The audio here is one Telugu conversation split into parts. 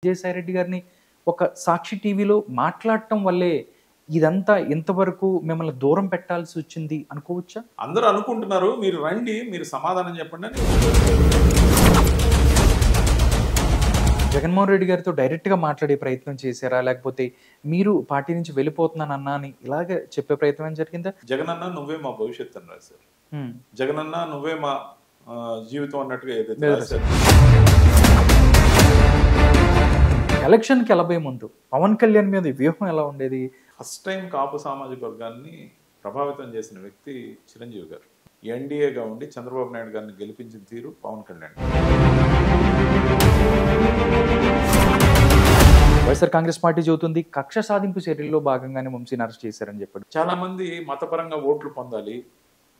విజయసాయిరెడ్డి గారిని ఒక సాక్షి టీవీలో మాట్లాడటం వల్లే ఇదంతా ఇంతవరకు మిమ్మల్ని దూరం పెట్టాల్సి వచ్చింది అనుకోవచ్చా? అందరూ అనుకుంటున్నారు. మీరు రండి, మీరు సమాధానం చెప్పండి అని. జగన్మోహన్ రెడ్డి గారితో డైరెక్ట్‌గా మాట్లాడే ప్రయత్నం చేశారా? లేకపోతే మీరు పార్టీ నుంచి వెళ్ళిపోతున్నానన్నా అని ఇలాగే చెప్పే ప్రయత్నం ఏమైనా జరిగిందా? జగనన్న నువ్వే మా భవిష్యత్తు అని రాశారు. హ్మ్. జగనన్న నువ్వే మా జీవితం అన్నట్టుగా ఏదైతే రాశారు. ఎలక్షన్‌కి వెళ్ళబోయే ముందు పవన్ కళ్యాణ్ మీద వ్యూహం ఎలా ఉండేది? ఫస్ట్ టైం కాపు సామాజిక వర్గాన్ని ప్రభావితం చేసిన వ్యక్తి చిరంజీవి గారు. ఎన్డీఏగా ఉండి చంద్రబాబు నాయుడు గారిని గెలిపించిన తీరు పవన్ కళ్యాణ్. వైఎస్ఆర్ కాంగ్రెస్ పార్టీ చెబుతుంది కక్ష సాధింపు చర్యల్లో భాగంగానే వంశీని అరెస్ట్ చేశారని చెప్పాడు. చాలా మంది మతపరంగా ఓట్లు పొందాలి,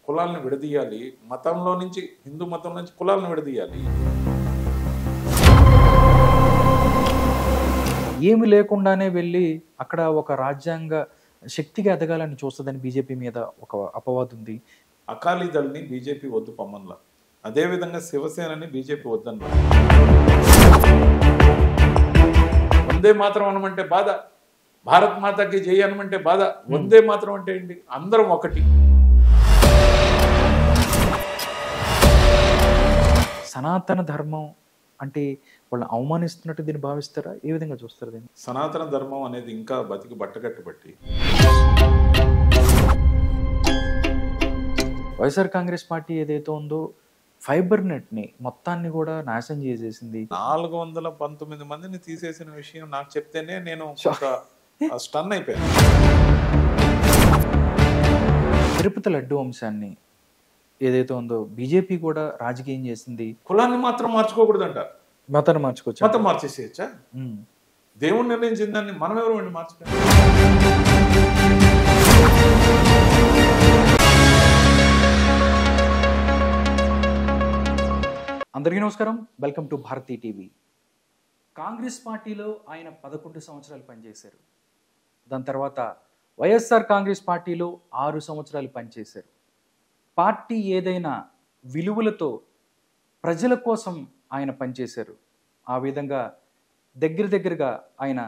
కులాలను విడదీయాలి, మతంలో నుంచి హిందూ మతం నుంచి కులాలను విడదీయాలి. ఏమి లేకుండానే వెళ్ళి అక్కడ ఒక రాజ్యాంగ శక్తిగా ఎదగాలని చూస్తుందని బీజేపీ మీద ఒక అపవాదు ఉంది. అకాలీదళని బీజేపీ వద్దు పమ్మన్లా, అదేవిధంగా శివసేనని బీజేపీ వద్దన్నా. వందే మాత్రం అనమంటే బాధ, భారత్ మాతకి జై అనమంటే బాధ. వందే మాత్రం అంటే ఏంటి? అందరం ఒకటి. సనాతన ధర్మం అంటే వాళ్ళని అవమానిస్తున్నట్టు దీన్ని భావిస్తారా? ఏ విధంగా చూస్తారు దీన్ని? సనాతన ధర్మం అనేది ఇంకా బతికి బట్టగట్టుబట్టి వైఎస్ఆర్ కాంగ్రెస్ పార్టీ ఏదైతే ఉందో ఫైబర్ నెట్ని మొత్తాన్ని కూడా నాశనం చేసేసింది. 419 మందిని తీసేసిన విషయం నాకు చెప్తేనే నేను స్టన్ అయిపోయాను. తిరుపతి లడ్డు వంశాన్ని ఏదైతే ఉందో బీజేపీ కూడా రాజకీయం చేసింది. కులాన్ని మాత్రం మార్చుకోకూడదంట, మతాన్ని మార్చుకోవచ్చు. మతం మార్చేసేయచ్చా? దేవుడు నిర్ణయించిన దాన్ని మనం ఎవరు అండి మార్చుకోవాలి? అందరికీ నమస్కారం, welcome to Bharati TV. Congress పార్టీలో ఆయన 11 సంవత్సరాలు పనిచేశారు. దాని తర్వాత వైఎస్ఆర్ కాంగ్రెస్ పార్టీలో 6 సంవత్సరాలు పనిచేశారు. పార్టీ ఏదైనా విలువలతో ప్రజల కోసం ఆయన పనిచేశారు. ఆ విధంగా దగ్గరగా ఆయన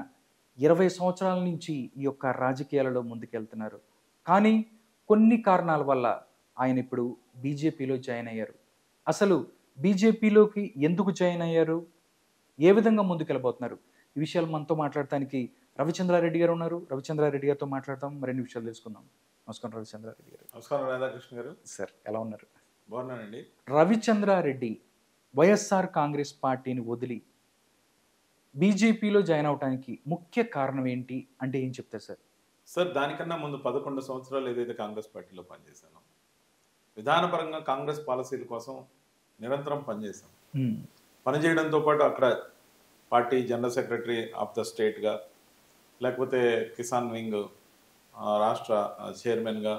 20 సంవత్సరాల నుంచి ఈ యొక్క రాజకీయాలలో ముందుకెళ్తున్నారు. కానీ కొన్ని కారణాల వల్ల ఆయన ఇప్పుడు బీజేపీలో జాయిన్ అయ్యారు. అసలు బీజేపీలోకి ఎందుకు జాయిన్ అయ్యారు? ఏ విధంగా ముందుకెళ్ళబోతున్నారు? ఈ విషయాలు మనతో మాట్లాడటానికి రవిచంద్రారెడ్డి గారు ఉన్నారు. రవిచంద్రారెడ్డి గారితో మాట్లాడతాం, మరిన్ని విషయాలు తెలుసుకుందాం. నమస్కారం రవిచంద్రారెడ్డి గారు. నమస్కారం రాధాకృష్ణ గారు. సార్ ఎలా ఉన్నారు? బాగున్నానండి. రవిచంద్రారెడ్డి వైఎస్ఆర్ కాంగ్రెస్ పార్టీని వదిలి బీజేపీలో జాయిన్ అవడానికి ముఖ్య కారణం ఏంటి అంటే ఏం చెప్తారు సార్? సార్, దానికన్నా ముందు 11 సంవత్సరాలు ఏదైతే కాంగ్రెస్ పార్టీలో పనిచేశానో, విధానపరంగా కాంగ్రెస్ పాలసీల కోసం నిరంతరం పనిచేశాం. పనిచేయడంతో పాటు అక్కడ party general secretary of the స్టేట్గా, లేకపోతే కిసాన్ వింగ్ రాష్ట్ర చైర్మన్గా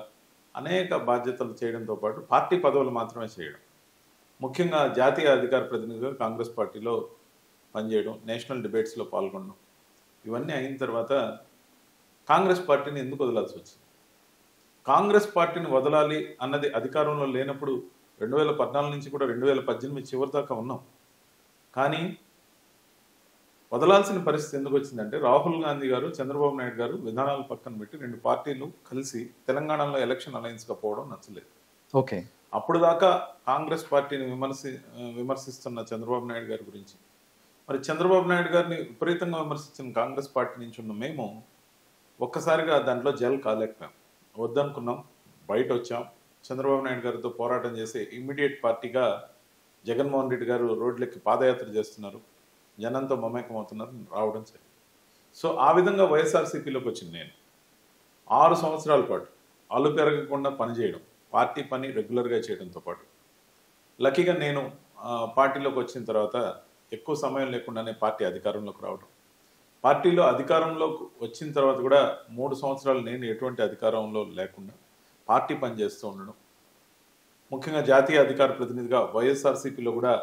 అనేక బాధ్యతలు చేయడంతో పాటు పార్టీ పదవులు మాత్రమే చేయడం, ముఖ్యంగా జాతీయ అధికార ప్రతినిధిగా కాంగ్రెస్ పార్టీలో పనిచేయడం, నేషనల్ డిబేట్స్లో పాల్గొనడం, ఇవన్నీ అయిన తర్వాత కాంగ్రెస్ పార్టీని ఎందుకు వదలాల్సి వచ్చింది? కాంగ్రెస్ పార్టీని వదలాలి అన్నది అధికారంలో లేనప్పుడు 2014 నుంచి కూడా 2018 చివరి దాకా ఉన్నాం. కానీ వదలాల్సిన పరిస్థితి ఎందుకు వచ్చిందంటే, రాహుల్ గాంధీ గారు, చంద్రబాబు నాయుడు గారు విధానాలు పక్కన పెట్టి 2 పార్టీలు కలిసి తెలంగాణలో ఎలక్షన్ అలయన్స్గా పోవడం నచ్చలేదు. ఓకే. అప్పుడు దాకా కాంగ్రెస్ పార్టీని విమర్శిస్తున్న చంద్రబాబు నాయుడు గారి గురించి, మరి చంద్రబాబు నాయుడు గారిని విపరీతంగా విమర్శించిన కాంగ్రెస్ పార్టీ నుంచి ఉన్న మేము ఒక్కసారిగా దాంట్లో జల్ కాలేకపోయాం. వద్దనుకున్నాం, బయట వచ్చాం. చంద్రబాబు నాయుడు గారితో పోరాటం చేసే ఇమ్మీడియట్ పార్టీగా జగన్మోహన్ రెడ్డి గారు రోడ్లెక్కి పాదయాత్ర చేస్తున్నారు, జనంతో మమేకం అవుతున్నారు, రావడం సరే. సో ఆ విధంగా వైఎస్ఆర్సీపీలోకి వచ్చింది నేను. 6 సంవత్సరాల పాటు అల్లు పెరగకుండా పనిచేయడం, పార్టీ పని రెగ్యులర్గా చేయడంతో పాటు లక్కీగా నేను పార్టీలోకి వచ్చిన తర్వాత ఎక్కువ సమయం లేకుండానే పార్టీ అధికారంలోకి రావడం, పార్టీలో అధికారంలోకి వచ్చిన తర్వాత కూడా 3 సంవత్సరాలు నేను ఎటువంటి అధికారంలో లేకుండా పార్టీ పనిచేస్తూ ఉండడం, ముఖ్యంగా జాతీయ అధికార ప్రతినిధిగా వైఎస్ఆర్సీపీలో కూడా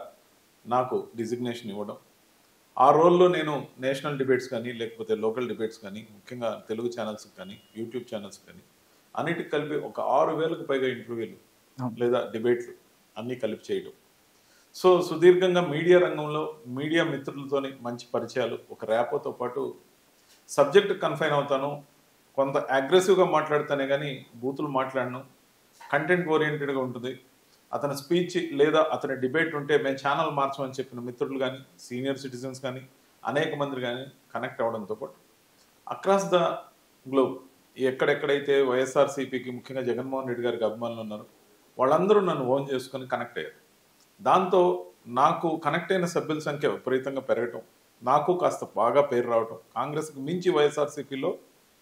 నాకు డిజిగ్నేషన్ ఇవ్వడం, ఆ రోల్లో నేను నేషనల్ డిబేట్స్ కానీ లేకపోతే లోకల్ డిబేట్స్ కానీ, ముఖ్యంగా తెలుగు ఛానల్స్కి కానీ యూట్యూబ్ ఛానల్స్ కానీ అన్నిటికి కలిపి ఒక 6,000కు పైగా ఇంటర్వ్యూలు లేదా డిబేట్లు అన్నీ కలిపి చేయడం. సో సుదీర్ఘంగా మీడియా రంగంలో మీడియా మిత్రులతోని మంచి పరిచయాలు, ఒక ర్యాపోతో పాటు సబ్జెక్ట్ కన్ఫైన్ అవుతాను, కొంత అగ్రెసివ్గా మాట్లాడితేనే కానీ బూతులు మాట్లాడను, కంటెంట్ ఓరియంటెడ్గా ఉంటుంది. అతని స్పీచ్ లేదా అతని డిబేట్ ఉంటే మేము ఛానల్ మార్చమని చెప్పిన మిత్రులు కానీ, సీనియర్ సిటిజన్స్ కానీ, అనేక మంది కానీ కనెక్ట్ అవ్వడంతో పాటు అక్రాస్ ద గ్లోబ్ ఎక్కడెక్కడైతే వైఎస్ఆర్సీపీకి ముఖ్యంగా జగన్మోహన్ రెడ్డి గారికి అభిమానులు ఉన్నారు వాళ్ళందరూ నన్ను ఓన్ చేసుకొని కనెక్ట్ అయ్యారు. దాంతో నాకు కనెక్ట్ అయిన సభ్యుల సంఖ్య విపరీతంగా పెరగటం, నాకు కాస్త బాగా పేరు రావటం, కాంగ్రెస్కి మించి వైఎస్ఆర్సీపీలో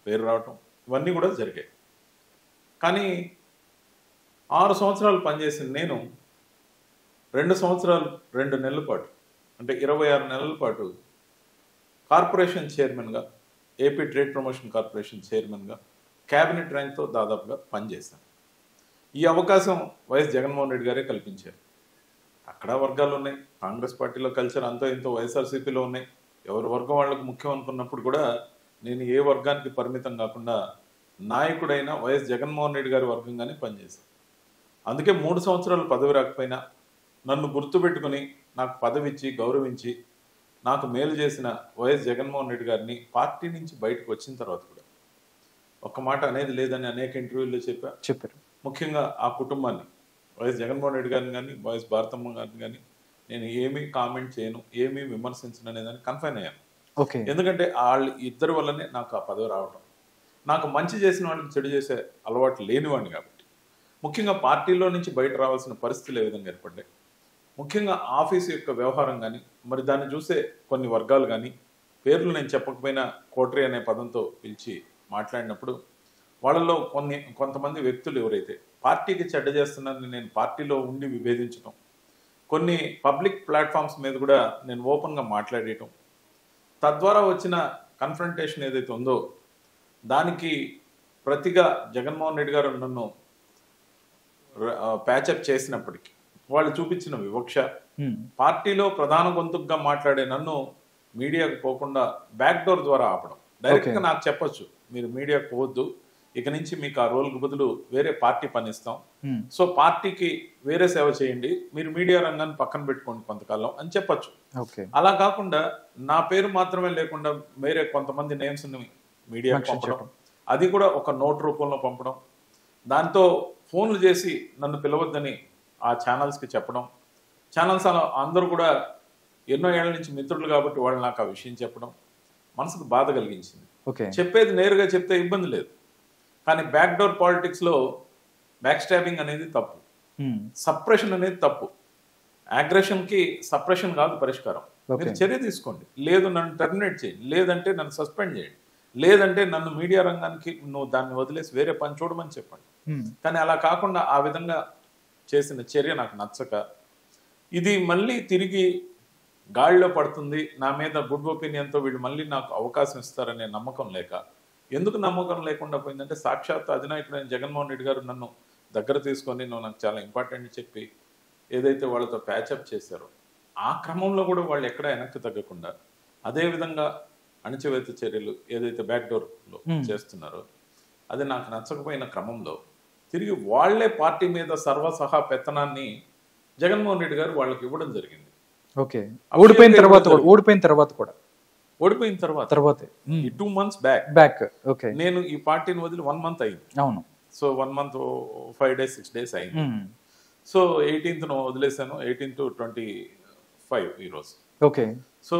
పేరు రావటం, ఇవన్నీ కూడా జరిగాయి. కానీ 6 సంవత్సరాలు పనిచేసిన నేను 2 సంవత్సరాలు 2 నెలల పాటు అంటే 26 నెలల పాటు కార్పొరేషన్ చైర్మన్గా, ఏపీ ట్రేడ్ ప్రమోషన్ కార్పొరేషన్ చైర్మన్గా క్యాబినెట్ ర్యాంక్తో దాదాపుగా పనిచేశాను. ఈ అవకాశం వైఎస్ జగన్మోహన్ రెడ్డి గారే కల్పించారు. అక్కడ వర్గాలు ఉన్నాయి, కాంగ్రెస్ పార్టీలో కల్చర్ అంతో ఇంతో వైఎస్ఆర్సీపీలో ఉన్నాయి. ఎవరి వర్గం వాళ్ళకు ముఖ్యం అనుకున్నప్పుడు కూడా నేను ఏ వర్గానికి పరిమితం కాకుండా నాయకుడైన వైఎస్ జగన్మోహన్ రెడ్డి గారి వర్గంగానే పనిచేశాను. అందుకే 3 సంవత్సరాలు పదవి రాకపోయినా నన్ను గుర్తుపెట్టుకుని నాకు పదవి ఇచ్చి గౌరవించి నాకు మేలు చేసిన వైఎస్ జగన్మోహన్ రెడ్డి గారిని పార్టీ నుంచి బయటకు వచ్చిన తర్వాత కూడా ఒక్క మాట అనేది లేదని అనేక ఇంటర్వ్యూల్లో చెప్పారు. ముఖ్యంగా ఆ కుటుంబాన్ని, వైఎస్ జగన్మోహన్ రెడ్డి గారిని కానీ, వైఎస్ భారతమ్మ గారిని కానీ నేను ఏమీ కామెంట్ చేయను, ఏమీ విమర్శించను అనేదాన్ని కన్ఫైన్ అయ్యాను. ఎందుకంటే వాళ్ళు ఇద్దరి వల్లనే నాకు ఆ పదవి రావడం. నాకు మంచి చేసిన వాళ్ళకి చెడు చేసే అలవాటు లేనివాడిని కాబట్టి, ముఖ్యంగా పార్టీలో నుంచి బయట రావాల్సిన పరిస్థితులు ఏ విధంగా ఏర్పడ్డాయి, ముఖ్యంగా ఆఫీసు యొక్క వ్యవహారం కానీ, మరి దాన్ని చూసే కొన్ని వర్గాలు కానీ, పేర్లు నేను చెప్పకపోయినా కోటరీ అనే పదంతో పిలిచి మాట్లాడినప్పుడు వాళ్ళలో కొంతమంది వ్యక్తులు ఎవరైతే పార్టీకి చెడ్డ చేస్తున్నారని నేను పార్టీలో ఉండి విభేదించడం, కొన్ని పబ్లిక్ ప్లాట్ఫామ్స్ మీద కూడా నేను ఓపెన్గా మాట్లాడేయటం, తద్వారా వచ్చిన కన్ఫ్రంటేషన్ ఏదైతే ఉందో దానికి ప్రతిగా జగన్మోహన్ రెడ్డి గారు నన్ను ప్యాచప్ చేసినప్పటికీ వాళ్ళు చూపించిన వివక్ష, పార్టీలో ప్రధాన గొంతుగా మాట్లాడే నన్ను మీడియాకు పోకుండా బ్యాక్ డోర్ ద్వారా ఆపడం. డైరెక్ట్గా నాకు చెప్పొచ్చు, మీరు మీడియాకు పోవద్దు, ఇక నుంచి మీకు ఆ రోల్కి బదులు వేరే పార్టీ పనిస్తాం, సో పార్టీకి వేరే సేవ చేయండి, మీరు మీడియా రంగాన్ని పక్కన పెట్టుకోండి కొంతకాలం అని చెప్పొచ్చు. అలా కాకుండా నా పేరు మాత్రమే లేకుండా వేరే కొంతమంది నేమ్స్ మీడియా పంపడం, అది కూడా ఒక నోట్ రూపంలో పంపడం, దాంతో ఫోన్లు చేసి నన్ను పిలవద్దని ఆ ఛానల్స్కి చెప్పడం, ఛానల్స్ అందరూ కూడా ఎన్నో ఏళ్ల నుంచి మిత్రులు కాబట్టి వాళ్ళు నాకు ఆ విషయం చెప్పడం మనసుకు బాధ కలిగించింది. చెప్పేది నేరుగా చెప్తే ఇబ్బంది లేదు, కానీ బ్యాక్ డోర్ పాలిటిక్స్లో బ్యాక్ స్టాబింగ్ అనేది తప్పు, సప్రెషన్ అనేది తప్పు. అగ్రెషన్కి సప్రెషన్ కాదు పరిష్కారం. మీరు చర్య తీసుకోండి, లేదు నన్ను టర్మినేట్ చేయండి, లేదంటే నన్ను సస్పెండ్ చేయండి, లేదంటే నన్ను మీడియా రంగానికి నువ్వు దాన్ని వదిలేసి వేరే పని చూడమని చెప్పండి. కానీ అలా కాకుండా ఆ విధంగా చేసిన చర్య నాకు నచ్చక, ఇది మళ్ళీ తిరిగి గాడిలో పడుతుంది, నా మీద గుడ్ ఒపీనియన్తో వీళ్ళు మళ్ళీ నాకు అవకాశం ఇస్తారనే నమ్మకం లేక, ఎందుకు నమ్మకం లేకుండా పోయిందంటే సాక్షాత్ అధినాయకుడైన జగన్మోహన్ రెడ్డి గారు నన్ను దగ్గర తీసుకొని నువ్వు నాకు చాలా ఇంపార్టెంట్ చెప్పి ఏదైతే వాళ్ళతో ప్యాచప్ చేశారో ఆ క్రమంలో కూడా వాళ్ళు ఎక్కడ వెనక్కి తగ్గకుండా అదేవిధంగా అణచివేత చర్యలు ఏదైతే బ్యాక్ డోర్లో చేస్తున్నారో అది నాకు నచ్చకపోయిన క్రమంలో తిరిగి వాళ్లే పార్టీ మీద సర్వసహా పెత్తనాన్ని జగన్మోహన్ రెడ్డి గారు వాళ్ళకి ఇవ్వడం జరిగింది. ఓడిపోయిన తర్వాత ఈ 2 months బ్యాక్ నేను ఈ పార్టీని వదిలి 1 month అయింది. అవును. సో 1 month 5 days 6 days అయింది. సో 18th వదిలేసాను, 18 to 25 ఈరోజు. So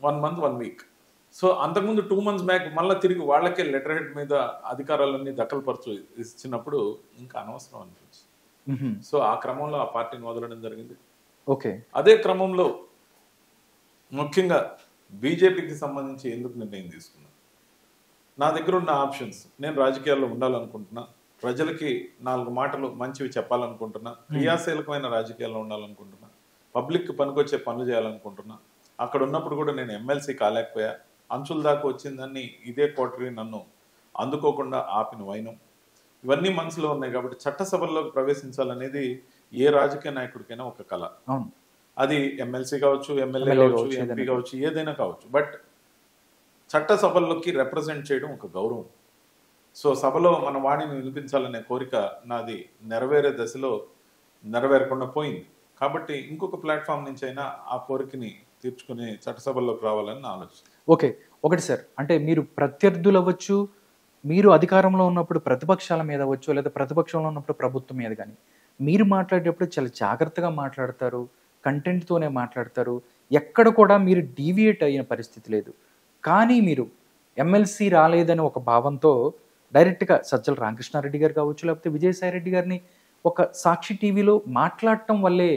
1 month 1 week. సో అంతకుముందు 2 months బ్యాక్ మళ్ళీ తిరిగి వాళ్ళకే లెటర్ హెడ్ మీద అధికారాలన్నీ దఖలుపరచు ఇచ్చినప్పుడు ఇంకా అనవసరం అనిపించింది. సో ఆ క్రమంలో ఆ పార్టీని వదలడం జరిగింది. అదే క్రమంలో ముఖ్యంగా బీజేపీకి సంబంధించి ఎందుకు నిర్ణయం తీసుకున్నాను, నా దగ్గర ఉన్న ఆప్షన్స్, నేను రాజకీయాల్లో ఉండాలనుకుంటున్నా, ప్రజలకి 4 మాటలు మంచివి చెప్పాలనుకుంటున్నా, క్రియాశీలకమైన రాజకీయాల్లో ఉండాలనుకుంటున్నా, పబ్లిక్ పనికొచ్చే పనులు చేయాలనుకుంటున్నా. అక్కడ ఉన్నప్పుడు కూడా నేను ఎమ్మెల్సీ కాలేకపోయా, అంచుల దాకా వచ్చిందని ఇదే కోటరీ నన్ను అందుకోకుండా ఆపిన వైనం, ఇవన్నీ మనసులో ఉన్నాయి. కాబట్టి చట్టసభల్లోకి ప్రవేశించాలనేది ఏ రాజకీయ నాయకుడికైనా ఒక కళ. అది ఎమ్మెల్సీ కావచ్చు, ఎమ్మెల్యే కావచ్చు, ఎంపీ కావచ్చు, ఏదైనా కావచ్చు. బట్ చట్టసభల్లోకి రిప్రజెంట్ చేయడం ఒక గౌరవం. సో సభలో మన వాణిని వినిపించాలనే కోరిక నాది నెరవేరే దశలో నెరవేరకుండా పోయింది. కాబట్టి ఇంకొక ప్లాట్ఫామ్ నుంచి అయినా ఆ కోరికని తీర్చుకుని చట్టసభల్లోకి రావాలని నా ఆలోచన. ఓకే. ఒకటి సార్, అంటే మీరు ప్రత్యర్థులు అవ్వచ్చు, మీరు అధికారంలో ఉన్నప్పుడు ప్రతిపక్షాల మీద అవ్వచ్చు, లేదా ప్రతిపక్షంలో ఉన్నప్పుడు ప్రభుత్వం మీద గాని, మీరు మాట్లాడేటప్పుడు చాలా జాగ్రత్తగా మాట్లాడతారు. కంటెంట్‌తోనే మాట్లాడతారు. ఎక్కడ కూడా మీరు డీవియేట్ అయిన పరిస్థితి లేదు. కానీ మీరు ఎమ్మెల్సీ రాలేదని ఒక భావంతో డైరెక్ట్‌గా సజ్జల రామకృష్ణారెడ్డి గారు కావచ్చు, లేకపోతే విజయసాయి రెడ్డి గారిని ఒక సాక్షి టీవీలో మాట్లాడటం వల్లే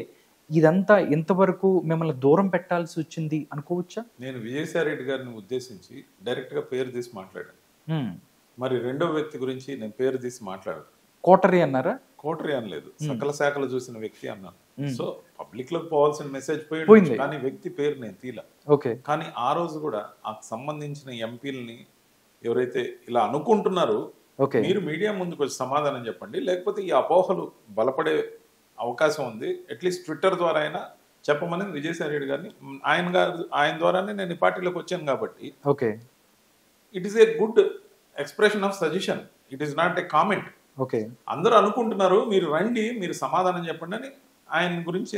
ఇదంతా ఇంతవరకు మిమ్మల్ని దూరం పెట్టాల్సి వచ్చింది అనుకోవచ్చా? నేను విజయసాయి రెడ్డి గారిని ఉద్దేశించి డైరెక్ట్గా పేరు తీసి మాట్లాడాను. హ్మ్. మరి రెండో వ్యక్తి గురించి నేను పేరు తీసి మాట్లాడాను. కోటరీ అన్నారా? కోటరీ అనలేదు, సకల శాఖలు చూసిన వ్యక్తి అన్నాను. మ్మ్. సో పబ్లిక్ లోకి పోవాల్సిన మెసేజ్ పోయింది. పోయింది, కానీ వ్యక్తి పేరు నేను తీలా. ఓకే. కానీ ఆ రోజు కూడా ఆ సంబంధించిన ఎంపీలని ఎవరైతే ఇలా అనుకుంటున్నారో ఓకే. మీరు మీడియా ముందుకు వచ్చి సమాధానం చెప్పండి, లేకపోతే ఈ అపోహలు బలపడే అవకాశం ఉంది, అట్లీస్ట్ ట్విట్టర్ ద్వారా అయినా చెప్పమని విజయసాయి రెడ్డి గారిని ఆయన ద్వారానే నేను ఈ పార్టీలోకి వచ్చాను. కాబట్టి okay. It is a good expression of suggestion, it is not a comment. Okay. అందరూ అనుకుంటున్నారు మీరు రండి, మీరు సమాధానం చెప్పండి అని ఆయన గురించి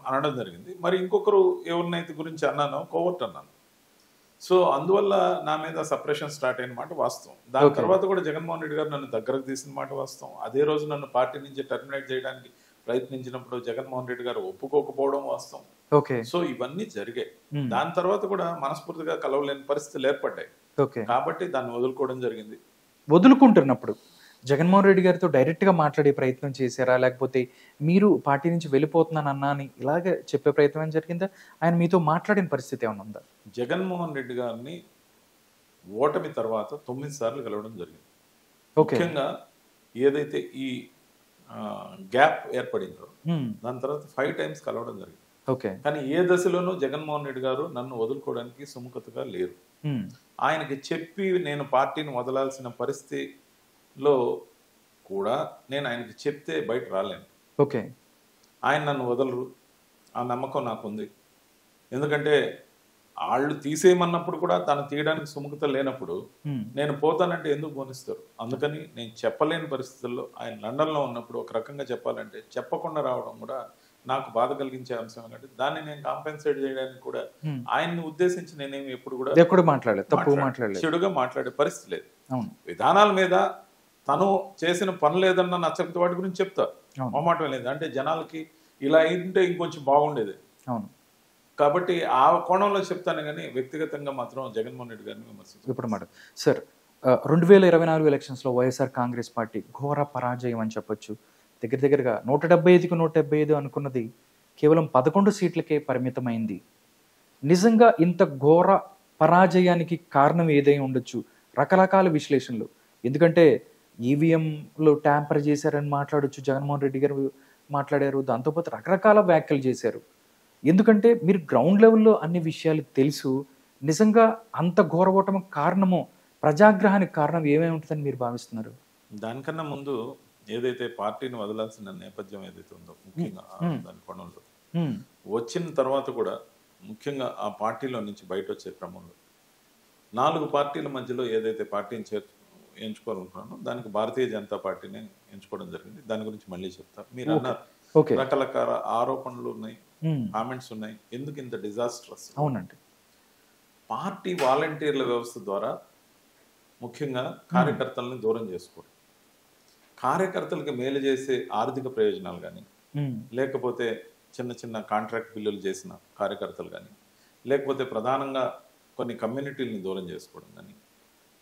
అనడం జరిగింది. మరి ఇంకొకరు ఎవరినైతే గురించి అన్నానో కోవర్ట్ అన్నాను. సో అందువల్ల నా మీద సపరేషన్ స్టార్ట్ అయిన మాట వాస్తవం. దాని తర్వాత కూడా జగన్మోహన్ రెడ్డి గారు నన్ను దగ్గరకు తీసిన మాట వాస్తవం. అదే రోజు నన్ను పార్టీ నుంచి టర్మినేట్ చేయడానికి ప్రయత్నించినప్పుడు జగన్మోహన్ రెడ్డి గారు ఒప్పుకోకపోవడం వాస్తవం. ఓకే. సో ఇవన్నీ జరిగాయి. దాని తర్వాత కూడా మనస్ఫూర్తిగా కలవలేని పరిస్థితులు ఏర్పడ్డాయి. ఓకే. కాబట్టి దాన్ని వదులుకోవడం జరిగింది. వదులుకుంటున్నప్పుడు జగన్మోహన్ రెడ్డి గారితో డైరెక్ట్‌గా మాట్లాడే ప్రయత్నం చేశారా? లేకపోతే మీరు పార్టీ నుంచి వెళ్ళిపోతున్నాను అన్నా అని ఇలాగే చెప్పే ప్రయత్నం ఏమైనా జరిగిందా? ఆయన మీతో మాట్లాడిన పరిస్థితి ఏమైనా ఉందా? జగన్మోహన్ రెడ్డి గారిని ఓటమి తర్వాత 9 సార్లు కలవడం జరిగింది. ఓకే. ముఖ్యంగా ఏదైతే ఈ గ్యాప్ ఏర్పడిందో హ్మ్. దాని తర్వాత 5 టైమ్స్ కలవడం జరిగింది. ఓకే. కానీ ఏ దశలోనూ జగన్మోహన్ రెడ్డి గారు నన్ను వదులుకోవడానికి సుముఖతగా లేరు. హ్మ్. ఆయనకి చెప్పి నేను పార్టీని వదలాల్సిన పరిస్థితిలో కూడా నేను ఆయనకి చెప్తే బయట రాలేను. ఓకే. ఆయన నన్ను వదలరు, ఆ నమ్మకం నాకుంది. ఎందుకంటే వాళ్ళు తీసేయమన్నప్పుడు కూడా తను తీయడానికి సుముఖత లేనప్పుడు హ్మ్. నేను పోతానంటే ఎందుకు పోనిస్తారు? అందుకని నేను చెప్పలేని పరిస్థితుల్లో ఆయన లండన్లో ఉన్నప్పుడు ఒక రకంగా చెప్పాలంటే చెప్పకుండా రావడం కూడా నాకు బాధ కలిగించే అంశం. ఏంటంటే దాన్ని నేను కాంపెన్సేట్ చేయడానికి కూడా హ్మ్. ఆయన్ని ఉద్దేశించి నేనేమి ఎప్పుడు కూడా ఎప్పుడు మాట్లాడలేదు, తప్పుగా మాట్లాడలేదు. చెడుగా మాట్లాడే పరిస్థితి లేదు. అవును. విధానాల మీద తను చేసిన పని లేదన్న నచ్చకపోతే వాటి గురించి చెప్తా, అవును. మొహమాటం లేదు. అంటే జనాలకి ఇలా అయింటే ఇంకొంచెం బాగుండేది. అవును. కాబట్టి ఆ కోణంలో చెప్తాను, కానీ వ్యక్తిగతంగా మాత్రం జగన్మోహన్ రెడ్డి గారిని విమర్శించారు. ఇప్పుడు మాట సార్, 2024 ఎలక్షన్స్లో వైఎస్ఆర్ కాంగ్రెస్ పార్టీ ఘోర పరాజయం అని చెప్పొచ్చు. దగ్గరగా 175కి 175 అనుకున్నది కేవలం 11 సీట్లకే పరిమితమైంది. నిజంగా ఇంత ఘోర పరాజయానికి కారణం ఏదై ఉండొచ్చు? రకరకాల విశ్లేషణలు. ఎందుకంటే ఈవీఎంలో ట్యాంపర్ చేశారని మాట్లాడొచ్చు, జగన్మోహన్ రెడ్డి గారు మాట్లాడారు, దాంతోపాటు రకరకాల వ్యాఖ్యలు చేశారు. ఎందుకంటే మీరు గ్రౌండ్ లెవెల్లో అన్ని విషయాలు తెలుసు. నిజంగా అంత ఘోర ఓటమి కారణము, ప్రజాగ్రహానికి కారణం ఏమై ఉంటుందని మీరు భావిస్తున్నారు? దానికన్నా ముందు ఏదైతే పార్టీని వదలాల్సిన నేపథ్యం ఏదైతే ఉందో ముఖ్యంగా దాని కోణంలో వచ్చిన తర్వాత కూడా ముఖ్యంగా ఆ పార్టీలో నుంచి బయట వచ్చే క్రమంలో 4 పార్టీల మధ్యలో ఏదైతే పార్టీని ఎంచుకోవాలనుకున్నానో దానికి భారతీయ జనతా పార్టీని ఎంచుకోవడం జరిగింది. దాని గురించి మళ్ళీ చెప్తా. మీరు అన్నారు రకరకాల ఆరోపణలు ఉన్నాయి, కామెంట్స్ ఉన్నాయి, ఎందుకు ఇంత డిజాస్టర్స్? అవునండి. పార్టీ వాలంటీర్ల వ్యవస్థ ద్వారా ముఖ్యంగా కార్యకర్తలను దూరం చేసుకోవడం, కార్యకర్తలకు మేలు చేసే ఆర్థిక ప్రయోజనాలు కానీ, లేకపోతే చిన్న చిన్న కాంట్రాక్ట్ బిల్లులు చేసిన కార్యకర్తలు కానీ, లేకపోతే ప్రధానంగా కొన్ని కమ్యూనిటీలని దూరం చేసుకోవడం కానీ,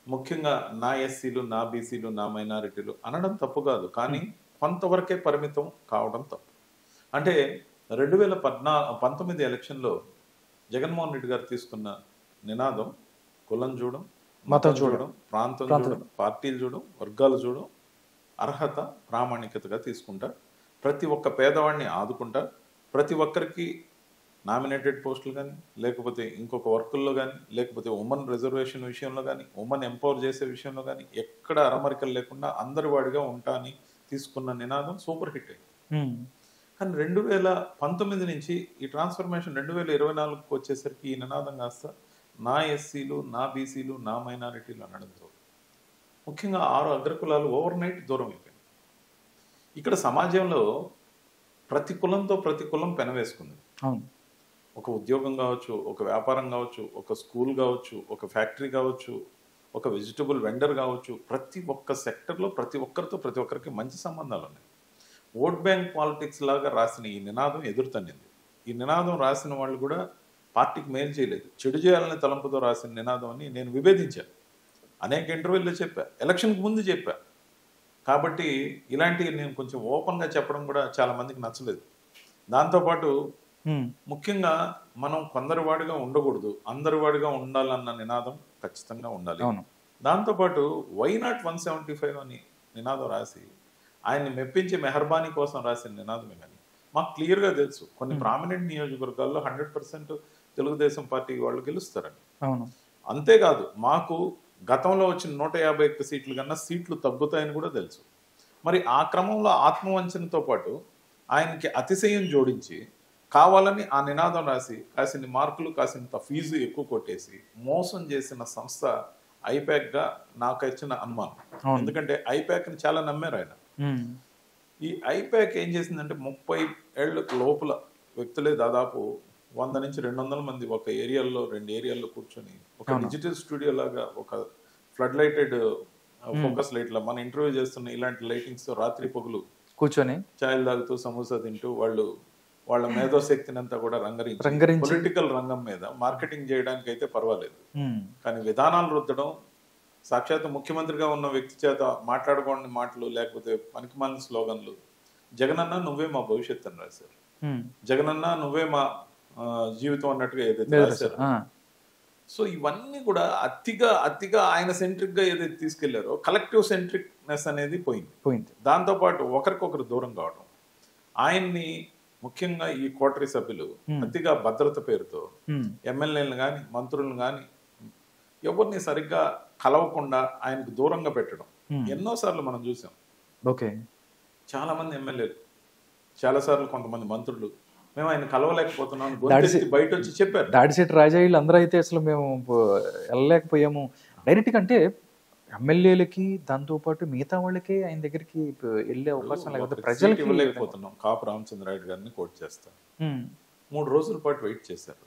ముఖ్యంగా నా ఎస్సీలు, నా బీసీలు, నా మైనారిటీలు అనడం తప్పు కాదు, కానీ కొంతవరకే పరిమితం కావడం తప్పు. అంటే 2019 ఎలక్షన్లో జగన్మోహన్ రెడ్డి గారు తీసుకున్న నినాదం కులం చూడడం, మతం చూడడం, ప్రాంతం చూడడం, పార్టీలు చూడడం, వర్గాలు చూడడం, అర్హత ప్రామాణికతగా తీసుకుంటా, ప్రతి ఒక్క పేదవాడిని ఆదుకుంటా, ప్రతి ఒక్కరికి నామినేటెడ్ పోస్టులు కానీ, లేకపోతే ఇంకొక వర్కుల్లో కానీ, లేకపోతే ఉమెన్ రిజర్వేషన్ విషయంలో కానీ, ఉమెన్ ఎంపవర్ చేసే విషయంలో కానీ ఎక్కడ అరమరికలు లేకుండా అందరి వాడిగా ఉంటా అని తీసుకున్న నినాదం సూపర్ హిట్ అయింది. కానీ 2019 నుంచి ఈ ట్రాన్స్ఫర్మేషన్ 2024కు వచ్చేసరికి ఈ నినాదం కాస్త నా ఎస్సీలు, నా బీసీలు, నా మైనారిటీలు అనడంతో ముఖ్యంగా 6 అగ్రకులాలు ఓవర్ నైట్ దూరం అయిపోయింది. ఇక్కడ సమాజంలో ప్రతి కులంతో ప్రతి కులం పెనవేసుకుంది. అవును. ఒక ఉద్యోగం కావచ్చు, ఒక వ్యాపారం కావచ్చు, ఒక స్కూల్ కావచ్చు, ఒక ఫ్యాక్టరీ కావచ్చు, ఒక వెజిటబుల్ వెండర్ కావచ్చు, ప్రతి ఒక్క సెక్టర్లో ప్రతి ఒక్కరితో ప్రతి ఒక్కరికి మంచి సంబంధాలు ఉన్నాయి. ఓట్ బ్యాంక్ పాలిటిక్స్ లాగా రాసిన ఈ నినాదం ఎదురుతన్నింది. ఈ నినాదం రాసిన వాళ్ళు కూడా పార్టీకి మేలు చేయలేదు, చెడు చేయాలనే తలంపుతో రాసిన నినాదం అని నేను విభేదించాను. అనేక ఇంటర్వ్యూల్లో చెప్పా, ఎలక్షన్కి ముందు చెప్పా. కాబట్టి ఇలాంటివి నేను కొంచెం ఓపెన్గా చెప్పడం కూడా చాలా మందికి నచ్చలేదు. దాంతోపాటు ముఖ్యంగా మనం కొందరివాడిగా ఉండకూడదు, అందరివాడిగా ఉండాలన్న నినాదం ఖచ్చితంగా ఉండాలి. దాంతోపాటు వైనాట్ 175 అని నినాదం రాసి ఆయన్ని మెప్పించి మెహర్బానీ కోసం రాసిన నినాదమే. కానీ మాకు క్లియర్గా తెలుసు కొన్ని ప్రామినెంట్ నియోజకవర్గాల్లో 100% తెలుగుదేశం పార్టీ వాళ్ళు గెలుస్తారని. అంతేకాదు మాకు గతంలో వచ్చిన 151 సీట్లు కన్నా సీట్లు తగ్గుతాయని కూడా తెలుసు. మరి ఆ క్రమంలో ఆత్మవంచనతో పాటు ఆయనకి అతిశయం జోడించి కావాలని ఆ నినాదం రాసి కాసిన్ని మార్కులు కాసింత ఫీజు ఎక్కువ కొట్టేసి మోసం చేసిన సంస్థ ఐపాక్గా నాకు వచ్చిన అనుమానం. ఎందుకంటే ఐపాక్ని చాలా నమ్మారు ఆయన. ఈ ఐపాక్ ఏం చేసిందంటే 30 ఏళ్ళ లోపల వ్యక్తులే దాదాపు 100 నుంచి 200 మంది ఒక ఏరియాలో 2 ఏరియాల్లో కూర్చొని ఒక డిజిటల్ స్టూడియో లాగా ఒక ఫ్లడ్ లైటెడ్ ఫోకస్ లైట్ లా మన ఇంటర్వ్యూ చేస్తున్న ఇలాంటి లైటింగ్స్ తో రాత్రి పగులు కూర్చొని ఛాయలు తాగుతూ సమోసా తింటూ వాళ్ళ మేధోశక్తిని అంతా కూడా రంగరించి పొలిటికల్ రంగం మీద మార్కెటింగ్ చేయడానికి అయితే పర్వాలేదు, కానీ విధానాలు రుద్దడం, సాక్షాత్ ముఖ్యమంత్రిగా ఉన్న వ్యక్తి చేత మాట్లాడుకోని మాటలు లేకపోతే పనికిమాలిన స్లోగన్లు, జగనన్న నువ్వే మా భవిష్యత్తు అని రాశారు, జగనన్న నువ్వే మా జీవితం అన్నట్టుగా ఏదైతే రాశారు. సో ఇవన్నీ కూడా అతిగా ఆయన సెంట్రిక్ గా ఏదైతే తీసుకెళ్లారో కలెక్టివ్ సెంట్రిక్నెస్ అనేది పోయింది. దాంతోపాటు ఒకరికొకరు దూరం కావడం, ఆయన్ని ముఖ్యంగా ఈ కోటరీ సభ్యులు అతిగా భద్రత పేరుతో ఎమ్మెల్యేలను కానీ మంత్రులను కానీ ఎవరిని సరిగ్గా కలవకుండా ఆయనకు దూరంగా పెట్టడం ఎన్నోసార్లు మనం చూసాం. చాలా మంది ఎమ్మెల్యేలు, చాలా సార్లు కొంతమంది మంత్రులు మేము ఆయన కలవలేకపోతున్నాం బయట వచ్చి చెప్పారు. దాడిశెట్టి రాజా వీళ్ళు అందరూ అయితే అసలు మేము వెళ్ళలేకపోయాము డైరెక్ట్గా, అంటే ఎమ్మెల్యేలకి దాంతోపాటు మిగతా వాళ్ళకి ఆయన దగ్గరికి వెళ్ళే అవకాశం లేకపోతే ప్రజలకి ఇవ్వలేకపోతున్నాం. కాపు రామచంద్రారెడ్డి గారిని కోట్ చేస్తారు. 3 రోజుల పాటు వెయిట్ చేశారు.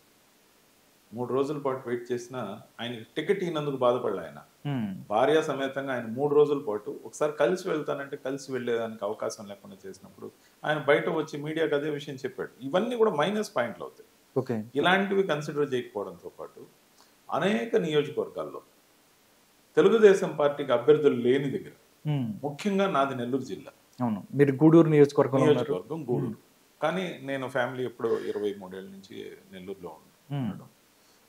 3 రోజుల పాటు వెయిట్ చేసినా ఆయనకి టికెట్ ఇన్నందుకు బాధపడలే. ఆయన భార్య సమేతంగా ఆయన 3 రోజుల పాటు ఒకసారి కలిసి వెళ్తానంటే కలిసి వెళ్ళేదానికి అవకాశం లేకుండా చేసినప్పుడు ఆయన బయట వచ్చి మీడియాకి అదే విషయం చెప్పాడు. ఇవన్నీ కూడా మైనస్ పాయింట్లు అవుతాయి. ఇలాంటివి కన్సిడర్ చేయకపోవడంతో పాటు అనేక నియోజకవర్గాల్లో తెలుగుదేశం పార్టీకి అభ్యర్థులు లేని దగ్గర, ముఖ్యంగా నాది నెల్లూరు జిల్లా, మీరు గూడూరు నియోజకవర్గం గూడూరు, కానీ నేను ఫ్యామిలీ ఎప్పుడు 23 ఏళ్ళ నుంచి నెల్లూరులో ఉండడం,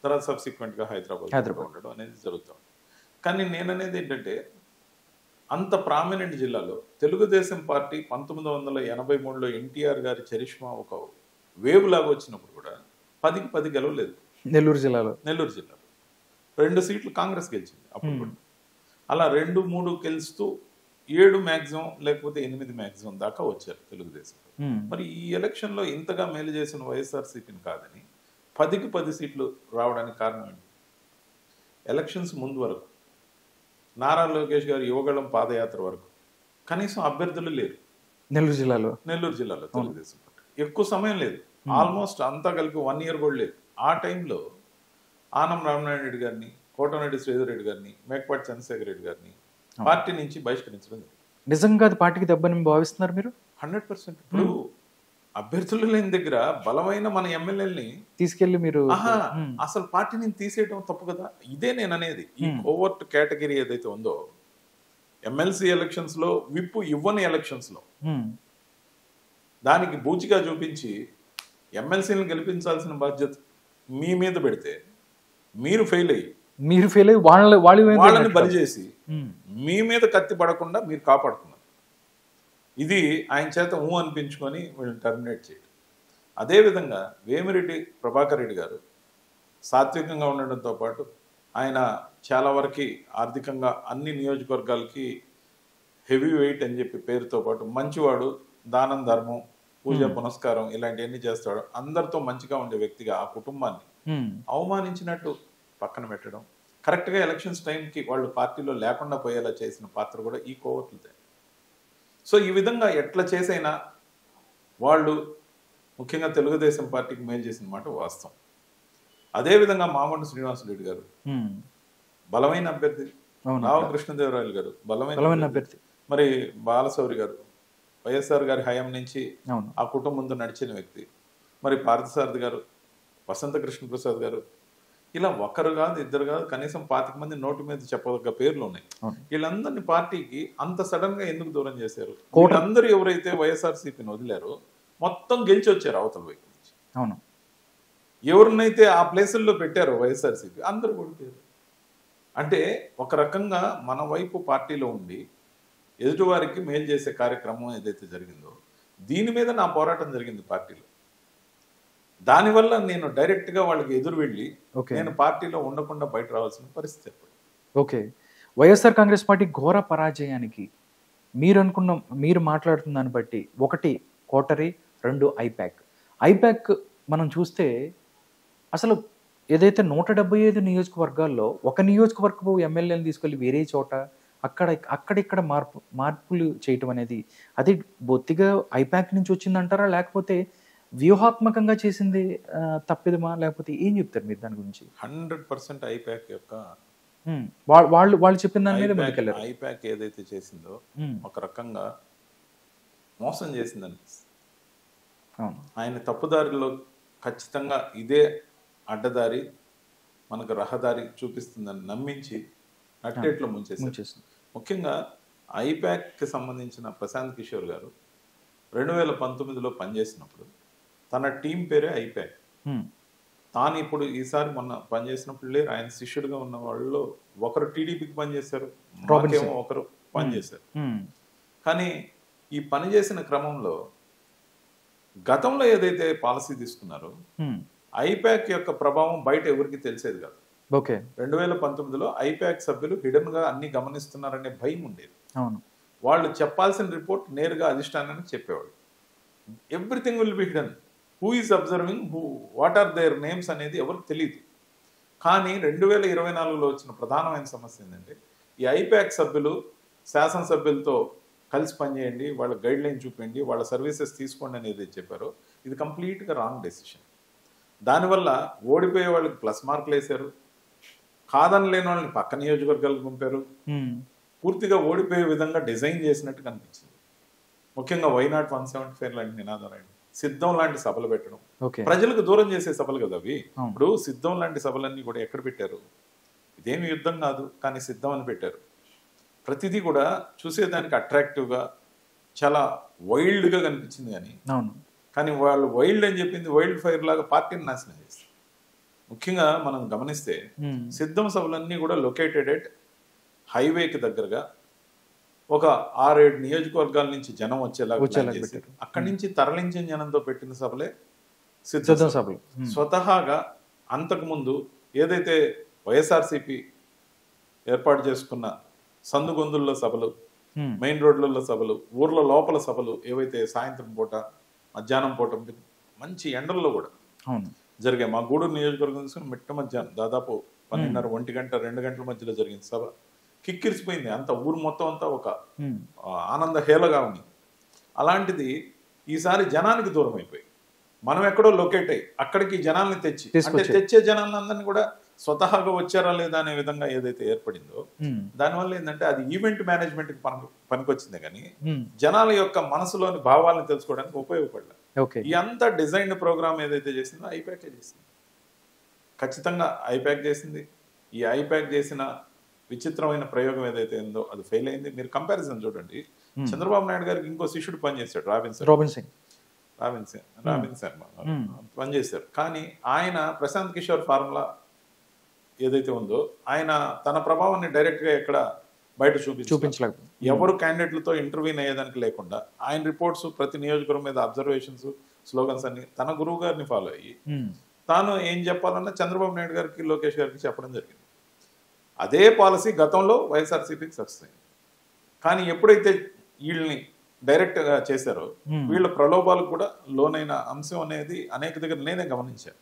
తర్వాత సబ్సిక్వెంట్ గా హైదరాబాద్ ఉండడం అనేది జరుగుతుంది. కానీ నేననేది ఏంటంటే అంత ప్రామినెంట్ జిల్లాలో తెలుగుదేశం పార్టీ 1983లో ఎన్టీఆర్ గారి చరిష్మా ఒక వేవ్ లాగా వచ్చినప్పుడు కూడా 10కి 10 గెలవలేదు నెల్లూరు జిల్లాలో. 2 సీట్లు కాంగ్రెస్ గెలిచింది అప్పుడు కూడా. అలా 2-3 గెలుస్తూ 7 మ్యాక్సిమం లేకపోతే 8 మ్యాక్సిమం దాకా వచ్చారు తెలుగుదేశం. మరి ఈ ఎలక్షన్ లో ఇంతగా మేలు చేసిన వైఎస్ఆర్సీపీని కాదని 10కి 10 సీట్లు రావడానికి కారణం ఏంటి? ఎలక్షన్స్ ముందు వరకు నారా లోకేష్ గారి యువగళం పాదయాత్ర వరకు కనీసం అభ్యర్థులు లేరు నెల్లూరు జిల్లాలో తెలుగుదేశం పార్టీ. ఎక్కువ సమయం లేదు, ఆల్మోస్ట్ అంతా కలిపి 1 ఇయర్ కూడా లేదు. ఆ టైంలో ఆనం రామనారాయణ రెడ్డి గారిని, కోటమిరెడ్డి శ్రీధర్ రెడ్డి గారిని, మేకపాటి చంద్రశేఖర్ రెడ్డి గారిని పార్టీ నుంచి బహిష్కరించడం నిజంగా పార్టీకి దెబ్బని భావిస్తున్నారు మీరు? 100%. ఇప్పుడు అభ్యర్థులు లేని దగ్గర బలమైన మన ఎమ్మెల్యేలని తీసుకెళ్లి మీరు అసలు పార్టీని తీసేయడం తప్పు కదా. ఇదే నేను అనేది. ఈ కోవర్ట్ కేటగిరీ ఏదైతే ఉందో ఎమ్మెల్సీ ఎలక్షన్స్ లో విప్పు ఇవ్వని ఎలక్షన్స్ లో దానికి బూచిగా చూపించి ఎమ్మెల్సీలను గెలిపించాల్సిన బాధ్యత మీ మీద పెడితే మీరు ఫెయిల్ అయ్యి వాళ్ళని బలి చేసి మీ మీద కత్తి పడకుండా మీరు కాపాడుకున్నారు. ఇది ఆయన చేత అనిపించుకొని వీళ్ళని టర్మినేట్ చేయడం. అదేవిధంగా వేమిరెడ్డి ప్రభాకర్ రెడ్డి గారు సాత్వికంగా ఉండడంతో పాటు ఆయన చాలా వరకు ఆర్థికంగా అన్ని నియోజకవర్గాలకి హెవీ వెయిట్ అని చెప్పి పేరుతో పాటు మంచివాడు, దానం ధర్మం, పూజ పునస్కారం ఇలాంటివన్నీ చేస్తాడు, అందరితో మంచిగా ఉండే వ్యక్తిగా ఆ కుటుంబాన్ని అవమానించినట్టు పక్కన పెట్టడం, కరెక్ట్గా ఎలక్షన్స్ టైంకి వాళ్ళు పార్టీలో లేకుండా పోయేలా చేసిన పాత్ర కూడా ఈ కోవర్ట్లదే. సో ఈ విధంగా ఎట్లా చేసైనా వాళ్ళు ముఖ్యంగా తెలుగుదేశం పార్టీకి మేలు చేసిన మాట వాస్తవం. అదేవిధంగా మామండి శ్రీనివాసరెడ్డి గారు బలమైన అభ్యర్థి, రామకృష్ణదేవరాయలు గారు బలమైన అభ్యర్థి, మరి బాలశౌరి గారు వైఎస్ఆర్ గారి హయాం నుంచి ఆ కుటుంబంతో నడిచిన వ్యక్తి, మరి పార్థసారథి గారు, వసంత కృష్ణ ప్రసాద్ గారు, ఇలా ఒకరు కాదు ఇద్దరు కాదు కనీసం 25 మంది నోటి మీద చెప్పదగ్గ పేర్లు ఉన్నాయి. వీళ్ళందరినీ పార్టీకి అంత సడన్ గా ఎందుకు దూరం చేశారు? వీళ్ళందరూ ఎవరైతే వైఎస్ఆర్సీపీని వదిలారో మొత్తం గెలిచి వచ్చారు అవతల వైపు నుంచి. అవును, ఎవరినైతే ఆ ప్లేసుల్లో పెట్టారో వైఎస్ఆర్సీపీ అందరూ ఓడిపోయారు. అంటే ఒక రకంగా మన వైపు పార్టీలో ఉండి ఎదుటివారికి మేలు చేసే కార్యక్రమం ఏదైతే జరిగిందో దీని మీద నా పోరాటం జరిగింది పార్టీలో. దానివల్ల నేను డైరెక్ట్ గా వాళ్ళకి ఎదురు వెళ్ళి నేను పార్టీలో ఉండకుండా బయట రావాల్సిన పరిస్థితి. ఓకే, వైఎస్ఆర్ కాంగ్రెస్ పార్టీ ఘోర పరాజయానికి మీరు మాట్లాడుతున్న దాన్ని బట్టి 1 కోటరీ, 2 ఐపాక్ మనం చూస్తే అసలు ఏదైతే 175 నియోజకవర్గాల్లో ఒక నియోజకవర్గపు ఎమ్మెల్యేని తీసుకెళ్ళి వేరే చోట అక్కడిక్కడ మార్పులు చేయటం అనేది అది బొత్తిగా ఐపాక్ నుంచి వచ్చిందంటారా, లేకపోతే వ్యూహాత్మకంగా చేసింది తప్పిదమా, లేకపోతే ఏం చెప్తారు మీరు దాని గురించి? 100% ఐపాక్ యొక్క వాళ్ళు చెప్పిన దాని మీద ముందుకెళ్ళారు. ఐపాక్ ఏదైతే చేసిందో ఒక రకంగా మోసం చేసిందని ఆయన తప్పుదారిలో ఖచ్చితంగా ఇదే అడ్డదారి మనకు రహదారి చూపిస్తుందని నమ్మించి నట్టేట్లో ముంచేసింది. ముఖ్యంగా ఐపాక్కి సంబంధించిన ప్రశాంత్ కిషోర్ గారు 2019లో పనిచేసినప్పుడు తన టీం పేరే ఐపాక్. తాను ఇప్పుడు ఈసారి మొన్న పనిచేసినప్పుడు లేరు, ఆయన శిష్యుడిగా ఉన్న వాళ్ళు ఒకరు టీడీపీకి పనిచేశారు, ఒకరు పనిచేశారు. కానీ ఈ పని చేసిన క్రమంలో గతంలో ఏదైతే పాలసీ తీసుకున్నారో ఐపాక్ యొక్క ప్రభావం బయట ఎవరికి తెలిసేది కాదు. 2019లో ఐపాక్ సభ్యులు హిడెన్ గా అన్ని గమనిస్తున్నారనే భయం ఉండేది. వాళ్ళు చెప్పాల్సిన రిపోర్ట్ నేరుగా అధిష్టానానికి చెప్పేవాళ్ళు. Everything will be hidden, who is observing, what are their names అనేది ఎవరికి తెలియదు. కానీ 2024లో వచ్చిన ప్రధానమైన సమస్య ఏంటంటే ఈ ఐపాక్ సభ్యులు శాసనసభ్యులతో కలిసి పనిచేయండి, వాళ్ళ గైడ్ లైన్ చూపించండి, వాళ్ళ సర్వీసెస్ తీసుకోండి అనేది చెప్పారో ఇది కంప్లీట్గా రాంగ్ డెసిషన్. దానివల్ల ఓడిపోయే వాళ్ళకి ప్లస్ మార్కులు వేశారు, కాదని లేని వాళ్ళని పక్క నియోజకవర్గాలకు పంపారు, పూర్తిగా ఓడిపోయే విధంగా డిజైన్ చేసినట్టు కనిపించింది. ముఖ్యంగా వైనాట్ 175 లాంటి నినాదాలు, సిద్ధం లాంటి సభలు పెట్టడం, ప్రజలకు దూరం చేసే సభలు కదా అవి. ఇప్పుడు సిద్ధం లాంటి సభలన్నీ కూడా ఎక్కడ పెట్టారు? ఇదేమి యుద్ధం కాదు, కానీ సిద్ధం అని పెట్టారు. ప్రతిదీ కూడా చూసేదానికి అట్రాక్టివ్గా చాలా వైల్డ్గా కనిపించింది. కానీ వాళ్ళు వైల్డ్ అని చెప్పింది వైల్డ్ ఫైర్ లాగా పార్టీని నాశనం చేస్తారు. ముఖ్యంగా మనం గమనిస్తే సిద్ధం సభలన్నీ కూడా లొకేటెడ్ ఎట్ హైవేకి దగ్గరగా ఒక 6-7 నియోజకవర్గాల నుంచి జనం వచ్చేలాగా అక్కడి నుంచి తరలించిన జనంతో పెట్టిన సభలే సిద్ధం సభలు. స్వతహాగా అంతకుముందు ఏదైతే వైఎస్ఆర్సీపీ ఏర్పాటు చేసుకున్న సందుగొందుల్లో సభలు, మెయిన్ రోడ్లలో సభలు, ఊర్ల లోపల సభలు ఏవైతే సాయంత్రం పూట మధ్యాహ్నం పూట మంచి ఎండల్లో కూడా జరిగాయి. మా గూడూరు నియోజకవర్గం తీసుకుని మిట్ట మధ్యాహ్నం దాదాపు 12:30, 1 గంట 2 గంటల మధ్యలో జరిగిన సభ కిక్కిరిసిపోయింది. అంత ఊరు మొత్తం అంతా ఒక ఆనంద హేళగా ఉంది. అలాంటిది ఈసారి జనానికి దూరం అయిపోయి మనం ఎక్కడో లొకేట్ అయ్యి అక్కడికి జనాల్ని తెచ్చే జనాలందరినీ కూడా స్వతహాగా వచ్చారా లేదా అనే విధంగా ఏదైతే ఏర్పడిందో దానివల్ల ఏంటంటే అది ఈవెంట్ మేనేజ్మెంట్ కి పనికొచ్చింది కానీ జనాల యొక్క మనసులోని భావాలను తెలుసుకోవడానికి ఉపయోగపడలేదు. ఈ అంతా డిజైన్ ప్రోగ్రామ్ ఏదైతే చేసిందో ఐపాక్ చేసింది, ఖచ్చితంగా ఐపాక్ చేసింది. ఈ ఐపాక్ చేసిన విచిత్రమైన ప్రయోగం ఏదైతే ఉందో అది ఫెయిల్ అయింది. మీరు కంపారిజన్ చూడండి, చంద్రబాబు నాయుడు గారికి ఇంకో శిష్యుడు పనిచేశాడు, రాబిన్ శర్మ పనిచేశారు. కానీ ఆయన ప్రశాంత్ కిషోర్ ఫార్ములా ఏదైతే ఉందో ఆయన తన ప్రభావాన్ని డైరెక్ట్ గా ఎక్కడ బయట చూపించలేదు. ఎవరు క్యాండిడేట్లతో ఇంటర్వ్యూన్ అయ్యేదానికి లేకుండా ఆయన రిపోర్ట్స్ ప్రతి నియోజకవర్గం మీద అబ్జర్వేషన్స్, స్లోగన్స్ అన్ని తన గురువు గారిని ఫాలో అయ్యి తాను ఏం చెప్పాలన్నా చంద్రబాబు నాయుడు గారికి, లోకేష్ గారికి చెప్పడం జరిగింది. అదే పాలసీ గతంలో వైఎస్ఆర్సీపీకి సక్సెస్ అయింది. కానీ ఎప్పుడైతే వీళ్ళని డైరెక్ట్ గా చేశారో వీళ్ళ ప్రలోభాలకు కూడా లోనైన అంశం అనేది అనేక దగ్గర నేనే గమనించాను.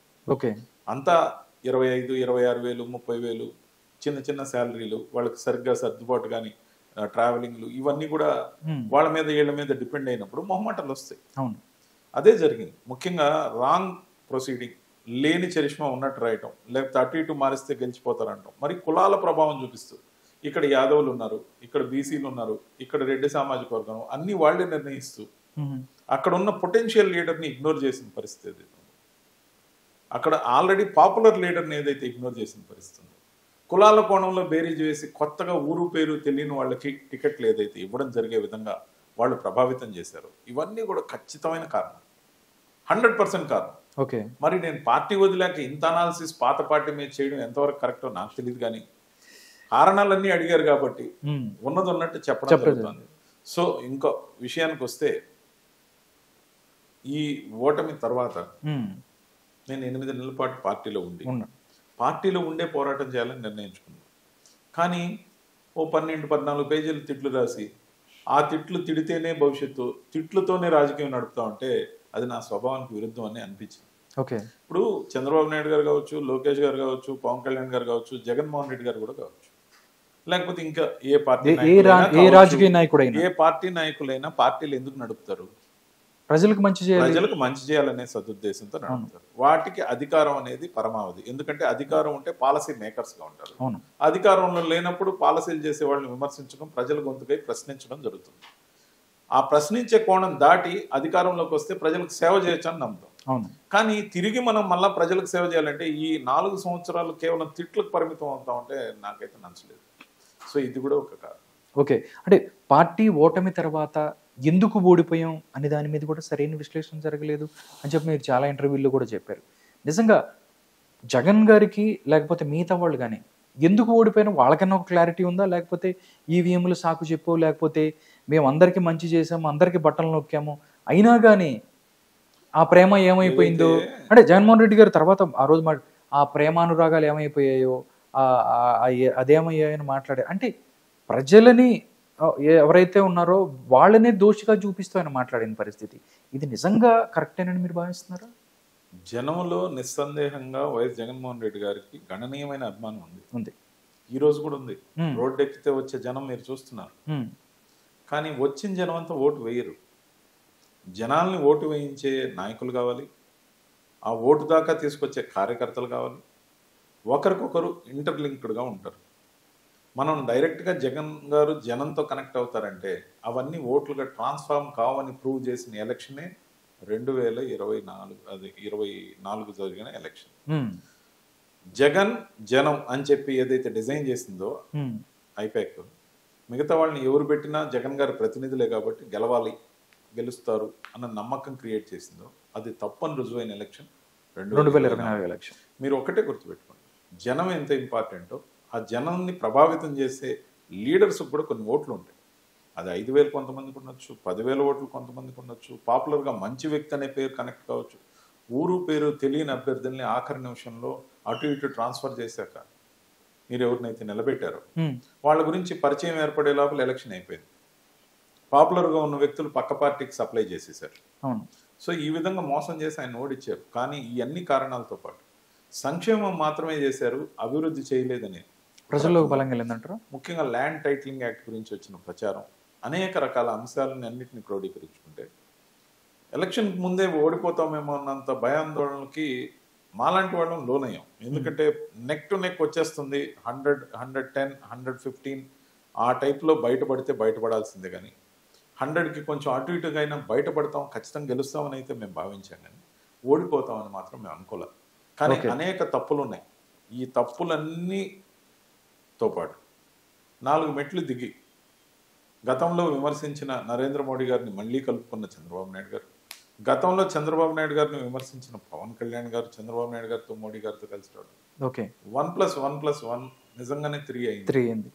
అంతా 25,000, 26,000, 30,000 చిన్న చిన్న శాలరీలు, వాళ్ళకి సరిగ్గా సర్దుబాటు కానీ ట్రావెలింగ్లు ఇవన్నీ కూడా వాళ్ళ మీద వీళ్ళ మీద డిపెండ్ అయినప్పుడు మొహమాటాలు వస్తాయి. అదే జరిగింది. ముఖ్యంగా రాంగ్ ప్రొసీడింగ్, లేని చరిష్మా ఉన్నట్టు రాయటం, లేకపోతే అటు ఇటు మారిస్తే గెలిచిపోతారంటాం. మరి కులాల ప్రభావం చూపిస్తూ ఇక్కడ యాదవులు ఉన్నారు, ఇక్కడ బీసీలు ఉన్నారు, ఇక్కడ రెడ్డి సామాజిక వర్గం, అన్ని వాళ్ళే నిర్ణయిస్తూ అక్కడ ఉన్న పొటెన్షియల్ లీడర్ని ఇగ్నోర్ చేసిన పరిస్థితి. అక్కడ ఆల్రెడీ పాపులర్ లీడర్ని ఏదైతే ఇగ్నోర్ చేసిన పరిస్థితి ఉందో, కులాల కోణంలో బేరీజ్ వేసి కొత్తగా ఊరు పేరు తెలియని వాళ్ళకి టికెట్లు ఏదైతే ఇవ్వడం జరిగే విధంగా వాళ్ళు ప్రభావితం చేశారు. ఇవన్నీ కూడా ఖచ్చితమైన కారణం, 100% కారణం. ఓకే. మరి నేను పార్టీ వదిలాక ఇంత అనాలిసిస్ పాత పార్టీ మీద చేయడం ఎంతవరకు కరెక్టో నాకు తెలియదు, కానీ కారణాలన్నీ అడిగారు కాబట్టి ఉన్నది ఉన్నట్టు చెప్పడం జరుగుతుంది. సో ఇంకో విషయానికి వస్తే, ఈ ఓటమి తర్వాత నేను 8 నెలల పాటు పార్టీలో పార్టీలో ఉండే పోరాటం చేయాలని నిర్ణయించుకున్నాను. కానీ ఓ 12-14 పేజీలు తిట్లు రాసి, ఆ తిట్లు తిడితేనే భవిష్యత్తు, తిట్లతోనే రాజకీయం నడుపుతా ఉంటే అది నా స్వభావానికి విరుద్ధం అని అనిపించింది. ఓకే. ఇప్పుడు చంద్రబాబు నాయుడు గారు కావచ్చు, లోకేష్ గారు కావచ్చు, పవన్ కళ్యాణ్ గారు కావచ్చు, జగన్మోహన్ రెడ్డి గారు కూడా కావచ్చు, లేకపోతే ఇంకా ఏ పార్టీ రాజకీయ నాయకుడైనా, ఏ పార్టీ నాయకులైనా పార్టీలు ఎందుకు నడుపుతారు? ప్రజలకు మంచి చేయాలనే సదుద్దేశంతో నడుపుతారు. వాటికి అధికారం అనేది పరమావధి. ఎందుకంటే అధికారం ఉంటే పాలసీ మేకర్స్ గా ఉంటారు. అధికారంలో లేనప్పుడు పాలసీలు చేసే వాళ్ళని విమర్శించడం, ప్రజల గొంతుకై ప్రశ్నించడం జరుగుతుంది. ఆ ప్రశ్నించే కోణం దాటి అధికారంలోకి వస్తే ప్రజలకు సేవ చేయొచ్చు అని నమ్ముతాం. కానీ తిరిగి మనం మళ్ళా ప్రజలకు సేవ చేయాలంటే ఈ 4 సంవత్సరాలు కేవలం తిట్లకు పరిమితం అవుతా ఉంటే నాకైతే నచ్చలేదు. సో ఇది కూడా ఒక కారణం. ఓకే. అంటే పార్టీ ఓటమి తర్వాత ఎందుకు ఓడిపోయాం అనే దాని మీద కూడా సరైన విశ్లేషణ జరగలేదు అని చెప్పి మీరు చాలా ఇంటర్వ్యూల్లో కూడా చెప్పారు. నిజంగా జగన్ గారికి లేకపోతే మిగతా వాళ్ళు కానీ ఎందుకు ఓడిపోయినా వాళ్ళకన్నా ఒక క్లారిటీ ఉందా? లేకపోతే ఈవీఎంలు సాకు చెప్పు, లేకపోతే మేము అందరికీ మంచి చేసాము, అందరికీ బట్టలు నొక్కాము, అయినా కానీ ఆ ప్రేమ ఏమైపోయిందో, అంటే జగన్మోహన్ రెడ్డి గారు తర్వాత ఆ రోజు ఆ ప్రేమానురాగాలు ఏమైపోయాయో, అదేమయ్యాయని మాట్లాడారు. అంటే ప్రజలని ఎవరైతే ఉన్నారో వాళ్ళనే దోషిగా చూపిస్తూ ఆయన మాట్లాడిన పరిస్థితి, ఇది నిజంగా కరెక్టేనని మీరు భావిస్తున్నారా? జనంలో నిస్సందేహంగా వైఎస్ జగన్మోహన్ రెడ్డి గారికి గణనీయమైన అభిమానం ఉంది. ఈ రోజు కూడా ఉంది. రోడ్డు ఎక్కితే వచ్చే జనం మీరు చూస్తున్నారు. కానీ వచ్చిన జనం అంతా ఓటు వేయరు. జనాల్ని ఓటు వేయించే నాయకులు కావాలి, ఆ ఓటు దాకా తీసుకొచ్చే కార్యకర్తలు కావాలి, ఒకరికొకరు ఇంటర్లింక్డ్గా ఉంటారు. మనం డైరెక్ట్గా జగన్ గారు జనంతో కనెక్ట్ అవుతారంటే అవన్నీ ఓట్లుగా ట్రాన్స్ఫార్మ్ కావని ప్రూవ్ చేసిన ఎలక్షనే 2024 జరిగిన ఎలక్షన్. జగన్ జనం అని చెప్పి ఏదైతే డిజైన్ చేసిందో ఐపాక్, మిగతా వాళ్ళని ఎవరు పెట్టినా జగన్ గారి ప్రతినిధులే కాబట్టి గెలుస్తారు అన్న నమ్మకం క్రియేట్ చేసిందో అది తప్పని రుజువైన ఎలక్షన్ 2024 ఎలక్షన్. మీరు ఒకటే గుర్తుపెట్టుకోండి, జనం ఎంత ఇంపార్టెంటో ఆ జనాన్ని ప్రభావితం చేసే లీడర్స్ కూడా కొన్ని ఓట్లు ఉంటాయి. అది 5,000 కొంతమందికి ఉండొచ్చు, 10,000 ఓట్లు కొంతమందికి ఉండొచ్చు, పాపులర్గా మంచి వ్యక్తి అనే పేరు కనెక్ట్ కావచ్చు. ఊరు పేరు తెలియని అభ్యర్థుల్ని ఆఖరి నిమిషంలో అటు ఇటు ట్రాన్స్ఫర్ చేశాక మీరు ఎవరినైతే నిలబెట్టారో వాళ్ళ గురించి పరిచయం ఏర్పడే లోపల ఎలక్షన్ అయిపోయింది. పాపులర్గా ఉన్న వ్యక్తులు పక్క పార్టీకి సప్లై చేసేసారు. సో ఈ విధంగా మోసం చేసి ఆయన ఓడిచ్చారు. కానీ ఈ అన్ని కారణాలతో పాటు సంక్షేమం మాత్రమే చేశారు, అభివృద్ధి చేయలేదని ప్రజల్లోకి బలంగా లేదంటారు. ముఖ్యంగా ల్యాండ్ టైటిలింగ్ యాక్ట్ గురించి వచ్చిన ప్రచారం, అనేక రకాల అంశాలను అన్నింటినీ క్రోడీకరించుకుంటే ఎలక్షన్ ముందే ఓడిపోతామేమో అన్నంత భయాందోళనకి మాలాంటి వాళ్ళం లోనయ్యాం. ఎందుకంటే నెక్ టు నెక్ వచ్చేస్తుంది, 100, 110, 115 ఆ టైప్లో బయటపడితే బయటపడాల్సిందే. కానీ 100కి కొంచెం అటు ఇటుగా అయినా బయటపడతాం, ఖచ్చితంగా గెలుస్తామని అయితే మేము భావించాం. కానీ ఓడిపోతామని మాత్రం మేము అనుకోలేదు. కానీ అనేక తప్పులు ఉన్నాయి. ఈ తప్పులన్నీతో పాటు 4 మెట్లు దిగి గతంలో విమర్శించిన నరేంద్ర మోడీ గారిని మళ్ళీ కలుపుకున్న చంద్రబాబు నాయుడు గారు, గతంలో చంద్రబాబు నాయుడు గారిని విమర్శించిన పవన్ కళ్యాణ్ గారు చంద్రబాబు నాయుడు గారితో మోడీ గారితో కలిసి రావడం, 1+1+1 నిజంగానే 3 అయింది.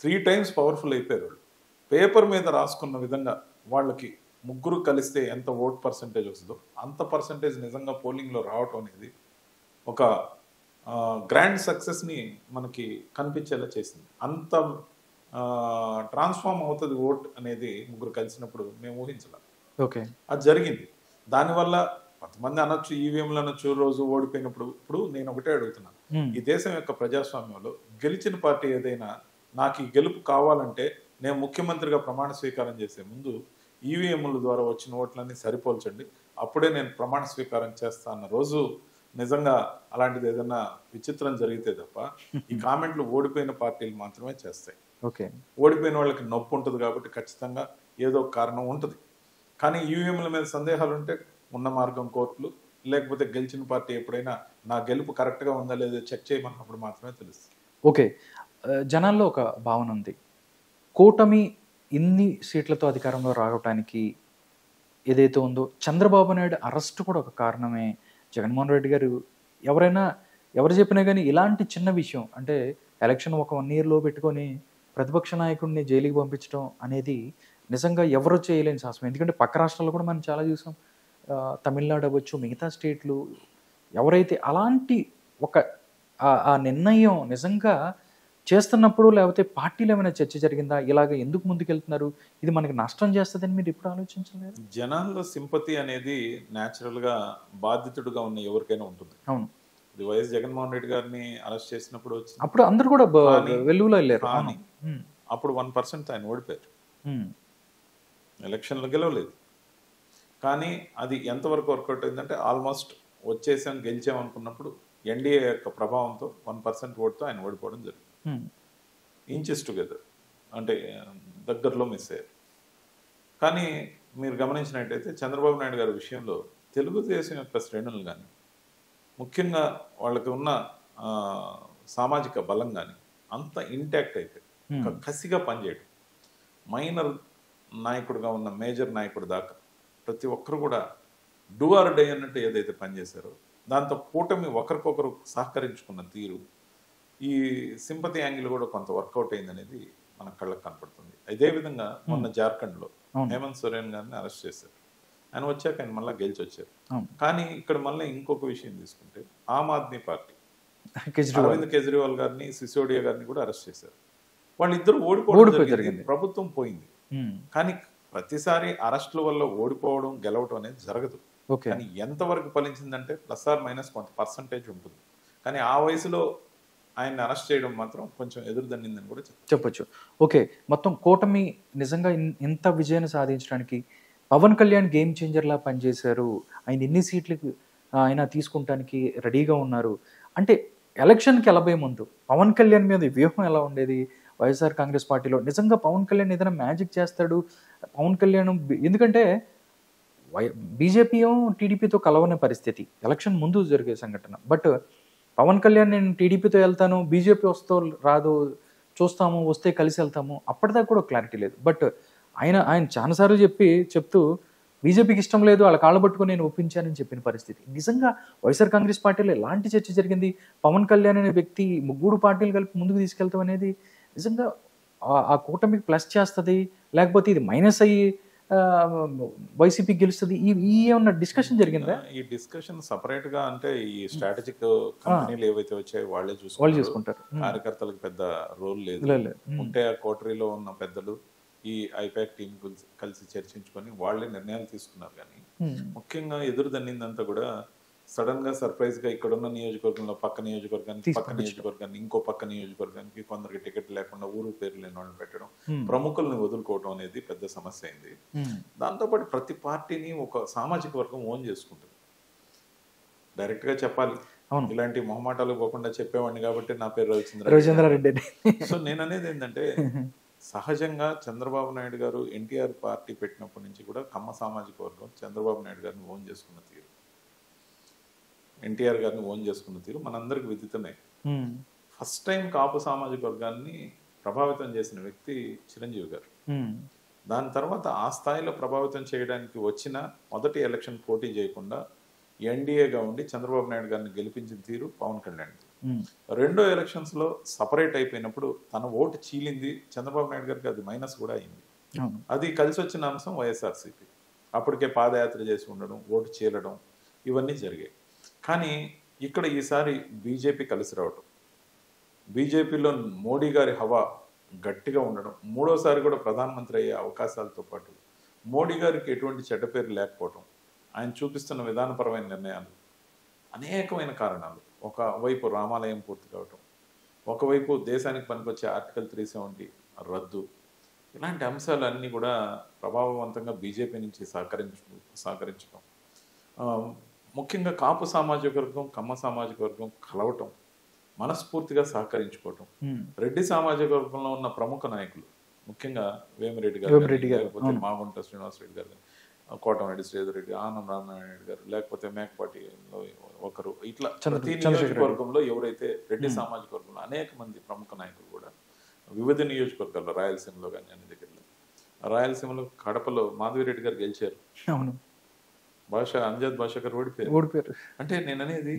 3 టైమ్స్ పవర్ఫుల్ అయిపోయారు వాళ్ళు. పేపర్ మీద రాసుకున్న విధంగా వాళ్ళకి ముగ్గురు కలిస్తే ఎంత ఓట్ పర్సంటేజ్ వస్తుందో అంత పర్సంటేజ్ నిజంగా పోలింగ్లో రావటం అనేది ఒక గ్రాండ్ సక్సెస్ని మనకి కనిపించేలా చేసింది. అంత ట్రాన్స్ఫార్మ్ అవుతుంది ఓట్ అనేది ముగ్గురు కలిసినప్పుడు మేము ఊహించలేం. అది జరిగింది. దానివల్ల కొంతమంది అనొచ్చు, ఈవీఎంలు అనొచ్చు, రోజు ఓడిపోయినప్పుడు. ఇప్పుడు నేను ఒకటే అడుగుతున్నాను, ఈ దేశం యొక్క ప్రజాస్వామ్యంలో గెలిచిన పార్టీ ఏదైనా నాకు ఈ గెలుపు కావాలంటే నేను ముఖ్యమంత్రిగా ప్రమాణ స్వీకారం చేసే ముందు ఈవీఎంల ద్వారా వచ్చిన ఓట్లన్నీ సరిపోల్చండి, అప్పుడే నేను ప్రమాణ స్వీకారం చేస్తా అన్న రోజు నిజంగా అలాంటిది ఏదైనా విచిత్రం జరిగితే తప్ప ఈ కామెంట్లు ఓడిపోయిన పార్టీలు మాత్రమే చేస్తాయి. ఓకే, ఓడిపోయిన వాళ్ళకి నొప్పి ఉంటుంది కాబట్టి ఖచ్చితంగా ఏదో ఒక కారణం ఉంటుంది. కానీ ఈవీఎంల మీద సందేహాలు ఉంటే ఉన్న మార్గం కోర్టులు, లేకపోతే గెలిచిన పార్టీ ఎప్పుడైనా నా గెలుపు కరెక్ట్గా ఉందా లేదో చెక్ చేయమన్నప్పుడు మాత్రమే తెలుస్తుంది. ఓకే. జనాల్లో ఒక భావన ఉంది, కూటమి ఇన్ని సీట్లతో అధికారంలో రావడానికి ఏదైతే ఉందో చంద్రబాబు నాయుడు అరెస్ట్ కూడా ఒక కారణమే. జగన్మోహన్ రెడ్డి గారు ఎవరు చెప్పినా కానీ ఇలాంటి చిన్న విషయం అంటే ఎలక్షన్ ఒక 1 yearలో పెట్టుకొని ప్రతిపక్ష నాయకుడిని జైలుకి పంపించడం అనేది నిజంగా ఎవరు చేయలేని సాహసం. ఎందుకంటే పక్క రాష్ట్రాల్లో కూడా మనం చాలా చూసాం. తమిళనాడు అవ్వచ్చు, మిగతా స్టేట్లు ఎవరైతే అలాంటి ఒక ఆ నిర్ణయం నిజంగా చేస్తున్నప్పుడు లేకపోతే పార్టీలో ఏమైనా చర్చ జరిగిందా? ఇలాగ ఎందుకు ముందుకెళ్తున్నారు, ఇది మనకి నష్టం చేస్తుందని మీరు ఎప్పుడు ఆలోచించలేదు? జనాల్లో సింపతి అనేది న్యాచురల్గా బాధితుడుగా ఉన్న ఎవరికైనా ఉంటుంది. అవును, ఇది వైఎస్ జగన్మోహన్ రెడ్డి గారిని అరెస్ట్ చేసినప్పుడు వచ్చింది. అప్పుడు అందరూ కూడా వెలుగులో వెళ్ళారు. కానీ అప్పుడు 1% ఆయన ఓడిపోయారు, ఎలక్షన్లో గెలవలేదు. కానీ అది ఎంతవరకు వర్కౌట్ అయిందంటే ఆల్మోస్ట్ వచ్చేసాం గెలిచాం అనుకున్నప్పుడు ఎన్డీఏ యొక్క ప్రభావంతో 1% ఓటుతో ఆయన ఓడిపోవడం జరిగింది. ఇంచెస్ టుగెదర్ అంటే దగ్గరలో మిస్ అయ్యారు. కానీ మీరు గమనించినట్టయితే చంద్రబాబు నాయుడు గారి విషయంలో తెలుగుదేశం యొక్క శ్రేణులు కానీ, ముఖ్యంగా వాళ్ళకి ఉన్న సామాజిక బలం కానీ అంత ఇంటాక్ట్ అయిపోయి ఒక కసిగా పనిచేయడం, మైనర్ నాయకుడిగా ఉన్న మేజర్ నాయకుడి దాకా ప్రతి ఒక్కరు కూడా డూ ఆర్ డై అన్నట్టు ఏదైతే పనిచేశారో దాంతో కూటమి ఒకరికొకరు సహకరించుకున్న తీరు, ఈ సింపతి యాంగిల్ కూడా కొంత వర్కౌట్ అయిందనేది మన కళ్ళకు కనపడుతుంది. అదేవిధంగా మొన్న జార్ఖండ్లో హేమంత్ సోరెన్ గారిని అరెస్ట్ చేశారు. ఆయన వచ్చాక ఆయన మళ్ళీ గెలిచి వచ్చారు. కానీ ఇక్కడ మళ్ళీ ఇంకొక విషయం తీసుకుంటే ఆమ్ ఆద్మీ పార్టీ అరవింద్ కేజ్రీవాల్ గారిని, సిసోడియా గారిని కూడా అరెస్ట్ చేశారు. వాళ్ళిద్దరు ఓడిపోవడం జరిగింది, ప్రభుత్వం పోయింది. కానీ ప్రతిసారి అరెస్టుల వల్ల ఓడిపోవడం గెలవడం అనేది జరగదు. కానీ ఎంతవరకు ఫలించిందంటే +- కొంత పర్సంటేజ్ ఉంటుంది. కానీ ఆ వయసులో ఆయన్ని అరెస్ట్ చేయడం మాత్రం కొంచెం ఎదురుదన్నిందని కూడా చెప్పొచ్చు. ఓకే, మొత్తం కూటమి నిజంగా ఇంత విజయాన్ని సాధించడానికి పవన్ కళ్యాణ్ గేమ్ చేంజర్లా పనిచేశారు. ఆయన ఎన్ని సీట్లకు ఆయన తీసుకుంటానికి రెడీగా ఉన్నారు అంటే ఎలక్షన్కి వెళ్ళబోయే ముందు పవన్ కళ్యాణ్ మీద వ్యూహం ఎలా ఉండేది వైఎస్ఆర్ కాంగ్రెస్ పార్టీలో? నిజంగా పవన్ కళ్యాణ్ ఏదైనా మ్యాజిక్ చేస్తాడు పవన్ కళ్యాణ్, ఎందుకంటే బీజేపీ టీడీపీతో కలవనే పరిస్థితి ఎలక్షన్ ముందు జరిగే సంఘటన. బట్ పవన్ కళ్యాణ్ నేను టీడీపీతో వెళ్తాను, బీజేపీ వస్తో రాదు చూస్తాము, వస్తే కలిసి వెళ్తాము, అప్పటిదాకా కూడా క్లారిటీ లేదు. బట్ ఆయన చాలాసార్లు చెప్తూ బీజేపీకి ఇష్టం లేదు, వాళ్ళ కాళ్ళు పట్టుకొని నేను ఒప్పించానని చెప్పిన పరిస్థితి. నిజంగా వైఎస్ఆర్ కాంగ్రెస్ పార్టీలో ఎలాంటి చర్చ జరిగింది? పవన్ కళ్యాణ్ అనే వ్యక్తి 3 పార్టీలు కలిపి ముందుకు తీసుకెళ్తాం అనేది నిజంగా ఆ కూటమికి ప్లస్ చేస్తుంది, లేకపోతే ఇది మైనస్ అయ్యి వైసీపీ గెలుస్తుంది, ఈ ఏమన్నా డిస్కషన్ జరిగిందా? ఈ డిస్కషన్ సపరేట్ గా అంటే ఈ స్ట్రాటజిక్ కంపెనీలు ఏవైతే వచ్చాయో వాళ్ళే చూసుకుంటారు. కార్యకర్తలకు పెద్ద రోల్ లేదు. ఉంటే ఆ కోటరీలో ఉన్న పెద్దలు ఈ ఐపాక్ టీం కలిసి చర్చించుకొని వాళ్ళే నిర్ణయాలు తీసుకున్నారు. కానీ ముఖ్యంగా ఎదురు దన్నిందంతా కూడా సడన్ గా సర్ప్రైజ్ గా ఇక్కడ ఉన్న నియోజకవర్గంలో పక్క నియోజకవర్గాన్ని ఇంకో పక్క నియోజకవర్గానికి కొందరికి టికెట్ లేకుండా ఊరు పేరు లేని వాళ్ళని పెట్టడం, ప్రముఖుల్ని వదులుకోవడం అనేది పెద్ద సమస్య అయింది. దాంతోపాటు ప్రతి పార్టీని ఒక సామాజిక వర్గం ఓన్ చేసుకుంటుంది. డైరెక్ట్ గా చెప్పాలి, ఇలాంటి మొహమాటాలు పోకుండా చెప్పేవాడిని కాబట్టి నా పేరు రవిచంద్రారెడ్డి. సో నేను అనేది ఏంటంటే సహజంగా చంద్రబాబు నాయుడు గారు ఎన్టీఆర్ పార్టీ పెట్టినప్పటి నుంచి కూడా కమ్మ సామాజిక వర్గం చంద్రబాబు నాయుడు గారిని ఓన్ చేసుకున్న తీరు, ఎన్టీఆర్ గారిని ఓన్ చేసుకున్న తీరు మనందరికి విదితమే. ఫస్ట్ టైం కాపు సామాజిక వర్గాన్ని ప్రభావితం చేసిన వ్యక్తి చిరంజీవి గారు. దాని తర్వాత ఆ స్థాయిలో ప్రభావితం చేయడానికి వచ్చిన మొదటి ఎలక్షన్ పోటీ చేయకుండా ఎన్డీఏగా ఉండి చంద్రబాబు నాయుడు గారిని గెలిపించిన తీరు పవన్ కళ్యాణ్. రెండో ఎలక్షన్స్ లో సపరేట్ అయిపోయినప్పుడు తన ఓటు చీలింది చంద్రబాబు నాయుడు గారికి, అది మైనస్ కూడా అయింది. అది కలిసి వచ్చిన అంశం వైఎస్ఆర్సీపీ. అప్పటికే పాదయాత్ర చేసి ఉండడం, ఓటు చీలడం, ఇవన్నీ జరిగాయి. కానీ ఇక్కడ ఈసారి బీజేపీ కలిసి రావడం, బీజేపీలో మోడీ గారి హవా గట్టిగా ఉండడం, మూడోసారి కూడా ప్రధానమంత్రి అయ్యే అవకాశాలతో పాటు మోడీ గారికి ఎటువంటి చెడ్డ పేరు లేకపోవడం, ఆయన చూపిస్తున్న విధానపరమైన నిర్ణయాలు, అనేకమైన కారణాలు. ఒకవైపు రామాలయం పూర్తి కావటం, ఒకవైపు దేశానికి పనికొచ్చే ఆర్టికల్ 370 రద్దు, ఇలాంటి అంశాలన్నీ కూడా ప్రభావవంతంగా బీజేపీ నుంచి సహకరించడం, ఆ, ముఖ్యంగా కాపు సామాజిక వర్గం, కమ్మ సామాజిక వర్గం కలవటం, మనస్ఫూర్తిగా సహకరించుకోవటం. రెడ్డి సామాజిక వర్గంలో ఉన్న ప్రముఖ నాయకులు, ముఖ్యంగా వేమిరెడ్డి గారు, లేకపోతే మాగుంట శ్రీనివాసరెడ్డి గారు, కోటమిరెడ్డి శ్రీధర్ రెడ్డి, ఆనం రామనారాయణ గారు, లేకపోతే మేకపాటిలో ఒకరు, ఇట్లా ప్రతి నియోజకవర్గంలో ఎవరైతే రెడ్డి సామాజిక వర్గంలో అనేక మంది ప్రముఖ నాయకులు కూడా వివిధ నియోజకవర్గాల్లో, రాయలసీమలో కానీ అన్ని దగ్గరలో, రాయలసీమలో కడపలో మాధవిరెడ్డి గారు గెలిచారు. అవును, అంజద్ భాష గారు ఓడిపోయారు. అంటే నేను అనేది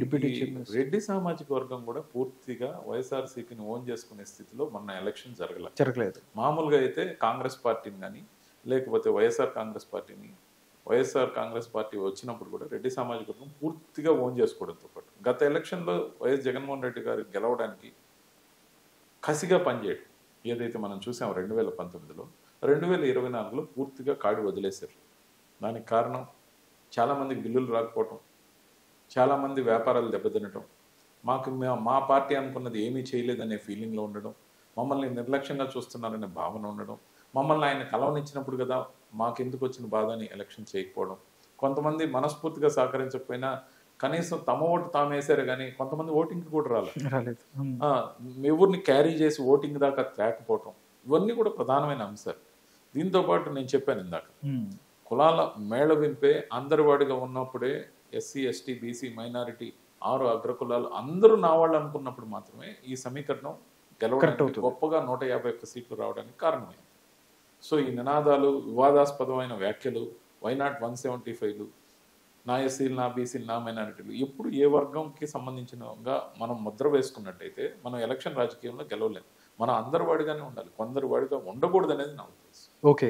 రెడ్డి సామాజిక వర్గం కూడా పూర్తిగా వైఎస్ఆర్సీపీని ఓన్ చేసుకునే స్థితిలో మొన్న ఎలక్షన్ జరగలేదు. మామూలుగా అయితే కాంగ్రెస్ పార్టీని కానీ లేకపోతే వైఎస్ఆర్ కాంగ్రెస్ పార్టీ వచ్చినప్పుడు కూడా రెడ్డి సామాజిక వర్గం పూర్తిగా ఓన్ చేసుకోవడంతో పాటు గత ఎలక్షన్లో వైఎస్ జగన్మోహన్ రెడ్డి గారు గెలవడానికి కసిగా పనిచేయడం ఏదైతే మనం చూసాం 2019లో, 2024లో పూర్తిగా కాడి వదిలేశారు. దానికి కారణం చాలామందికి బిల్లులు రాకపోవటం, చాలామంది వ్యాపారాలు దెబ్బతినటం, మా పార్టీ అనుకున్నది ఏమీ చేయలేదనే ఫీలింగ్లో ఉండడం, మమ్మల్ని నిర్లక్ష్యంగా చూస్తున్నారనే భావన ఉండడం, మమ్మల్ని ఆయన కలవనిచ్చినప్పుడు కదా మాకెందుకు వచ్చిన బాధ అని ఎలక్షన్ చేయకపోవడం, కొంతమంది మనస్ఫూర్తిగా సహకరించకపోయినా కనీసం తమ ఓటు తాము వేసారు కానీ కొంతమంది ఓటింగ్కి కూడా రాలేదు. ఎవరిని క్యారీ చేసి ఓటింగ్ దాకా తేకపోవటం, ఇవన్నీ కూడా ప్రధానమైన అంశాలు. దీంతో పాటు నేను చెప్పాను ఇందాక, కులాల మేళవింపే అందరివాడిగా ఉన్నప్పుడే ఎస్సీ, ఎస్టీ, బీసీ, మైనారిటీ 6 అగ్రకులాలు అందరూ నా వాళ్ళు అనుకున్నప్పుడు మాత్రమే ఈ సమీకరణం గెలవడానికి గొప్పగా 151 సీట్లు రావడానికి కారణమైంది. సో ఈ నినాదాలు, వివాదాస్పదమైన వ్యాఖ్యలు, వైనాట్ 175లు, నా ఎస్సీలు, నా బీసీలు, నా మైనారిటీలు, ఎప్పుడు ఏ వర్గంకి సంబంధించినగా మనం ముద్ర వేసుకున్నట్టయితే మనం ఎలక్షన్ రాజకీయంలో గెలవలేము. మనం అందరి వాడిగానే ఉండాలి, కొందరు వాడిగా ఉండకూడదు అనేది నా ఉద్దేశం. ఓకే,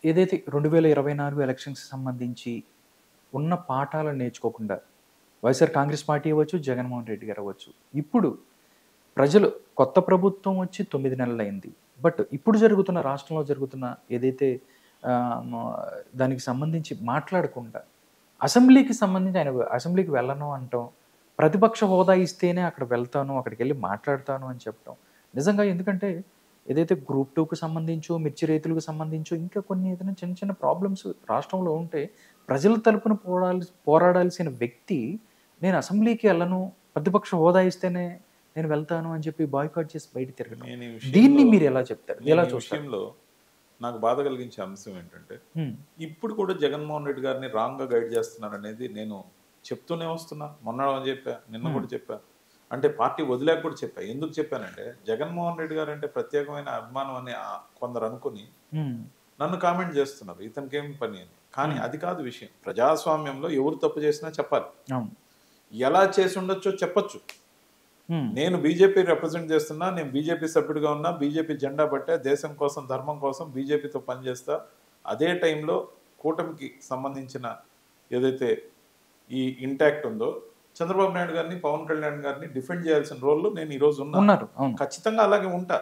ఏదైతే 2024 ఎలక్షన్స్ సంబంధించి ఉన్న పాఠాలను నేర్చుకోకుండా వైఎస్ఆర్ కాంగ్రెస్ పార్టీ అవ్వచ్చు, జగన్మోహన్ రెడ్డి గారు అవ్వచ్చు, ఇప్పుడు ప్రజలు కొత్త ప్రభుత్వం వచ్చి 9 నెలలు అయింది, బట్ ఇప్పుడు జరుగుతున్న రాష్ట్రంలో జరుగుతున్న ఏదైతే దానికి సంబంధించి మాట్లాడకుండా అసెంబ్లీకి సంబంధించి ఆయన అసెంబ్లీకి వెళ్ళను అంటాం, ప్రతిపక్ష హోదా ఇస్తేనే అక్కడ వెళ్తాను, అక్కడికి వెళ్ళి మాట్లాడతాను అని చెప్పడం నిజంగా, ఎందుకంటే ఏదైతే గ్రూప్ 2కు సంబంధించో, మిర్చి రైతులకు సంబంధించో, ఇంకా కొన్ని ఏదైనా చిన్న చిన్న ప్రాబ్లమ్స్ రాష్ట్రంలో ఉంటే ప్రజల తరపున పోరాడాల్సిన వ్యక్తి నేను అసెంబ్లీకి వెళ్ళను, ప్రతిపక్ష హోదా ఇస్తేనే నేను వెళ్తాను అని చెప్పి బాయ్కాట్ చేసి బయట తిరగడం, దీన్ని మీరు ఎలా చెప్తారు? ఎలా విషయంలో నాకు బాధ కలిగించే అంశం ఏంటంటే ఇప్పుడు కూడా జగన్మోహన్ రెడ్డి గారిని రాంగ్ గా గైడ్ చేస్తున్నారు అనేది నేను చెప్తూనే వస్తున్నా. మొన్న చెప్పా, నిన్న కూడా చెప్పా, అంటే పార్టీ వదిలేక కూడా చెప్పా. ఎందుకు చెప్పానంటే జగన్మోహన్ రెడ్డి గారు అంటే ప్రత్యేకమైన అభిమానం అని కొందరు అనుకుని నన్ను కామెంట్ చేస్తున్నారు, ఇతనికి ఏం పని అని. కానీ అది కాదు విషయం. ప్రజాస్వామ్యంలో ఎవరు తప్పు చేసినా చెప్పాలి, ఎలా చేసి ఉండొచ్చో చెప్పొచ్చు. నేను బీజేపీ రిప్రజెంట్ చేస్తున్నా, నేను బీజేపీ సభ్యుడిగా ఉన్నా, బీజేపీ జెండా పట్టే, దేశం కోసం, ధర్మం కోసం బీజేపీతో పనిచేస్తా. అదే టైంలో కూటమికి సంబంధించిన ఏదైతే ఈ ఇంటాక్ట్ ఉందో, చంద్రబాబు నాయుడు గారిని, పవన్ కళ్యాణ్ గారిని డిఫెండ్ చేయాల్సిన రోల్లో నేను ఈ రోజు ఉన్నారు. ఖచ్చితంగా అలాగే ఉంటా,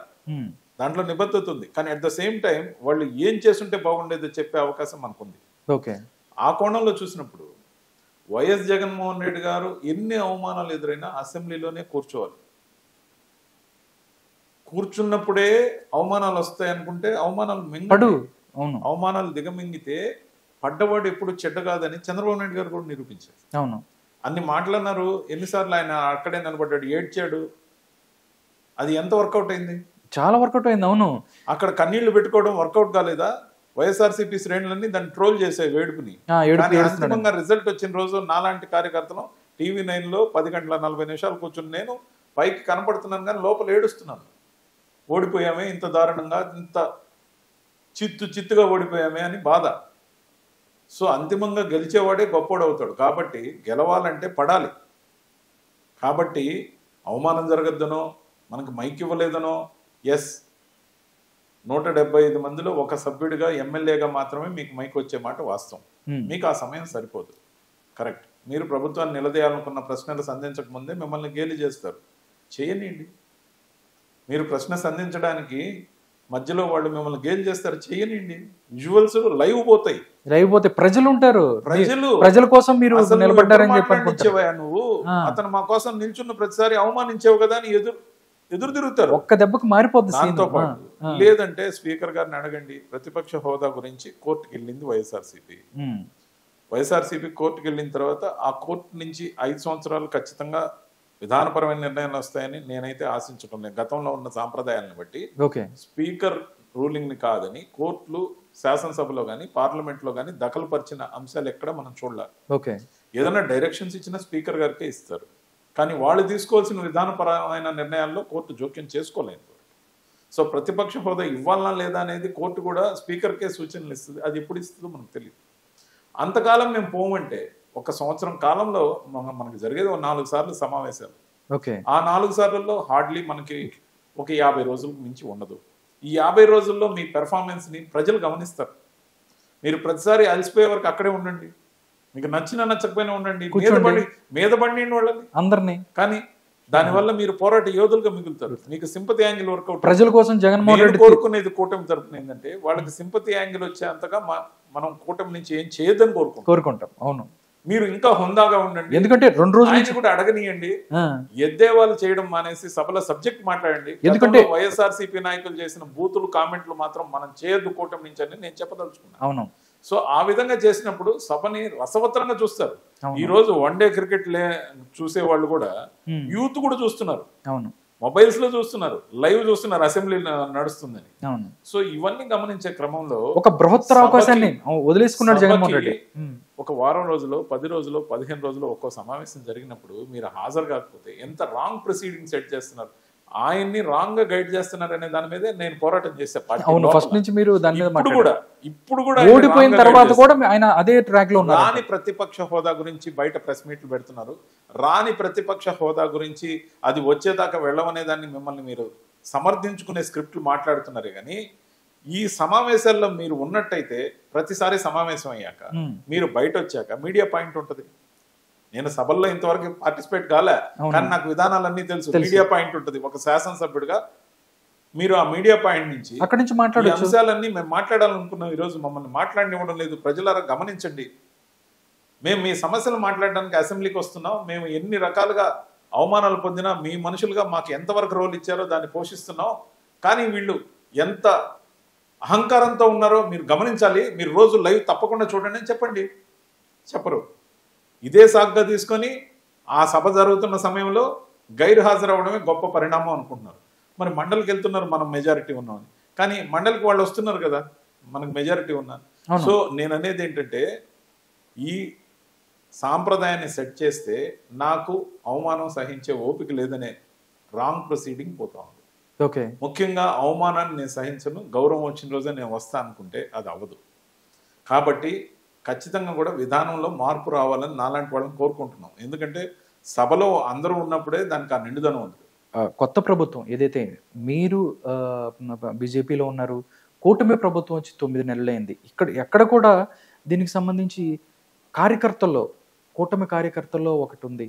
దాంట్లో నిబద్ధత ఉంది. కానీ అట్ ద సేమ్ టైం వాళ్ళు ఏం చేస్తుంటే బాగుండేదో చెప్పే అవకాశం మనకుంది. ఆ కోణంలో చూసినప్పుడు వైఎస్ జగన్మోహన్ రెడ్డి గారు ఎన్ని అవమానాలు ఎదురైనా అసెంబ్లీలోనే కూర్చోవాలి. కూర్చున్నప్పుడే అవమానాలు వస్తాయి అనుకుంటే అవమానాలు దిగమింగితే పడ్డవాడు ఎప్పుడు చెడ్డ కాదని చంద్రబాబు నాయుడు గారు కూడా నిరూపించారు. అవును, అన్ని మాటలన్నారు, ఎన్నిసార్లు ఆయన అక్కడే నిలబడ్డాడు, ఏడ్చాడు. అది ఎంత వర్కౌట్ అయింది? చాలా వర్కౌట్ అయింది. అవును, అక్కడ కన్నీళ్లు పెట్టుకోవడం వర్కౌట్ కాలేదా? వైఎస్ఆర్సీపీ శ్రేణులన్నీ దాన్ని ట్రోల్ చేసే వేడుకుని. అంతిమంగా రిజల్ట్ వచ్చిన రోజు నాలాంటి కార్యకర్తలు TV9లో 10:40 కూర్చుని నేను పైకి కనపడుతున్నాను కానీ లోపల ఏడుస్తున్నాను. ఓడిపోయామే, ఇంత దారుణంగా, ఇంత చిత్తుగా ఓడిపోయామే అని బాధ. సో అంతిమంగా గెలిచేవాడే గొప్పోడు అవుతాడు. కాబట్టి గెలవాలంటే పడాలి. కాబట్టి అవమానం జరగద్దనో, మనకు మైక్ ఇవ్వలేదనో, 175 మందిలో ఒక సభ్యుడిగా, ఎమ్మెల్యేగా మాత్రమే మీకు మైక్ వచ్చే మాట వాస్తవం. మీకు ఆ సమయం సరిపోదు, కరెక్ట్. మీరు ప్రభుత్వాన్ని నిలదీయాలనుకున్న ప్రశ్నలు సంధించక ముందే మిమ్మల్ని గేలి చేస్తారు. చేయనండి. మీరు ప్రశ్న సంధించడానికి మధ్యలో వాళ్ళు మిమ్మల్ని గేలి చేస్తారు, చేయనండి. విజువల్స్ లైవ్ పోతాయి, ప్రజలు ఉంటారు, ప్రజల కోసం మీరు నిలబడ్డారని చెప్పనిచ్చేవా నువ్వు? అతను మా కోసం నిల్చున్న ప్రతిసారి అవమానించేవు కదా అని ఎదురు తిరుగుతారు. ఒక్క దెబ్బకు మారిపోతుంది. దాంతో పాటు లేదంటే స్పీకర్ గారిని అడగండి, ప్రతిపక్ష హోదా గురించి కోర్టుకి వెళ్ళింది వైఎస్ఆర్సీపీ. వైఎస్ఆర్సీపీ కోర్టుకు వెళ్ళిన తర్వాత ఆ కోర్టు నుంచి 5 సంవత్సరాలు ఖచ్చితంగా విధానపరమైన నిర్ణయాలు వస్తాయని నేనైతే ఆశించడం లేదు. గతంలో ఉన్న సాంప్రదాయాలను బట్టి స్పీకర్ రూలింగ్ని కాదని కోర్టులు శాసనసభలో కానీ పార్లమెంట్లో కానీ దఖలుపరిచిన అంశాలు ఎక్కడ మనం చూడాలి. ఏదైనా డైరెక్షన్స్ ఇచ్చిన స్పీకర్ గారికే ఇస్తారు, కానీ వాళ్ళు తీసుకోవాల్సిన విధానపరమైన నిర్ణయాల్లో కోర్టు జోక్యం చేసుకోలేదు. సో ప్రతిపక్ష హోదా ఇవ్వాలనా లేదా అనేది కోర్టు కూడా స్పీకర్కే సూచనలు ఇస్తుంది. అది ఎప్పుడు ఇస్తుందో మనకు తెలియదు. అంతకాలం మేము పోమంటే 1 సంవత్సరం కాలంలో మనకి జరిగేది 4 సార్లు సమావేశాలు. ఆ 4 సార్లలో హార్డ్లీ మనకి ఒక 50 రోజులకు మించి ఉండదు. ఈ 50 రోజుల్లో మీ పెర్ఫార్మెన్స్ ని ప్రజలు గమనిస్తారు. మీరు ప్రతిసారి అలసిపోయే వరకు అక్కడే ఉండండి, మీకు నచ్చకపోయినా ఉండండి, మీద బండి వాళ్ళని అందరినీ, కానీ దానివల్ల మీరు పోరాట యోధులుగా మిగులుతారు. మీకు సింపతి యాంగిల్ వర్కౌట్. ప్రజల కోసం జగన్మోహన్ రెడ్డి కోరుకునేది కూటమి తరపున ఏంటంటే వాళ్ళకి సింపతి యాంగిల్ వచ్చేంతగా మనం కూటమి నుంచి ఏం చేయొద్దని కోరుకుంటాం. అవును, మీరు ఇంకా హుందాగా ఉండండి, ఎందుకంటే 2 రోజుల నుంచి కూడా అడగనియండి. ఎద్దేవాళ్ళు చేయడం మానేసి సభలో సబ్జెక్ట్ మాట్లాడండి. ఎందుకంటే వైఎస్ఆర్సీపీ నాయకులు చేసిన బూతులు కామెంట్లు మాత్రం మనం చేయొద్దు కూటమి నుంచి అని నేను చెప్పదలుచుకున్నాను. అవును. సో ఆ విధంగా చేసినప్పుడు సభని రసవత్తరంగా చూస్తారు. ఈ రోజు వన్డే క్రికెట్ చూసే వాళ్ళు కూడా యూత్ కూడా చూస్తున్నారు. అవును, మొబైల్స్ లో చూస్తున్నారు, లైవ్ చూస్తున్నారు, అసెంబ్లీ నడుస్తుందని. సో ఇవన్నీ గమనించే క్రమంలో ఒక బృహత్తర అవకాశాన్ని వదిలేసుకున్నాడు జగన్మోహన్ రెడ్డి. ఒక వారం రోజులు, 10 రోజులు, 15 రోజులు ఒక్కో సమావేశం జరిగినప్పుడు మీరు హాజరు కాకపోతే ఎంత రాంగ్ ప్రొసీడింగ్ సెట్ చేస్తున్నారు, ఆయన్ని రాంగ్ గా గైడ్ చేస్తున్నారు అనే దాని మీదే నేను పోరాటం చేసే పార్టీ. ఫస్ట్ నుంచి మీరు దాని మీద ఇప్పుడు కూడా ఓడిపోయిన తర్వాత కూడా ఆయన అదే ట్రాక్ లో ఉన్నారు. రాని ప్రతిపక్ష హోదా గురించి బయట ప్రెస్ మీట్లు పెడుతున్నారు. రాని ప్రతిపక్ష హోదా గురించి అది వచ్చేదాకా వెళ్ళమనే దాన్ని మిమ్మల్ని మీరు సమర్థించుకునే స్క్రిప్ట్లు మాట్లాడుతున్నారు. కానీ ఈ సమావేశాల్లో మీరు ఉన్నట్టయితే ప్రతిసారి సమావేశం అయ్యాక మీరు బయట వచ్చాక మీడియా పాయింట్ ఉంటుంది. నేను సభల్లో ఇంతవరకు పార్టిసిపేట్ కాలే, కానీ నాకు విధానాలన్నీ తెలుసు. మీడియా పాయింట్ ఉంటుంది. ఒక శాసనసభ్యుడిగా మీరు ఆ మీడియా పాయింట్ నుంచి అక్కడి నుంచి మాట్లాడే అంశాలన్నీ మేము మాట్లాడాలనుకున్నాం. ఈరోజు మమ్మల్ని మాట్లాడనివ్వడం లేదు. ప్రజలారా గమనించండి, మేము మీ సమస్యలు మాట్లాడడానికి అసెంబ్లీకి వస్తున్నాం. మేము ఎన్ని రకాలుగా అవమానాలు పొందినా మీ మనుషులుగా మాకు ఎంతవరకు రోల్ ఇచ్చారో దాన్ని పోషిస్తున్నాం. కానీ వీళ్ళు ఎంత అహంకారంతో ఉన్నారో మీరు గమనించాలి. మీరు రోజు లైవ్ తప్పకుండా చూడండి అని చెప్పరు. ఇదే సాగ్గా తీసుకొని ఆ సభ జరుగుతున్న సమయంలో గైరు హాజరవడమే గొప్ప పరిణామం అనుకుంటున్నారు. మరి మండలికి వెళ్తున్నారు, మనం మెజారిటీ ఉన్నామని. కానీ మండలికి వాళ్ళు వస్తున్నారు కదా, మనకు మెజారిటీ ఉన్నారు. సో నేను అనేది ఏంటంటే ఈ సాంప్రదాయాన్ని సెట్ చేస్తే నాకు అవమానం సహించే ఓపిక లేదనే రాంగ్ ప్రొసీడింగ్ పోతా ఉంది. ముఖ్యంగా అవమానాన్ని నేను సహించను, గౌరవం వచ్చిన రోజే నేను వస్తా అనుకుంటే అది అవ్వదు. కాబట్టి ఖచ్చితంగా కూడా విధానంలో మార్పు రావాలని నాలాంటి వాళ్ళని కోరుకుంటున్నాం. ఎందుకంటే సభలో అందరూ ఉన్నప్పుడే దానికి ఆ నిండుదనం ఉంది. కొత్త ప్రభుత్వం ఏదైతే మీరు బీజేపీలో ఉన్నారు, కూటమి ప్రభుత్వం వచ్చి 9 నెలలైంది. ఎక్కడ కూడా దీనికి సంబంధించి కార్యకర్తల్లో, కూటమి కార్యకర్తల్లో ఒకటి ఉంది,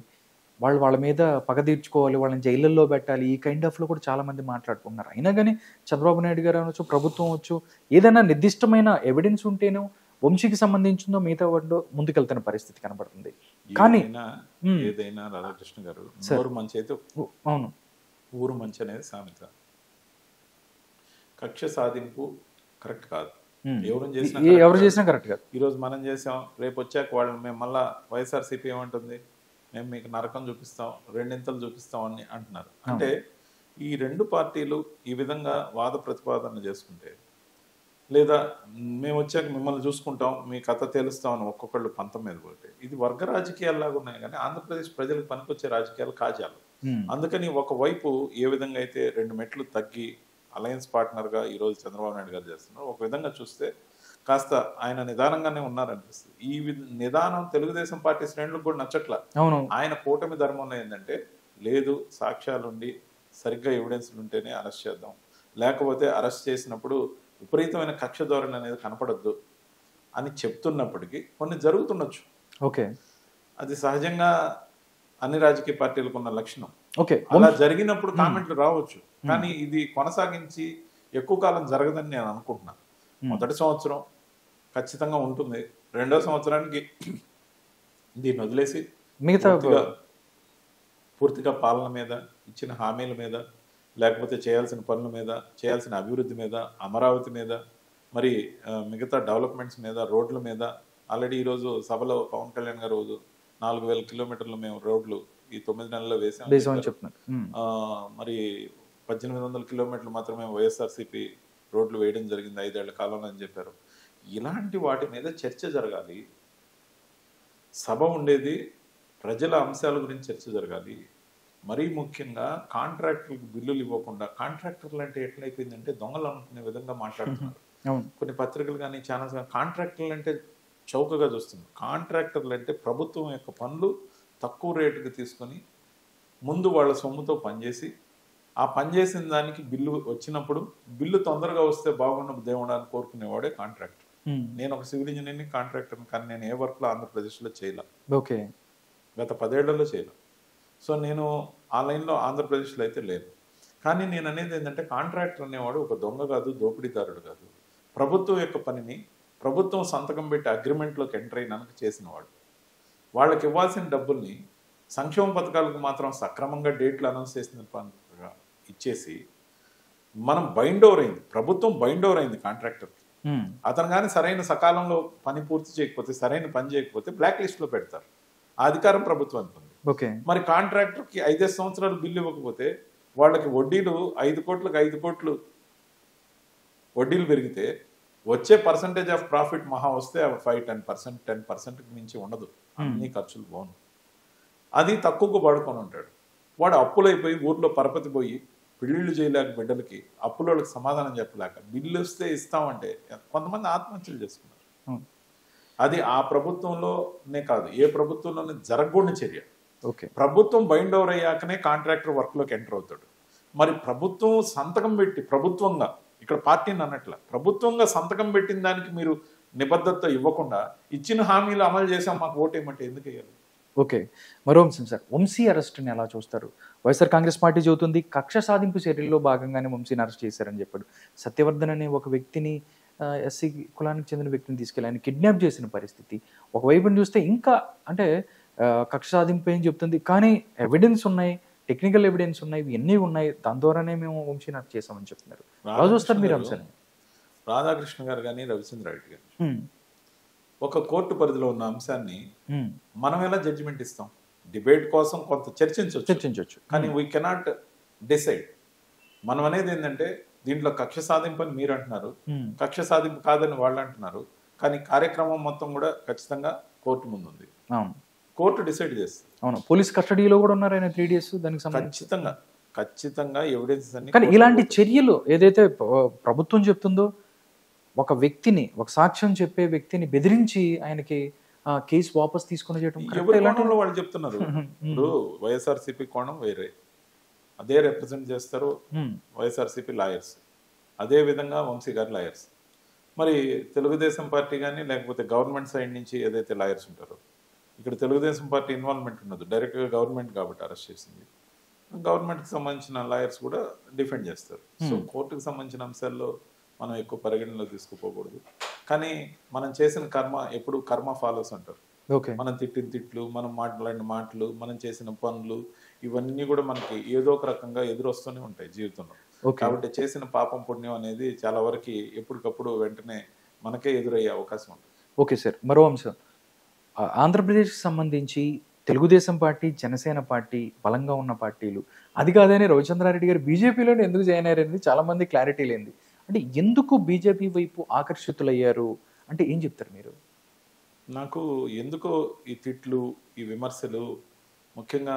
వాళ్ళ మీద పగ తీర్చుకోవాలి, వాళ్ళని జైళ్ళల్లో పెట్టాలి, ఈ కైండ్ ఆఫ్లో కూడా చాలా మంది మాట్లాడుకుంటున్నారు. అయినా కానీ చంద్రబాబు నాయుడు గారు అనొచ్చు, ప్రభుత్వం వచ్చు, ఏదైనా నిర్దిష్టమైన ఎవిడెన్స్ ఉంటేనో వంశీకి సంబంధించిందో మిగతా వాటిలో ముందుకెళ్తున్న పరిస్థితి కనబడుతుంది. కానీ ఏదైనా రాధాకృష్ణ గారు ఊరు మంచి అయితే అవును, ఊరు మంచి అనేది సామెత. కక్ష సాధింపు కరెక్ట్ కాదు. ఎవరు చేసినా కరెక్ట్ కాదు. ఈరోజు మనం చేసాం, రేపు వచ్చాక వాళ్ళని మేము మళ్ళా వైఎస్ఆర్సీపీ ఏమంటుంది, మేము మీకు నరకం చూపిస్తాం, 2 ఇంతలు చూపిస్తాం అని అంటున్నారు. అంటే ఈ 2 పార్టీలు ఈ విధంగా వాద ప్రతిపాదన చేసుకుంటే, లేదా మేము వచ్చాక మిమ్మల్ని చూసుకుంటాం, మీ కథ తేలుస్తామని ఒక్కొక్కళ్ళు పంతం మీద పోతే, ఇది వర్గ రాజకీయాల్లాగా ఉన్నాయి. కానీ ఆంధ్రప్రదేశ్ ప్రజలకు పనికొచ్చే రాజకీయాలు కాజాలు. అందుకని ఒకవైపు ఏ విధంగా అయితే 2 మెట్లు తగ్గి అలయన్స్ పార్ట్నర్గా ఈరోజు చంద్రబాబు నాయుడు గారు చేస్తున్నారు, ఒక విధంగా చూస్తే కాస్త ఆయన నిదానంగానే ఉన్నారనిపిస్తుంది. ఈ నిదానం తెలుగుదేశం పార్టీ శ్రేణులకు కూడా నచ్చట్ల. ఆయన కూటమి ధర్మంలో ఏంటంటే, లేదు సాక్ష్యాలుండి సరిగ్గా ఎవిడెన్స్లు ఉంటేనే అరెస్ట్ చేద్దాం, లేకపోతే అరెస్ట్ చేసినప్పుడు విపరీతమైన కక్ష ధోరణి అనేది కనపడద్దు అని చెప్తున్నప్పటికీ కొన్ని జరుగుతుండొచ్చు. అది సహజంగా అన్ని రాజకీయ పార్టీలకు ఉన్న లక్షణం. అలా జరిగినప్పుడు కామెంట్లు రావచ్చు, కానీ ఇది కొనసాగించి ఎక్కువ కాలం జరగదని నేను అనుకుంటున్నాను. మొదటి సంవత్సరం ఖచ్చితంగా ఉంటుంది, 2వ సంవత్సరానికి దీన్ని వదిలేసి పూర్తిగా పాలన మీద, ఇచ్చిన హామీల మీద, లేకపోతే చేయాల్సిన పనుల మీద, చేయాల్సిన అభివృద్ధి మీద, అమరావతి మీద, మరి మిగతా డెవలప్మెంట్స్ మీద, రోడ్ల మీద ఆల్రెడీ ఈరోజు సభలో పవన్ కళ్యాణ్ గారు రోజు 4,000 కిలోమీటర్లు మేము రోడ్లు ఈ 9 నెలల్లో వేసామని చెప్పారు. చెప్తున్నారు. మరి 1,800 కిలోమీటర్లు మాత్రమే వైఎస్ఆర్సీపీ రోడ్లు వేయడం జరిగింది 5 ఏళ్ల కాలంలో అని చెప్పారు. ఇలాంటి వాటి మీద చర్చ జరగాలి. సభ ఉండేది ప్రజల అంశాల గురించి చర్చ జరగాలి. మరీ ముఖ్యంగా కాంట్రాక్టర్లకు బిల్లులు ఇవ్వకుండా, కాంట్రాక్టర్లు అంటే ఎట్లయిపోయిందంటే దొంగలు అనుకునే విధంగా మాట్లాడుతున్నారు. కొన్ని పత్రికలు కానీ ఛానల్స్ కానీ కాంట్రాక్టర్లు అంటే చౌకగా చూస్తుంది. కాంట్రాక్టర్లు అంటే ప్రభుత్వం యొక్క పనులు తక్కువ రేటుకి తీసుకొని ముందు వాళ్ళ సొమ్ముతో పనిచేసి ఆ పనిచేసిన దానికి బిల్లు వచ్చినప్పుడు బిల్లు తొందరగా వస్తే బాగున్న దేవుడాన్ని కోరుకునేవాడే కాంట్రాక్టర్. నేను ఒక సివిల్ ఇంజనీర్ని, కాంట్రాక్టర్ని, కానీ నేను ఏ వర్క్లో ఆంధ్రప్రదేశ్లో చేయలే. ఓకే, గత 10 ఏళ్లలో చేయలే. సో నేను ఆ లైన్లో ఆంధ్రప్రదేశ్లో అయితే లేదు. కానీ నేను అనేది ఏంటంటే కాంట్రాక్టర్ అనేవాడు ఒక దొంగ కాదు, దోపిడీదారుడు కాదు. ప్రభుత్వం యొక్క పనిని ప్రభుత్వం సంతకం పెట్టి అగ్రిమెంట్లోకి ఎంటర్ అయినాక చేసినవాడు. వాళ్ళకి ఇవ్వాల్సిన డబ్బుల్ని సంక్షేమ పథకాలకు మాత్రం సక్రమంగా డేట్లు అనౌన్స్ చేసిన పరంగా ఇచ్చేసి మనం బైండ్ ఓవర్ అయింది, ప్రభుత్వం బైండ్ ఓవర్ అయింది కాంట్రాక్టర్కి. అతను కానీ సరైన సకాలంలో పని పూర్తి చేయకపోతే, సరైన పని చేయకపోతే బ్లాక్ లిస్ట్లో పెడతారు. ఆ అధికారం ప్రభుత్వానికి ఉంది. మరి కాంట్రాక్టర్కి 5 సంవత్సరాలు బిల్లు ఇవ్వకపోతే వాళ్ళకి వడ్డీలు 5 కోట్లకు 5 కోట్లు వడ్డీలు పెరిగితే వచ్చే పర్సంటేజ్ ఆఫ్ ప్రాఫిట్ మహా వస్తే 5-10%, 10%కి మించి ఉండదు. అన్ని ఖర్చులు బాగుంది. అది తక్కువకు పడుకొని ఉంటాడు. వాడు అప్పులైపోయి ఊర్లో పరపతి పోయి పెళ్ళిళ్ళు చేయలేక బిడ్డలకి అప్పులోళ్ళకి సమాధానం చెప్పలేక బిల్లు వస్తే ఇస్తామంటే కొంతమంది ఆత్మహత్యలు చేసుకున్నారు. అది ఆ ప్రభుత్వంలోనే కాదు, ఏ ప్రభుత్వంలోనే జరగకూడని చర్య. ప్రభుత్వం బైండ్ ఓవర్ అయ్యాకనే కాంట్రాక్టర్ వర్క్లోకి ఎంటర్ అవుతాడు. మరి ప్రభుత్వం సంతకం పెట్టి, ప్రభుత్వంగా, ఇక్కడ పార్టీని అన్నట్ల ప్రభుత్వంగా సంతకం పెట్టిన దానికి మీరు నిబద్ధత ఇవ్వకుండా ఇచ్చిన హామీలు అమలు చేసాం మాకు ఓటేయమంటే ఎందుకు వేయాలి? ఓకే, మరో అంశం సార్, వంశీ అరెస్ట్ని ఎలా చూస్తారు? వైఎస్ఆర్ కాంగ్రెస్ పార్టీ చెబుతుంది కక్ష సాధింపు చర్యల్లో భాగంగానే వంశీని అరెస్ట్ చేశారని చెప్పాడు. సత్యవర్ధన్ అనే ఒక వ్యక్తిని, ఎస్సీ కులానికి చెందిన వ్యక్తిని తీసుకెళ్ళి ఆయన కిడ్నాప్ చేసిన పరిస్థితి. ఒకవైపుని చూస్తే ఇంకా అంటే కక్ష సాధింపు ఏం చెప్తుంది, కానీ ఎవిడెన్స్ ఉన్నాయి, టెక్నికల్ ఎవిడెన్స్ ఉన్నాయి, ఇవన్నీ ఉన్నాయి, దాని ద్వారానే మేము వంశీని అరెస్ట్ చేసామని చెప్తున్నారు. ఎలా చూస్తారు మీరు అంశాన్ని? రాధాకృష్ణ గారు కానీ రవిచంద్ర రెడ్డి గారు ఒక కోర్టు పరిధిలో ఉన్న అంశాన్ని మనం ఎలా జడ్జిమెంట్ ఇస్తాం? డిబేట్ కోసం కొంత చర్చించవచ్చు, కానీ వీ కెనాట్ డిసైడ్. మనం అనేది ఏంటంటే దీంట్లో కక్ష సాధింపు అని మీరు అంటున్నారు, కక్ష సాధింపు కాదని వాళ్ళు అంటున్నారు, కానీ కార్యక్రమం మొత్తం కూడా ఖచ్చితంగా కోర్టు ముందు ఉంది. కోర్టు డిసైడ్ చేస్తుంది. అవును, పోలీస్ కస్టడీలో కూడా ఉన్నారు ఆయన 3 days. దానికి ఖచ్చితంగా ఎవిడెన్స్ అన్ని. కానీ ఇలాంటి చర్యలు ఏదైతే ప్రభుత్వం చెప్తుందో, ఒక వ్యక్తిని, ఒక సాక్ష్యం చెప్పే వ్యక్తిని బెదిరించి ఆయనకి కేసు వాపస్ తీసుకుని చేయడం ఎవరి వాళ్ళు చెప్తున్నారు. ఇప్పుడు వైఎస్ఆర్సీపీ కోణం వేరే, అదే రిప్రజెంట్ చేస్తారు వైఎస్ఆర్సీపీ లాయర్స్, అదే విధంగా వంశీ గారు లాయర్స్. మరి తెలుగుదేశం పార్టీ కానీ లేకపోతే గవర్నమెంట్ సైడ్ నుంచి ఏదైతే లాయర్స్ ఉంటారో, ఇక్కడ తెలుగుదేశం పార్టీ ఇన్వాల్వ్మెంట్ ఉండదు, డైరెక్ట్గా గవర్నమెంట్ కాబట్టి అరెస్ట్ చేసింది. గవర్నమెంట్కి సంబంధించిన లాయర్స్ కూడా డిఫెండ్ చేస్తారు. సో కోర్టుకు సంబంధించిన అంశాల్లో మనం ఎక్కువ పరిగణనలో తీసుకుపోకూడదు. కానీ మనం చేసిన కర్మ ఎప్పుడు కర్మ ఫాలోస్ అంటారు. మనం తిట్టిన తిట్లు, మనం మాట్లాడిన మాటలు, మనం చేసిన పనులు, ఇవన్నీ కూడా మనకి ఏదో ఒక రకంగా ఎదురొస్తూనే ఉంటాయి జీవితంలో. కాబట్టి చేసిన పాపం పుణ్యం అనేది చాలా వరకు ఎప్పటికప్పుడు వెంటనే మనకే ఎదురయ్యే అవకాశం ఉంటుంది. ఓకే సార్, మరో అంశం, ఆంధ్రప్రదేశ్కి సంబంధించి తెలుగుదేశం పార్టీ, జనసేన పార్టీ బలంగా ఉన్న పార్టీలు, అది కాదని రవిచంద్రారెడ్డి గారు బీజేపీలోనే ఎందుకు జాయిన్ అయ్యారనేది చాలా మంది క్లారిటీ లేనిది. అంటే ఎందుకు బీజేపీ వైపు ఆకర్షితులయ్యారు అంటే ఏం చెప్తారు మీరు? నాకు ఎందుకో ఈ తిట్లు, ఈ విమర్శలు, ముఖ్యంగా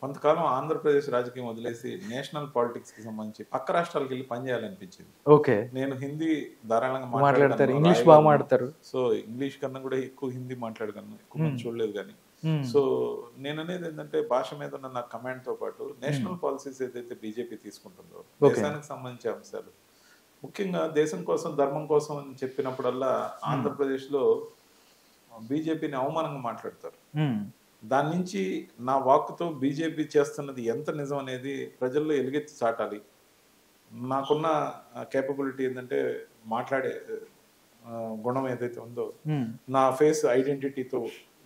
కొంతకాలం ఆంధ్రప్రదేశ్ రాజకీయం వదిలేసి నేషనల్ పాలిటిక్స్ కి సంబంధించి పక్క రాష్ట్రాలకు వెళ్ళి పనిచేయాలనిపించింది. ఓకే, నేను హిందీ ధారాళంగా మాట్లాడతారు, ఇంగ్లీష్ బాగా మాట్లాడతారు. సో ఇంగ్లీష్ కన్నా కూడా ఎక్కువ హిందీ మాట్లాడగలను, ఎక్కువ మంది చూడలేదు. కానీ సో నేను అనేది ఏంటంటే భాష మీద ఉన్న నా కమాండ్ తో పాటు నేషనల్ పాలసీస్ ఏదైతే బీజేపీ తీసుకుంటుందో, దేశానికి సంబంధించే అంశాలు, ముఖ్యంగా దేశం కోసం, ధర్మం కోసం అని చెప్పినప్పుడల్లా ఆంధ్రప్రదేశ్ లో బీజేపీని అవమానంగా మాట్లాడతారు. దాని నుంచి నా వాక్కుతో బీజేపీ చేస్తున్నది ఎంత నిజం అనేది ప్రజల్లో ఎలుగెత్తి చాటాలి. నాకున్న కేపబిలిటీ ఏంటంటే మాట్లాడే గుణం ఏదైతే ఉందో, నా ఫేస్ ఐడెంటిటీతో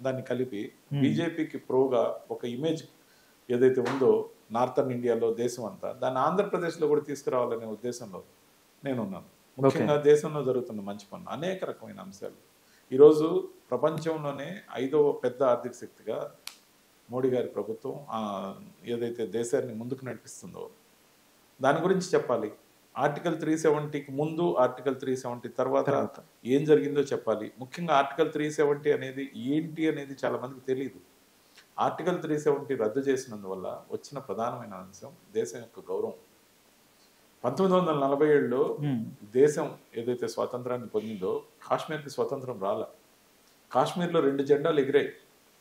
దాన్ని కలిపి బీజేపీకి ప్రోగా ఒక ఇమేజ్ ఏదైతే ఉందో నార్థన్ ఇండియాలో, దేశం అంతా, దాన్ని ఆంధ్రప్రదేశ్లో కూడా తీసుకురావాలనే ఉద్దేశంలో నేనున్నాను. ముఖ్యంగా దేశంలో జరుగుతున్న మంచి పనులు, అనేక రకమైన అంశాలు. ఈరోజు ప్రపంచంలోనే 5వ పెద్ద ఆర్థిక శక్తిగా మోడీ గారి ప్రభుత్వం ఏదైతే దేశాన్ని ముందుకు నడిపిస్తుందో దాని గురించి చెప్పాలి. ఆర్టికల్ 370కి ముందు, ఆర్టికల్ 370 తర్వాత ఏం జరిగిందో చెప్పాలి. ముఖ్యంగా ఆర్టికల్ 370 అనేది ఏంటి అనేది చాలా మందికి తెలియదు. ఆర్టికల్ 370 రద్దు చేసినందువల్ల వచ్చిన ప్రధానమైన అంశం దేశం యొక్క గౌరవం. 1947లో దేశం ఏదైతే స్వాతంత్రాన్ని పొందిందో కాశ్మీర్కి స్వతంత్రం రాల. కాశ్మీర్లో 2 జెండాలు ఎగిరాయి.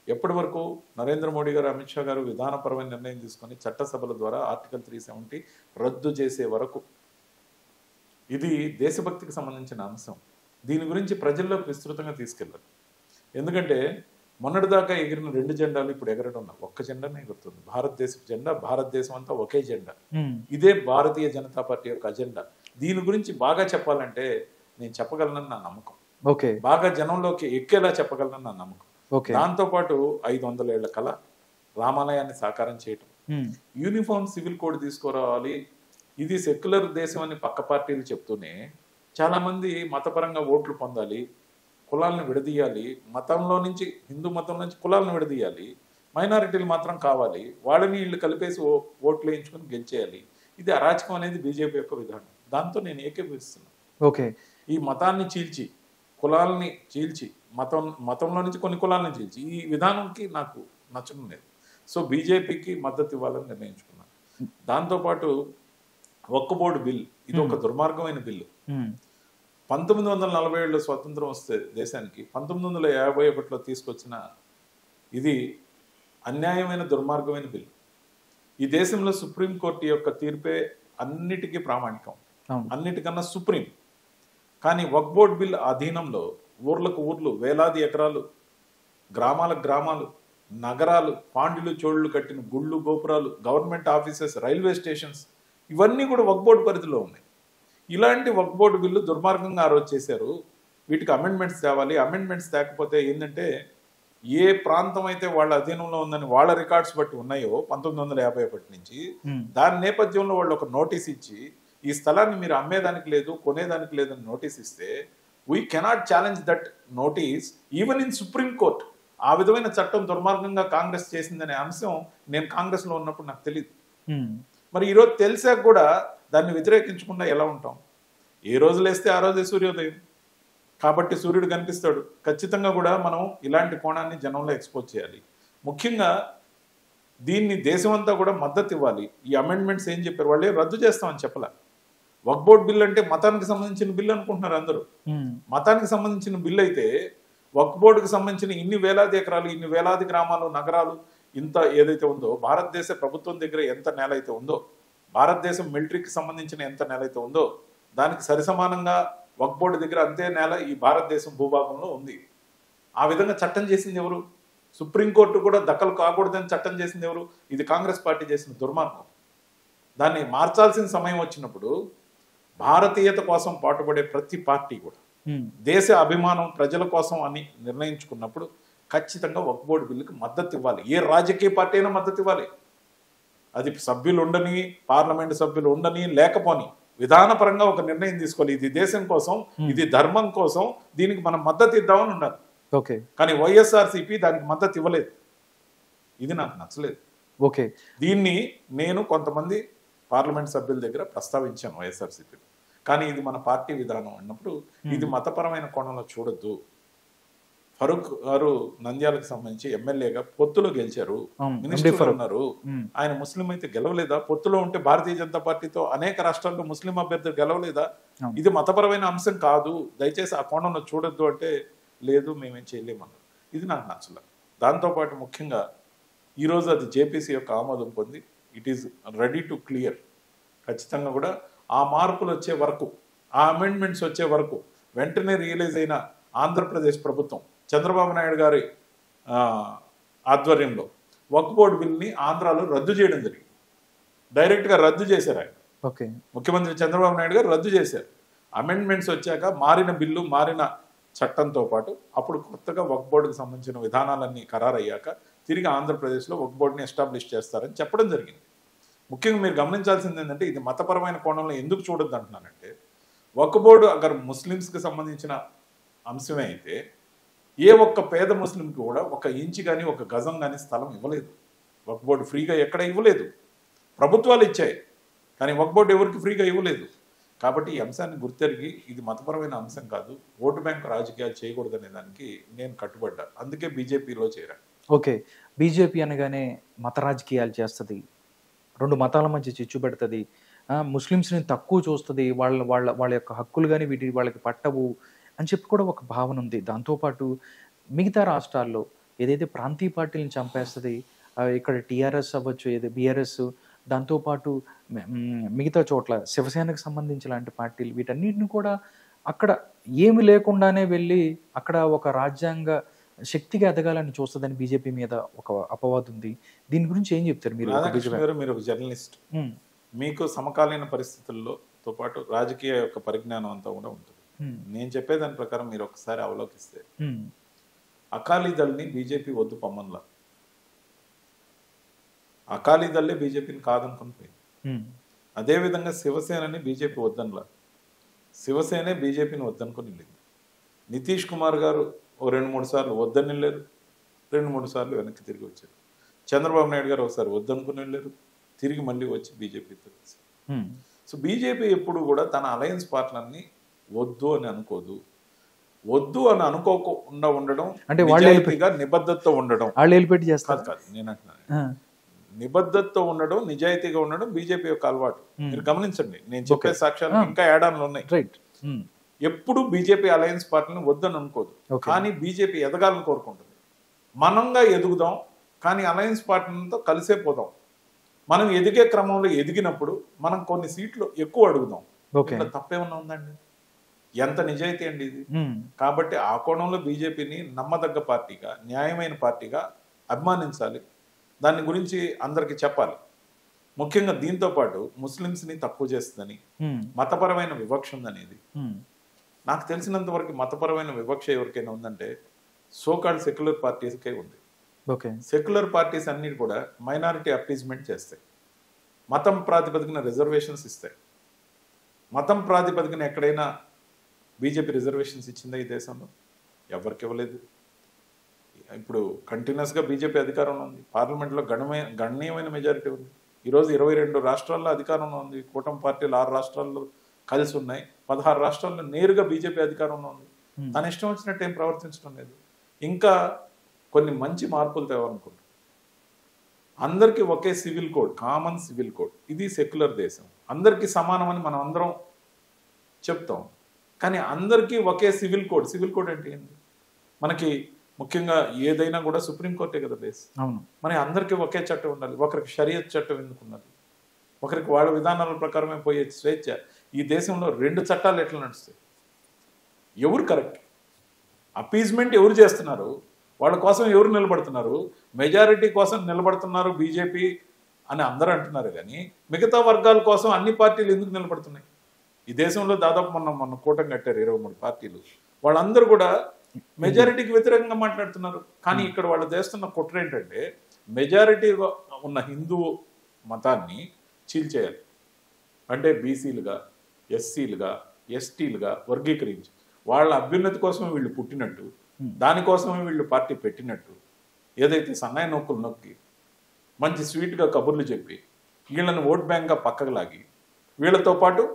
ఎప్పటి వరకు? నరేంద్ర మోడీ గారు, అమిత్ షా గారు విధానపరమైన నిర్ణయం తీసుకొని చట్టసభల ద్వారా ఆర్టికల్ 370 రద్దు చేసే వరకు. ఇది దేశభక్తికి సంబంధించిన అంశం. దీని గురించి ప్రజల్లోకి విస్తృతంగా తీసుకెళ్ళాలి. ఎందుకంటే మొన్నటిదాకా ఎగిరిన 2 జెండాలు ఇప్పుడు ఎగరడం ఒక్క జెండానే ఎగురుతుంది. భారతదేశ జెండా, భారతదేశం అంతా ఒకే జెండా. ఇదే భారతీయ జనతా పార్టీ యొక్క అజెండా. దీని గురించి బాగా చెప్పాలంటే నేను చెప్పగలనని నా నమ్మకం. బాగా జనంలోకి ఎక్కేలా చెప్పగలనని నా నమ్మకం. దాంతో పాటు 500 ఏళ్ల కళ రామాలయాన్ని సాకారం చేయటం, యూనిఫామ్ సివిల్ కోడ్ తీసుకురావాలి. ఇది సెక్యులర్ దేశం అని పక్క పార్టీలు చెప్తూనే చాలా మంది మతపరంగా ఓట్లు పొందాలి, కులాలను విడదీయాలి, మతంలో నుంచి హిందూ మతం నుంచి కులాలను విడదీయాలి, మైనారిటీలు మాత్రం కావాలి, వాళ్ళని వీళ్ళు కలిపేసి ఓట్లు వేయించుకొని గెలిచేయాలి. ఇది అరాచకం అనేది బీజేపీ యొక్క విధానం. దాంతో నేను ఏకీభవిస్తున్నాను. ఈ మతాన్ని చీల్చి, కులాలని చీల్చి, మతంలో నుంచి కొన్ని కులాలను చీల్చి ఈ విధానంకి నాకు నచ్చడం లేదు. సో బీజేపీకి మద్దతు ఇవ్వాలని నిర్ణయించుకున్నాను. దాంతోపాటు వక్ఫ్ బోర్డు బిల్, ఇది ఒక దుర్మార్గమైన బిల్లు. 1947లో స్వతంత్రం వస్తే దేశానికి 1951లో తీసుకొచ్చిన ఇది అన్యాయమైన దుర్మార్గమైన బిల్లు. ఈ దేశంలో సుప్రీంకోర్టు యొక్క తీర్పే అన్నిటికీ ప్రామాణికం, అన్నిటికన్నా సుప్రీం. కానీ వక్ఫ్ బోర్డు బిల్ అధీనంలో ఊర్లకు ఊర్లు, వేలాది ఎకరాలు, గ్రామాలకు గ్రామాలు, నగరాలు, పాండ్యులు చోళ్ళు కట్టిన గుళ్ళు, గోపురాలు, గవర్నమెంట్ ఆఫీసెస్, రైల్వే స్టేషన్స్ ఇవన్నీ కూడా వక్ఫ్ బోర్డు పరిధిలో ఉన్నాయి. ఇలాంటి వక్ఫ్ బోర్డు బిల్లు దుర్మార్గంగా ఆ రోజు చేశారు. వీటికి అమెండ్మెంట్స్ తేవాలి. అమెండ్మెంట్స్ తేకపోతే ఏంటంటే ఏ ప్రాంతం అయితే వాళ్ళ అధీనంలో ఉందని వాళ్ళ రికార్డ్స్ బట్టి ఉన్నాయో 1951 నుంచి, దాని నేపథ్యంలో వాళ్ళు ఒక నోటీస్ ఇచ్చి ఈ స్థలాన్ని మీరు అమ్మేదానికి లేదు, కొనేదానికి లేదని నోటీస్ ఇస్తే we cannot challenge that notice even in supreme court. ఆ విధమైన చట్టం దుర్మార్గంగా కాంగ్రెస్ చేసిందనే అంశం నేను కాంగ్రెస్లో ఉన్నప్పుడు నాకు తెలియదు. మరి ఈరోజు తెలిసాక కూడా దాన్ని వ్యతిరేకించకుండా ఎలా ఉంటాం? ఏ రోజు లేస్తే ఆ రోజే సూర్యోదయం కాబట్టి సూర్యుడు కనిపిస్తాడు. ఖచ్చితంగా కూడా మనం ఇలాంటి కోణాన్ని జనంలో ఎక్స్పోజ్ చేయాలి. ముఖ్యంగా దీన్ని దేశమంతా కూడా మద్దతు ఇవ్వాలి. ఈ అమెండ్మెంట్స్ ఏం చెప్పారు? వాళ్ళే రద్దు చేస్తామని చెప్పలే. వక్ఫ్ బోర్డు బిల్ అంటే మతానికి సంబంధించిన బిల్లు అనుకుంటున్నారు అందరూ. మతానికి సంబంధించిన బిల్లు అయితే వక్ఫ్ బోర్డుకి సంబంధించిన ఇన్ని వేలాది ఎకరాలు, ఇన్ని వేలాది గ్రామాలు, నగరాలు, ఇంత ఏదైతే ఉందో, భారతదేశ ప్రభుత్వం దగ్గర ఎంత నేల అయితే ఉందో, భారతదేశం మిలిటరీకి సంబంధించిన ఎంత నేల అయితే ఉందో, దానికి సరిసమానంగా వక్ఫ్ బోర్డు దగ్గర అంతే నేల ఈ భారతదేశం భూభాగంలో ఉంది. ఆ విధంగా చట్టం చేసింది ఎవరు? సుప్రీంకోర్టు కూడా దక్కలు కాకూడదని చట్టం చేసింది ఎవరు? ఇది కాంగ్రెస్ పార్టీ చేసిన దుర్మార్గం. దాన్ని మార్చాల్సిన సమయం వచ్చినప్పుడు భారతీయత కోసం పాటుపడే ప్రతి పార్టీ కూడా దేశ అభిమానం ప్రజల కోసం అని నిర్ణయించుకున్నప్పుడు ఖచ్చితంగా వక్ఫ్ బోర్డు బిల్లుకి మద్దతు ఇవ్వాలి. ఏ రాజకీయ పార్టీ అయినా మద్దతు ఇవ్వాలి. అది సభ్యులు ఉండని, పార్లమెంటు సభ్యులు ఉండని, లేకపోని విధానపరంగా ఒక నిర్ణయం తీసుకోవాలి. ఇది దేశం కోసం, ఇది ధర్మం కోసం, దీనికి మనం మద్దతు ఇద్దామని ఉన్నారు. కానీ వైఎస్ఆర్సీపీ దానికి మద్దతు ఇవ్వలేదు. ఇది నాకు నచ్చలేదు. దీన్ని నేను కొంతమంది పార్లమెంట్ సభ్యుల దగ్గర ప్రస్తావించాను వైఎస్ఆర్సీపీ. కానీ ఇది మన పార్టీ విధానం అన్నప్పుడు ఇది మతపరమైన కోణంలో చూడొద్దు. ఫరూక్ గారు నంద్యాలకు సంబంధించి ఎమ్మెల్యేగా పొత్తులో గెలిచారు, మినిస్టర్ ఉన్నారు. ఆయన ముస్లిం అయితే గెలవలేదా? పొత్తులో ఉంటే భారతీయ జనతా పార్టీతో అనేక రాష్ట్రాల్లో ముస్లిం అభ్యర్థులు గెలవలేదా? ఇది మతపరమైన అంశం కాదు, దయచేసి ఆ కోణంలో చూడొద్దు అంటే లేదు, మేమేం చేయలేమన్నారు. ఇది నాకు నచ్చలేదు. దాంతోపాటు ముఖ్యంగా ఈరోజు అది జేపీసీ యొక్క ఆమోదం పొంది it is ready to clear. ఖచ్చితంగా కూడా ఆ మార్పులు వచ్చే వరకు, ఆ అమెండ్మెంట్స్ వచ్చే వరకు వెంటనే రియలైజ్ అయిన ఆంధ్రప్రదేశ్ ప్రభుత్వం చంద్రబాబు నాయుడు గారి ఆధ్వర్యంలో వక్ఫ్ బోర్డు బిల్ని ఆంధ్రాలో రద్దు చేయడం జరిగింది. డైరెక్ట్గా రద్దు చేశారు ఆయన. ముఖ్యమంత్రి చంద్రబాబు నాయుడు గారు రద్దు చేశారు. అమెండ్మెంట్స్ వచ్చాక మారిన బిల్లు, మారిన చట్టంతో పాటు అప్పుడు కొత్తగా వక్ఫ్ బోర్డుకు సంబంధించిన విధానాలన్నీ ఖరారయ్యాక తిరిగి ఆంధ్రప్రదేశ్లో వక్ఫ్ బోర్డుని ఎస్టాబ్లిష్ చేస్తారని చెప్పడం జరిగింది. ముఖ్యంగా మీరు గమనించాల్సింది ఏంటంటే ఇది మతపరమైన కోణంలో ఎందుకు చూడొద్దు అంటున్నానంటే, వక్ఫ్ బోర్డు అగర్ ముస్లిమ్స్కి సంబంధించిన అంశమే అయితే ఏ ఒక్క పేద ముస్లింకి కూడా ఒక ఇంచు కానీ ఒక గజం కానీ స్థలం ఇవ్వలేదు. వక్ఫ్ బోర్డు ఫ్రీగా ఎక్కడ ఇవ్వలేదు, ప్రభుత్వాలు ఇచ్చాయి, కానీ వక్ఫ్ బోర్డు ఎవరికి ఫ్రీగా ఇవ్వలేదు. కాబట్టి ఈ అంశాన్ని గుర్తెరిగి ఇది మతపరమైన అంశం కాదు, ఓటు బ్యాంకు రాజకీయాలు చేయకూడదనే దానికి నేను కట్టుబడ్డా. అందుకే బీజేపీలో చేరా. ఓకే, బీజేపీ అనగానే మత రాజకీయాలు చేస్తుంది, రెండు మతాల మధ్య చిచ్చు పెడుతుంది, ముస్లిమ్స్ని తక్కువ చూస్తుంది, వాళ్ళ వాళ్ళ వాళ్ళ యొక్క హక్కులు కానీ వాళ్ళకి పట్టవు అని చెప్పి కూడా ఒక భావన ఉంది. దాంతోపాటు మిగతా రాష్ట్రాల్లో ఏదైతే ప్రాంతీయ పార్టీలను చంపేస్తుంది, ఇక్కడ టీఆర్ఎస్ అవ్వచ్చు, ఏదో బీఆర్ఎస్, దాంతోపాటు మిగతా చోట్ల శివసేనకు సంబంధించి లాంటి పార్టీలు, వీటన్నిటిని కూడా అక్కడ ఏమి లేకుండానే వెళ్ళి అక్కడ ఒక రాజ్యాంగ శక్తిగా ఎదగాలని చూస్తుందని బీజేపీ మీద ఒక అపవాదు ఉంది. దీని గురించి ఏం చెప్తారు మీరు? మీరు ఒక జర్నలిస్ట్, మీకు సమకాలీన పరిస్థితుల్లో పాటు రాజకీయ యొక్క పరిజ్ఞానం అంతా కూడా ఉంటుంది. నేను చెప్పేదాని ప్రకారం మీరు ఒకసారి అవలోకిస్తే అకాలీదళ్ని బీజేపీ వద్దు పొమ్మన్లా, అకాలీదళ్ళే బీజేపీని కాదనుకుని పోయింది. అదేవిధంగా శివసేనని బీజేపీ వద్దనలా, శివసేనే బీజేపీని వద్దనుకుని వెళ్ళింది. నితీష్ కుమార్ గారు ఓ 2-3 సార్లు వద్దని వెళ్ళారు, 2-3 సార్లు వెనక్కి తిరిగి వచ్చారు. చంద్రబాబు నాయుడు గారు ఒకసారి వద్దనుకుని వెళ్ళారు, తిరిగి మళ్ళీ వచ్చి బీజేపీతో కలిసి. సో బీజేపీ ఎప్పుడు కూడా తన అలయన్స్ పార్ట్నర్ని వద్దు అని అనుకోదు. వద్దు అని అనుకోకుండా ఉండడం అంటే నిజాయితీగా నిబద్ధతతో ఉండడం, కాదు నేను అంటున్నాను. నిబద్ధతతో ఉండడం, నిజాయితీగా ఉండడం బీజేపీ యొక్క అలవాటు. మీరు గమనించండి, నేను చెప్పే సాక్ష్యాలు ఇంకా ఏడాదిలో ఉన్నాయి. ఎప్పుడు బీజేపీ అలయన్స్ పార్టీని వద్దని అనుకోదు, కానీ బీజేపీ ఎదగాలని కోరుకుంటుంది. మనంగా ఎదుగుదాం, కానీ అలయన్స్ పార్టీలతో కలిసే పోదాం. మనం ఎదిగే క్రమంలో ఎదిగినప్పుడు మనం కొన్ని సీట్లు ఎక్కువ అడుగుదాం. తప్పేమన్నా ఉందండి? ఎంత నిజాయితీ అండి ఇది? కాబట్టి ఆ కోణంలో బీజేపీని నమ్మదగ్గ పార్టీగా, న్యాయమైన పార్టీగా అభిమానించాలి. దాని గురించి అందరికి చెప్పాలి. ముఖ్యంగా దీంతో పాటు ముస్లింస్ని తక్కువ చేస్తుందని, మతపరమైన వివక్ష ఉందనేది నాకు తెలిసినంత వరకు మతపరమైన వివక్ష ఎవరికైనా ఉందంటే సోకాల్డ్ సెక్యులర్ పార్టీస్కే ఉంది. సెక్యులర్ పార్టీస్ అన్ని కూడా మైనారిటీ అపీజ్మెంట్ చేస్తాయి, మతం ప్రాతిపదికన రిజర్వేషన్స్ ఇస్తాయి. మతం ప్రాతిపదికన ఎక్కడైనా బీజేపీ రిజర్వేషన్స్ ఇచ్చిందా ఈ దేశంలో? ఎవరికి ఇవ్వలేదు. ఇప్పుడు కంటిన్యూస్గా బీజేపీ అధికారంలో ఉంది, పార్లమెంట్లో గణనీయమైన మెజారిటీ ఉంది. ఈరోజు 22 రాష్ట్రాల్లో అధికారంలో ఉంది. కూటమి పార్టీలు 6 రాష్ట్రాల్లో కలిసి ఉన్నాయి, 16 రాష్ట్రాల్లో నేరుగా బీజేపీ అధికారంలో ఉంది. తన ఇష్టం వచ్చినట్టు ఏం ప్రవర్తించడం లేదు. ఇంకా కొన్ని మంచి మార్పులు తేవాలనుకుంటున్నాం. అందరికీ ఒకే civil code, common civil code. ఇది సెక్యులర్ దేశం, అందరికీ సమానమని మనం అందరం చెప్తాం, కానీ అందరికీ ఒకే సివిల్ కోడ్. సివిల్ కోడ్ అంటే ఏంటి? మనకి ముఖ్యంగా ఏదైనా కూడా సుప్రీంకోర్టే కదా బేస్. మరి అందరికీ ఒకే చట్టం ఉండాలి. ఒకరికి షరియత్ చట్టం ఎందుకున్నది? ఒకరికి వాళ్ళ విధానాల ప్రకారమే పోయే స్వేచ్ఛ. ఈ దేశంలో 2 చట్టాలు ఎట్లా నడుస్తాయి? ఎవరు కరెక్ట్? అపీజ్మెంట్ ఎవరు చేస్తున్నారు? వాళ్ళ కోసం ఎవరు నిలబడుతున్నారు? మెజారిటీ కోసం నిలబడుతున్నారు బీజేపీ అని అందరూ అంటున్నారు, కానీ మిగతా వర్గాల కోసం అన్ని పార్టీలు ఎందుకు నిలబడుతున్నాయి? ఈ దేశంలో దాదాపు మొన్న కూటమి కట్టారు 23 పార్టీలు. వాళ్ళందరూ కూడా మెజారిటీకి వ్యతిరేకంగా మాట్లాడుతున్నారు. కానీ ఇక్కడ వాళ్ళు చేస్తున్న కుట్ర ఏంటంటే మెజారిటీగా ఉన్న హిందూ మతాన్ని చీల్చేయాలి. అంటే బీసీలుగా, ఎస్సీలుగా, ఎస్టీలుగా వర్గీకరించి వాళ్ళ అభ్యున్నతి కోసమే వీళ్ళు పుట్టినట్టు, దానికోసమే వీళ్ళు పార్టీ పెట్టినట్టు, ఏదైతే సన్నాయి నొక్కులు నొక్కి మంచి స్వీట్గా కబుర్లు చెప్పి వీళ్ళని ఓట్ బ్యాంక్గా పక్కకు లాగి వీళ్ళతో పాటు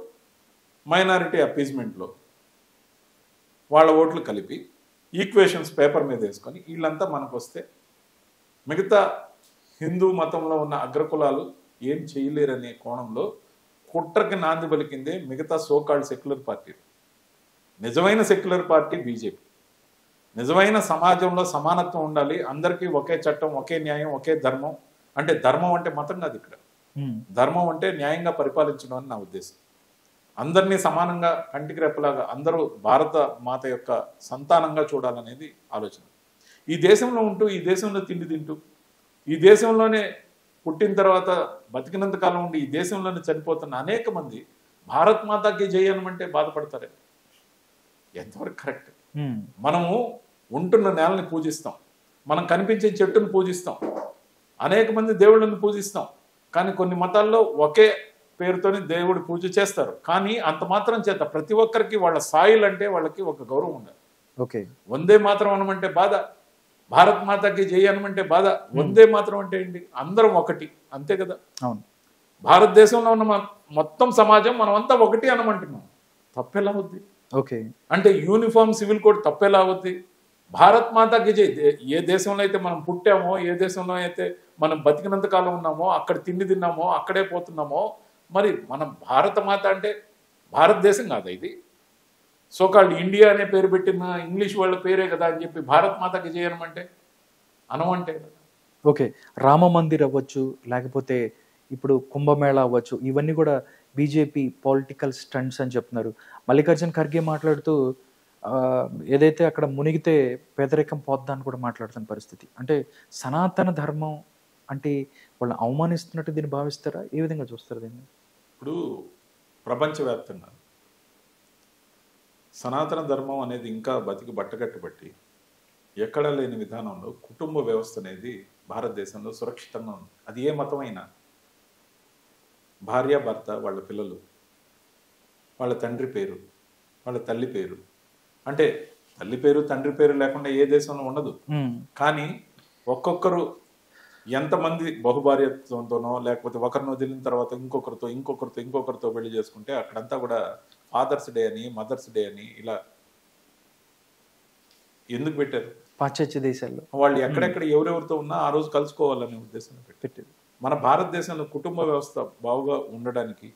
మైనారిటీ అపీజ్మెంట్లో వాళ్ళ ఓట్లు కలిపి ఈక్వేషన్స్ పేపర్ మీద వేసుకొని వీళ్ళంతా మనకు వస్తే మిగతా హిందూ మతంలో ఉన్న అగ్రకులాలు ఏం చేయలేరనే కోణంలో కుట్రకి నాంది పలికిందే మిగతా సోకాల్డ్ సెక్యులర్ పార్టీలు. నిజమైన సెక్యులర్ పార్టీ బీజేపీ. నిజమైన సమాజంలో సమానత్వం ఉండాలి, అందరికీ ఒకే చట్టం, ఒకే న్యాయం, ఒకే ధర్మం. అంటే ధర్మం అంటే మతం కాదు ఇక్కడ, ధర్మం అంటే న్యాయంగా పరిపాలించడం అని నా ఉద్దేశం. అందరినీ సమానంగా కంటికి రెప్పలాగా అందరూ భారత మాత యొక్క సంతానంగా చూడాలనేది ఆలోచన. ఈ దేశంలో ఉంటూ, ఈ దేశంలో తిండి తింటూ, ఈ దేశంలోనే పుట్టిన తర్వాత బతికినంత కాలం ఉండి ఈ దేశంలోనే చనిపోతున్న అనేక మంది భారత్ మాతాకి జై అనమంటే బాధపడతారే. ఎంతవరకు కరెక్ట్? మనము ఉంటున్న నేలని పూజిస్తాం, మనం కనిపించే చెట్టును పూజిస్తాం, అనేక మంది దేవుళ్ళని పూజిస్తాం, కానీ కొన్ని మతాల్లో ఒకే పేరుతోని దేవుడి పూజ చేస్తారు. కానీ అంత మాత్రం చేత ప్రతి ఒక్కరికి వాళ్ళ సాయిల్ అంటే వాళ్ళకి ఒక గౌరవం ఉండాలి. ఓకే. వందే మాత్రం అనమంటే బాధ, భారత్ మాతకి జై అనమంటే బాధ. వందే మాత్రం అంటే ఏంటి? అందరం ఒకటి, అంతే కదా. అవును. భారతదేశంలో ఉన్న మొత్తం సమాజం మనమంతా ఒకటి అనమంటున్నాం. తప్పెలా అవుద్ది? ఓకే. అంటే యూనిఫామ్ సివిల్ కోడ్ తప్పెలా అవుద్ది? భారత్ మాతకి జై. ఏ దేశంలో అయితే మనం పుట్టామో, ఏ దేశంలో అయితే మనం బతికినంత కాలం ఉన్నామో, అక్కడ తిండి తిన్నామో, అక్కడే పోతున్నామో, మరి మనం భారత మాత అంటే భారతదేశం కాదా ఇది? సోకాల్డ్ ఇండియా అనే పేరు పెట్టిన ఇంగ్లీష్ వాళ్ళ పేరే కదా అని చెప్పి భారత్ మాతకి జై అనమంటే అనమంటే కదా. ఓకే. రామ మందిర్ అవ్వచ్చు, లేకపోతే ఇప్పుడు కుంభమేళా అవ్వచ్చు, ఇవన్నీ కూడా బీజేపీ పొలిటికల్ స్టంట్స్ అని చెప్తున్నారు. మల్లికార్జున ఖర్గే మాట్లాడుతూ ఏదైతే అక్కడ మునిగితే పేదరికం పోద్దా అని కూడా మాట్లాడుతున్న పరిస్థితి. అంటే సనాతన ధర్మం అంటే వాళ్ళని అవమానిస్తున్నట్టు దీన్ని భావిస్తారా? ఏ విధంగా చూస్తారు దీన్ని? ఇప్పుడు ప్రపంచవ్యాప్తంగా సనాతన ధర్మం అనేది ఇంకా బతికి బట్టగట్టుబట్టి ఎక్కడ లేని విధానంలో కుటుంబ వ్యవస్థ అనేది భారతదేశంలో సురక్షితంగా ఉంది. అది ఏ మతమైనా, భార్య భర్త, వాళ్ళ పిల్లలు, వాళ్ళ తండ్రి పేరు, వాళ్ళ తల్లి పేరు, అంటే తల్లి పేరు తండ్రి పేరు లేకుండా ఏ దేశంలో ఉండదు. కానీ ఒక్కొక్కరు ఎంతమంది బహుభార్యత్వంతోనో, లేకపోతే ఒకరిని వదిలిన తర్వాత ఇంకొకరితో పెళ్లి చేసుకుంటే అక్కడంతా కూడా ఫాదర్స్ డే అని, మదర్స్ డే అని ఇలా ఎందుకు పెట్టారు? పాశ్చాత్య దేశాల్లో వాళ్ళు ఎక్కడెక్కడ ఎవరెవరితో ఉన్నా ఆ రోజు కలుసుకోవాలనే ఉద్దేశంలో పెట్టారు. మన భారతదేశంలో కుటుంబ వ్యవస్థ బాగుగా ఉండడానికి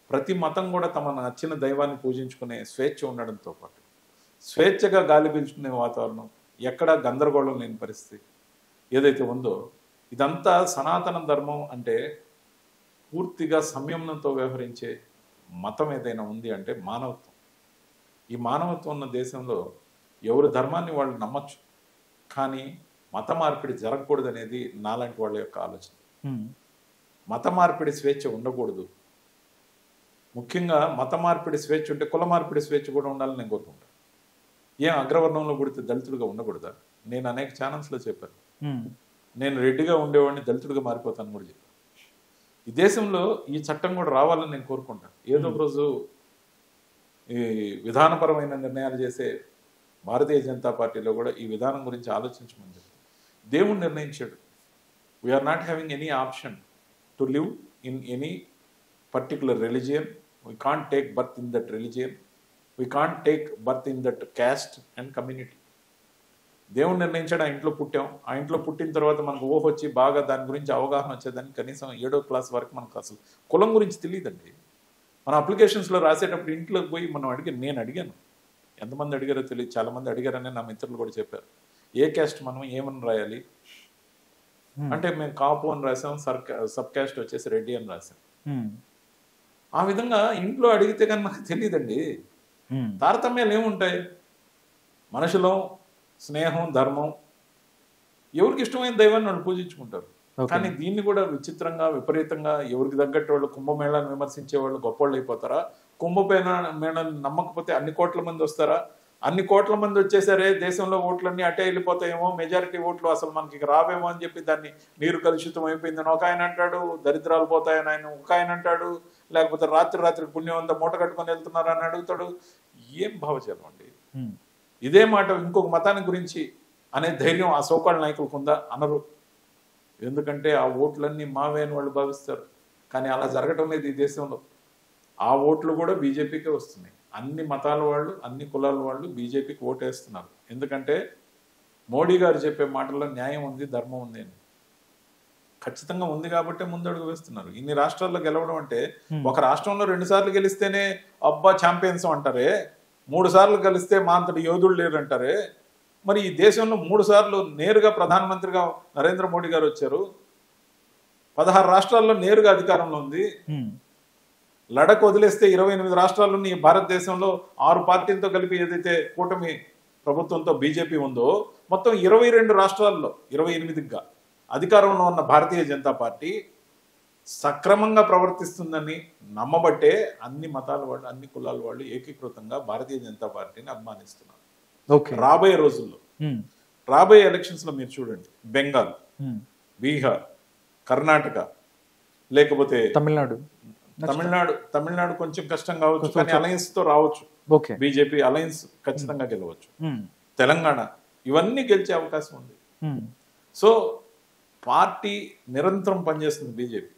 ప్రతి మతం కూడా తమ నచ్చిన దైవాన్ని పూజించుకునే స్వేచ్ఛ ఉండడంతో పాటు స్వేచ్ఛగా గాలి పీల్చుకునే వాతావరణం, ఎక్కడ గందరగోళం లేని పరిస్థితి ఏదైతే ఉందో, ఇదంతా సనాతన ధర్మం అంటే పూర్తిగా సంయమనంతో వ్యవహరించే మతం ఏదైనా ఉంది అంటే మానవత్వం. ఈ మానవత్వం ఉన్న దేశంలో ఎవరి ధర్మాన్ని వాళ్ళు నమ్మచ్చు, కానీ మత మార్పిడి జరగకూడదు అనేది నాలాంటి వాళ్ళ యొక్క ఆలోచన. మత మార్పిడి స్వేచ్ఛ ఉండకూడదు. ముఖ్యంగా మత మార్పిడి స్వేచ్ఛ ఉంటే కుల మార్పిడి స్వేచ్ఛ కూడా ఉండాలని నేను కోరుకుంటాను. ఏం అగ్రవర్ణంలో పుడితే దళితుడిగా ఉండకూడదా? నేను అనేక ఛానల్స్లో చెప్పాను, నేను రెడ్డిగా ఉండేవాడిని దళితుడిగా మారిపోతాను కూడా చెప్పాను. ఈ దేశంలో ఈ చట్టం కూడా రావాలని నేను కోరుకుంటాను. ఏదో ఒక రోజు ఈ విధానపరమైన నిర్ణయాలు చేసే భారతీయ జనతా పార్టీలో కూడా ఈ విధానం గురించి ఆలోచించమని చెప్తాను. దేవుడు నిర్ణయించాడు, we are not having any option to live in any particular religion. We can't take birth in that religion, we can't take birth in that caste and community. దేవుడు నిర్ణయించాడు, ఆ ఇంట్లో పుట్టాం, ఆ ఇంట్లో పుట్టిన తర్వాత మనకు ఊహ వచ్చి బాగా దాని గురించి అవగాహన వచ్చేదానికి కనీసం 7వ క్లాస్ వరకు మనకు అసలు కులం గురించి తెలియదండి. మన అప్లికేషన్స్లో రాసేటప్పుడు ఇంట్లోకి పోయి నేను అడిగాను, ఎంతమంది అడిగారో తెలియదు, చాలామంది అడిగారని నా మిత్రులు కూడా చెప్పారు. ఏ క్యాస్ట్ మనం ఏమని రాయాలి అంటే మేము కాపు అని రాసాం, సబ్ క్యాస్ట్ వచ్చేసి రెడ్డి అని రాసాం. ఆ విధంగా ఇంట్లో అడిగితే కానీ నాకు తెలియదండి. తారతమ్యాలు ఏముంటాయి? మనుషులో స్నేహం, ధర్మం, ఎవరికి ఇష్టమైన దైవాన్ని వాళ్ళు పూజించుకుంటారు. కానీ దీన్ని కూడా విచిత్రంగా, విపరీతంగా ఎవరికి తగ్గట్టు వాళ్ళు కుంభమేళాన్ని విమర్శించే వాళ్ళు గొప్పవాళ్ళు అయిపోతారా? కుంభమేళాన్ని నమ్మకపోతే అన్ని కోట్ల మంది వస్తారా? అన్ని కోట్ల మంది వచ్చేసరే దేశంలో ఓట్లన్నీ అటే వెళ్ళిపోతాయేమో, మెజారిటీ ఓట్లు అసలు మనకి రావేమో అని చెప్పి దాన్ని నీరు కలుషితం అయిపోయిందని ఒక ఆయన అంటాడు, దరిద్రాలు పోతాయని ఆయన ఒక ఆయన అంటాడు, లేకపోతే రాత్రి పుణ్యం అంతా మూట కట్టుకొని వెళ్తున్నారని అడుగుతాడు. ఏం భావజాలం అండి? ఇదే మాట ఇంకొక మతాన్ని గురించి అనే ధైర్యం ఆ సోకాళ్ళ నాయకులకు ఉందా? అనరు. ఎందుకంటే ఆ ఓట్లన్నీ మావే అని వాళ్ళు భావిస్తారు. కానీ అలా జరగటం లేదు ఈ దేశంలో. ఆ ఓట్లు కూడా బీజేపీకే వస్తున్నాయి. అన్ని మతాల వాళ్ళు, అన్ని కులాల వాళ్ళు బీజేపీకి ఓటేస్తున్నారు. ఎందుకంటే మోడీ గారు చెప్పే మాటల్లో న్యాయం ఉంది, ధర్మం ఉంది అని ఖచ్చితంగా ఉంది కాబట్టి ముందడుగు వేస్తున్నారు. ఇన్ని రాష్ట్రాల్లో గెలవడం అంటే, ఒక రాష్ట్రంలో 2 సార్లు గెలిస్తేనే అబ్బా ఛాంపియన్స్ అంటారే, 3 సార్లు గెలిస్తే మా అంతటి యోధుడు లేరు అంటారే. మరి ఈ దేశంలో 3 సార్లు నేరుగా ప్రధానమంత్రిగా నరేంద్ర మోడీ గారు వచ్చారు. 16 రాష్ట్రాల్లో నేరుగా అధికారంలో ఉంది. లడక్ వదిలేస్తే 28 రాష్ట్రాల్లో ఈ భారతదేశంలో 6 పార్టీలతో కలిపి ఏదైతే కూటమి ప్రభుత్వంతో బీజేపీ ఉందో, మొత్తం 22 రాష్ట్రాల్లో 28గా అధికారంలో ఉన్న భారతీయ జనతా పార్టీ సక్రమంగా ప్రవర్తిస్తుందని నమ్మబట్టే అన్ని మతాల వాళ్ళు, అన్ని కులాల వాళ్ళు ఏకీకృతంగా భారతీయ జనతా పార్టీని అభిమానిస్తున్నారు. రాబోయే రోజుల్లో, రాబోయే ఎలక్షన్స్ లో మీరు చూడండి, బెంగాల్, బీహార్, కర్ణాటక, లేకపోతే తమిళనాడు కొంచెం కష్టం కావచ్చు, కానీ అలయన్స్ తో రావచ్చు. ఓకే. బీజేపీ అలయన్స్ ఖచ్చితంగా గెలవచ్చు. తెలంగాణ ఇవన్నీ గెలిచే అవకాశం ఉంది. సో పార్టీ నిరంతరం పనిచేస్తుంది బీజేపీ.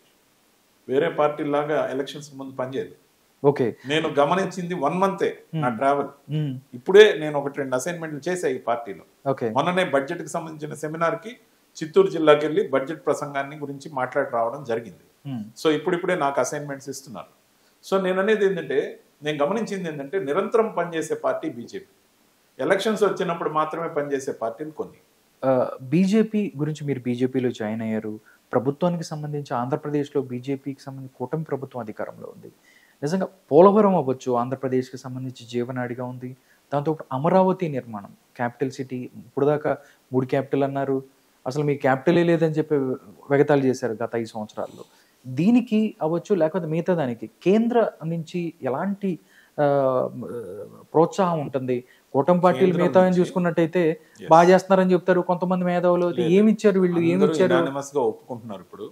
వేరే పార్టీలాగా ఎలక్షన్స్ ముందు పనిచేయదు. ఓకే. నేను గమనించింది 1 మంతే నా ట్రావెల్. ఇప్పుడే నేను 1-2 అసైన్మెంట్లు చేశా ఈ పార్టీలో. మొన్ననే బడ్జెట్ కి సంబంధించిన సెమినార్ కి చిత్తూరు జిల్లాకి వెళ్ళి బడ్జెట్ ప్రసంగాన్ని గురించి మాట్లాడి రావడం జరిగింది. సో ఇప్పుడిప్పుడే నాకు అసైన్మెంట్స్ ఇస్తున్నారు. సో నేను అనేది ఏంటంటే, నేను గమనించింది ఏంటంటే, నిరంతరం పనిచేసే పార్టీ బీజేపీ. ఎలక్షన్స్ వచ్చినప్పుడు మాత్రమే పనిచేసే పార్టీలు కొన్ని. బీజేపీ గురించి, మీరు బీజేపీలో జాయిన్ అయ్యారు. ప్రభుత్వానికి సంబంధించి ఆంధ్రప్రదేశ్లో బీజేపీకి సంబంధించి కూటమి ప్రభుత్వం అధికారంలో ఉంది. నిజంగా పోలవరం అవ్వచ్చు ఆంధ్రప్రదేశ్కి సంబంధించి జీవనాడిగా ఉంది. దాంతో అమరావతి నిర్మాణం, క్యాపిటల్ సిటీ, ఇప్పుడు దాకా 3 క్యాపిటల్ అన్నారు, అసలు మీ క్యాపిటలే లేదని చెప్పి వెగతాలు చేశారు గత 5 సంవత్సరాల్లో. దీనికి అవ్వచ్చు, లేకపోతే మిగతా దానికి కేంద్ర నుంచి ఎలాంటి ప్రోత్సాహం ఉంటుంది? కూటమి పార్టీలు మిగతా చూసుకున్నట్టయితే బాగా చేస్తున్నారని చెప్తారు కొంతమంది మేధావులు. ఏమి ఇచ్చారు వీళ్ళు, ఏమి ఇచ్చారు? ఒప్పుకుంటున్నారు. ఇప్పుడు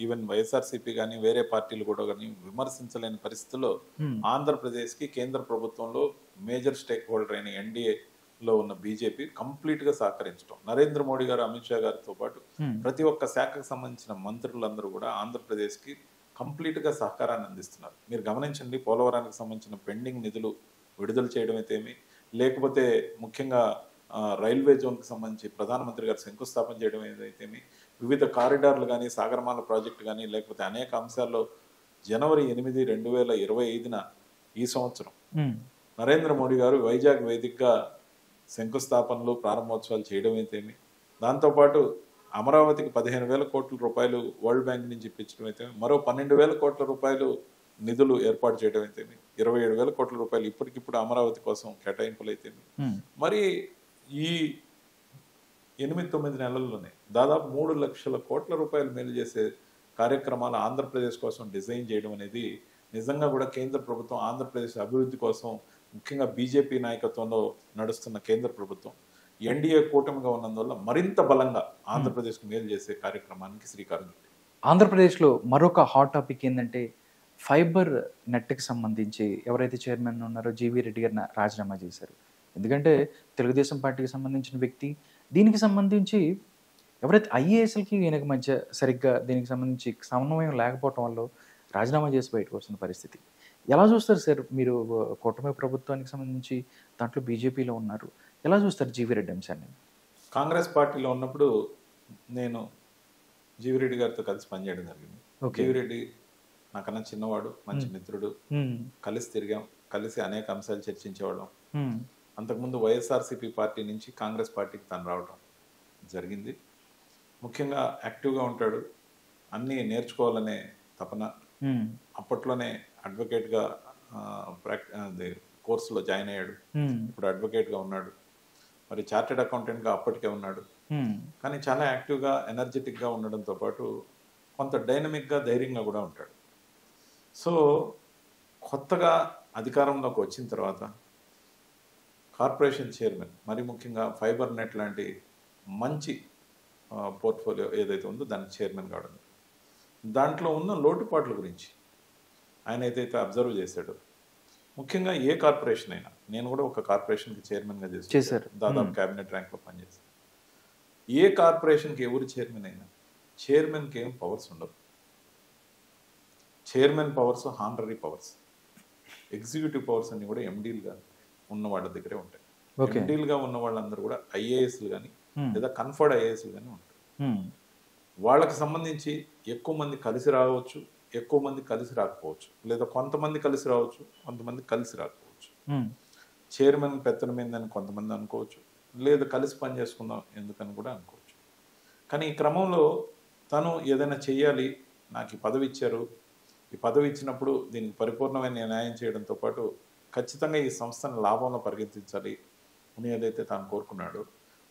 ఈవెన్ వైఎస్ఆర్సీపీ కానీ వేరే పార్టీలు కూడా కానీ విమర్శించలేని పరిస్థితుల్లో ఆంధ్రప్రదేశ్ కి కేంద్ర ప్రభుత్వంలో మేజర్ స్టేక్ హోల్డర్ అయిన ఎన్డీఏ లో ఉన్న బీజేపీ కంప్లీట్ గా సహకరించడం, నరేంద్ర మోడీ గారు, అమిత్ షా గారితో పాటు ప్రతి ఒక్క శాఖకు సంబంధించిన మంత్రులందరూ కూడా ఆంధ్రప్రదేశ్ కి కంప్లీట్ గా సహకారాన్ని అందిస్తున్నారు. మీరు గమనించండి, పోలవరానికి సంబంధించిన పెండింగ్ నిధులు విడుదల చేయడం అయితేమి, లేకపోతే ముఖ్యంగా రైల్వే జోన్కి సంబంధించి ప్రధానమంత్రి గారు శంకుస్థాపన చేయడం ఏదైతేమి, వివిధ కారిడార్లు కానీ, సాగరమాల ప్రాజెక్టు కానీ, లేకపోతే అనేక అంశాల్లో జనవరి 8, 2025 ఈ సంవత్సరం నరేంద్ర మోడీ గారు వైజాగ్ వేదికగా శంకుస్థాపనలు, ప్రారంభోత్సవాలు చేయడం అయితేమి, దాంతోపాటు అమరావతికి 15,000 కోట్ల రూపాయలు వరల్డ్ బ్యాంక్ నుంచి ఇప్పించడం అయితే, మరో 12,000 కోట్ల రూపాయలు నిధులు ఏర్పాటు చేయడం అయితే, 27,000 కోట్ల రూపాయలు ఇప్పటికిప్పుడు అమరావతి కోసం కేటాయింపులు అయితే, మరి ఈ 8-9 నెలల్లోనే దాదాపు 3 లక్షల కోట్ల రూపాయలు మేలు చేసే కార్యక్రమాలు ఆంధ్రప్రదేశ్ కోసం డిజైన్ చేయడం అనేది నిజంగా కూడా కేంద్ర ప్రభుత్వం ఆంధ్రప్రదేశ్ అభివృద్ధి కోసం, ముఖ్యంగా బీజేపీ నాయకత్వంలో నడుస్తున్న కేంద్ర ప్రభుత్వం ఎన్డీఏ కూటమిగా ఉన్నందువల్ల మరింత బలంగా ఆంధ్రప్రదేశ్కు మేలు చేసే కార్యక్రమానికి శ్రీకారం చుట్టింది. ఆంధ్రప్రదేశ్లో మరొక హాట్ టాపిక్ ఏంటంటే, ఫైబర్ నెట్కి సంబంధించి ఎవరైతే చైర్మన్ ఉన్నారో జీవీ రెడ్డి గారిని రాజీనామా చేశారు. ఎందుకంటే తెలుగుదేశం పార్టీకి సంబంధించిన వ్యక్తి. దీనికి సంబంధించి ఎవరైతే ఐఏఎస్లకి ఈయనకి మధ్య సరిగ్గా దీనికి సంబంధించి సమన్వయం లేకపోవటం వల్ల రాజీనామా చేసి బయటకు వస్తున్న పరిస్థితి. ఎలా చూస్తారు సార్ మీరు? కూటమి ప్రభుత్వానికి సంబంధించి దాంట్లో బీజేపీలో ఉన్నారు, ఎలా చూస్తారు జీవీ రెడ్డి అంశాన్ని? కాంగ్రెస్ పార్టీలో ఉన్నప్పుడు నేను జీవీ రెడ్డి గారితో కలిసి పనిచేయడం జరిగింది. జీవీ రెడ్డి నాకన్నా చిన్నవాడు, మంచి మిత్రుడు, కలిసి తిరిగాం, కలిసి అనేక అంశాలు చర్చించేవాళ్ళం. అంతకుముందు వైఎస్ఆర్సీపీ పార్టీ నుంచి కాంగ్రెస్ పార్టీకి తను రావడం జరిగింది. ముఖ్యంగా యాక్టివ్గా ఉంటాడు, అన్నీ నేర్చుకోవాలనే తపన. అప్పట్లోనే అడ్వకేట్గా కోర్సులో జాయిన్ అయ్యాడు, ఇప్పుడు అడ్వకేట్గా ఉన్నాడు. మరి చార్టెడ్ అకౌంటెంట్గా అప్పటికే ఉన్నాడు. కానీ చాలా యాక్టివ్గా, ఎనర్జెటిక్గా ఉండడంతో పాటు కొంత డైనమిక్గా, ధైర్యంగా కూడా ఉంటాడు. సో కొత్తగా అధికారంలోకి వచ్చిన తర్వాత కార్పొరేషన్ చైర్మన్, మరి ముఖ్యంగా ఫైబర్ నెట్ లాంటి మంచి పోర్ట్ఫోలియో ఏదైతే ఉందో దానికి చైర్మన్ కావడం, దాంట్లో ఉన్న లోటుపాట్ల గురించి ఆయన ఏదైతే అబ్జర్వ్ చేశాడో, ముఖ్యంగా ఏ కార్పొరేషన్ అయినా, నేను కూడా ఒక కార్పొరేషన్కి చైర్మన్గా చేశారు, దాదాపు క్యాబినెట్ ర్యాంక్లో పనిచేశాను. ఏ కార్పొరేషన్కి ఎవరు చైర్మన్ అయినా చైర్మన్కి ఏం పవర్స్ ఉండవు. Chairman powers honorary powers, executive powers అన్ని కూడా ఎండీలుగా ఉన్న వాళ్ళ దగ్గరే ఉంటాయి. ఎండీలుగా ఉన్న వాళ్ళందరూ కూడా ఐఏఎస్లు కానీ లేదా కన్ఫర్డ్ ఐఏఎస్లు కానీ ఉంటారు. వాళ్ళకి సంబంధించి ఎక్కువ మంది కలిసి రావచ్చు, ఎక్కువ మంది కలిసి రాకపోవచ్చు, లేదా కొంతమంది కలిసి రావచ్చు, కొంతమంది కలిసి రాకపోవచ్చు. చైర్మన్ పెత్తనం ఏందని కొంతమంది అనుకోవచ్చు, లేదా కలిసి పని చేసుకుందాం ఎందుకని కూడా అనుకోవచ్చు. కానీ ఈ క్రమంలో తను ఏదైనా చెయ్యాలి, నాకు ఈ పదవి ఇచ్చారు, ఈ పదవి ఇచ్చినప్పుడు దీనికి పరిపూర్ణమైన న్యాయం చేయడంతో పాటు ఖచ్చితంగా ఈ సంస్థను లాభంలో పరిగెత్తించాలి అని ఏదైతే తాను కోరుకున్నాడో,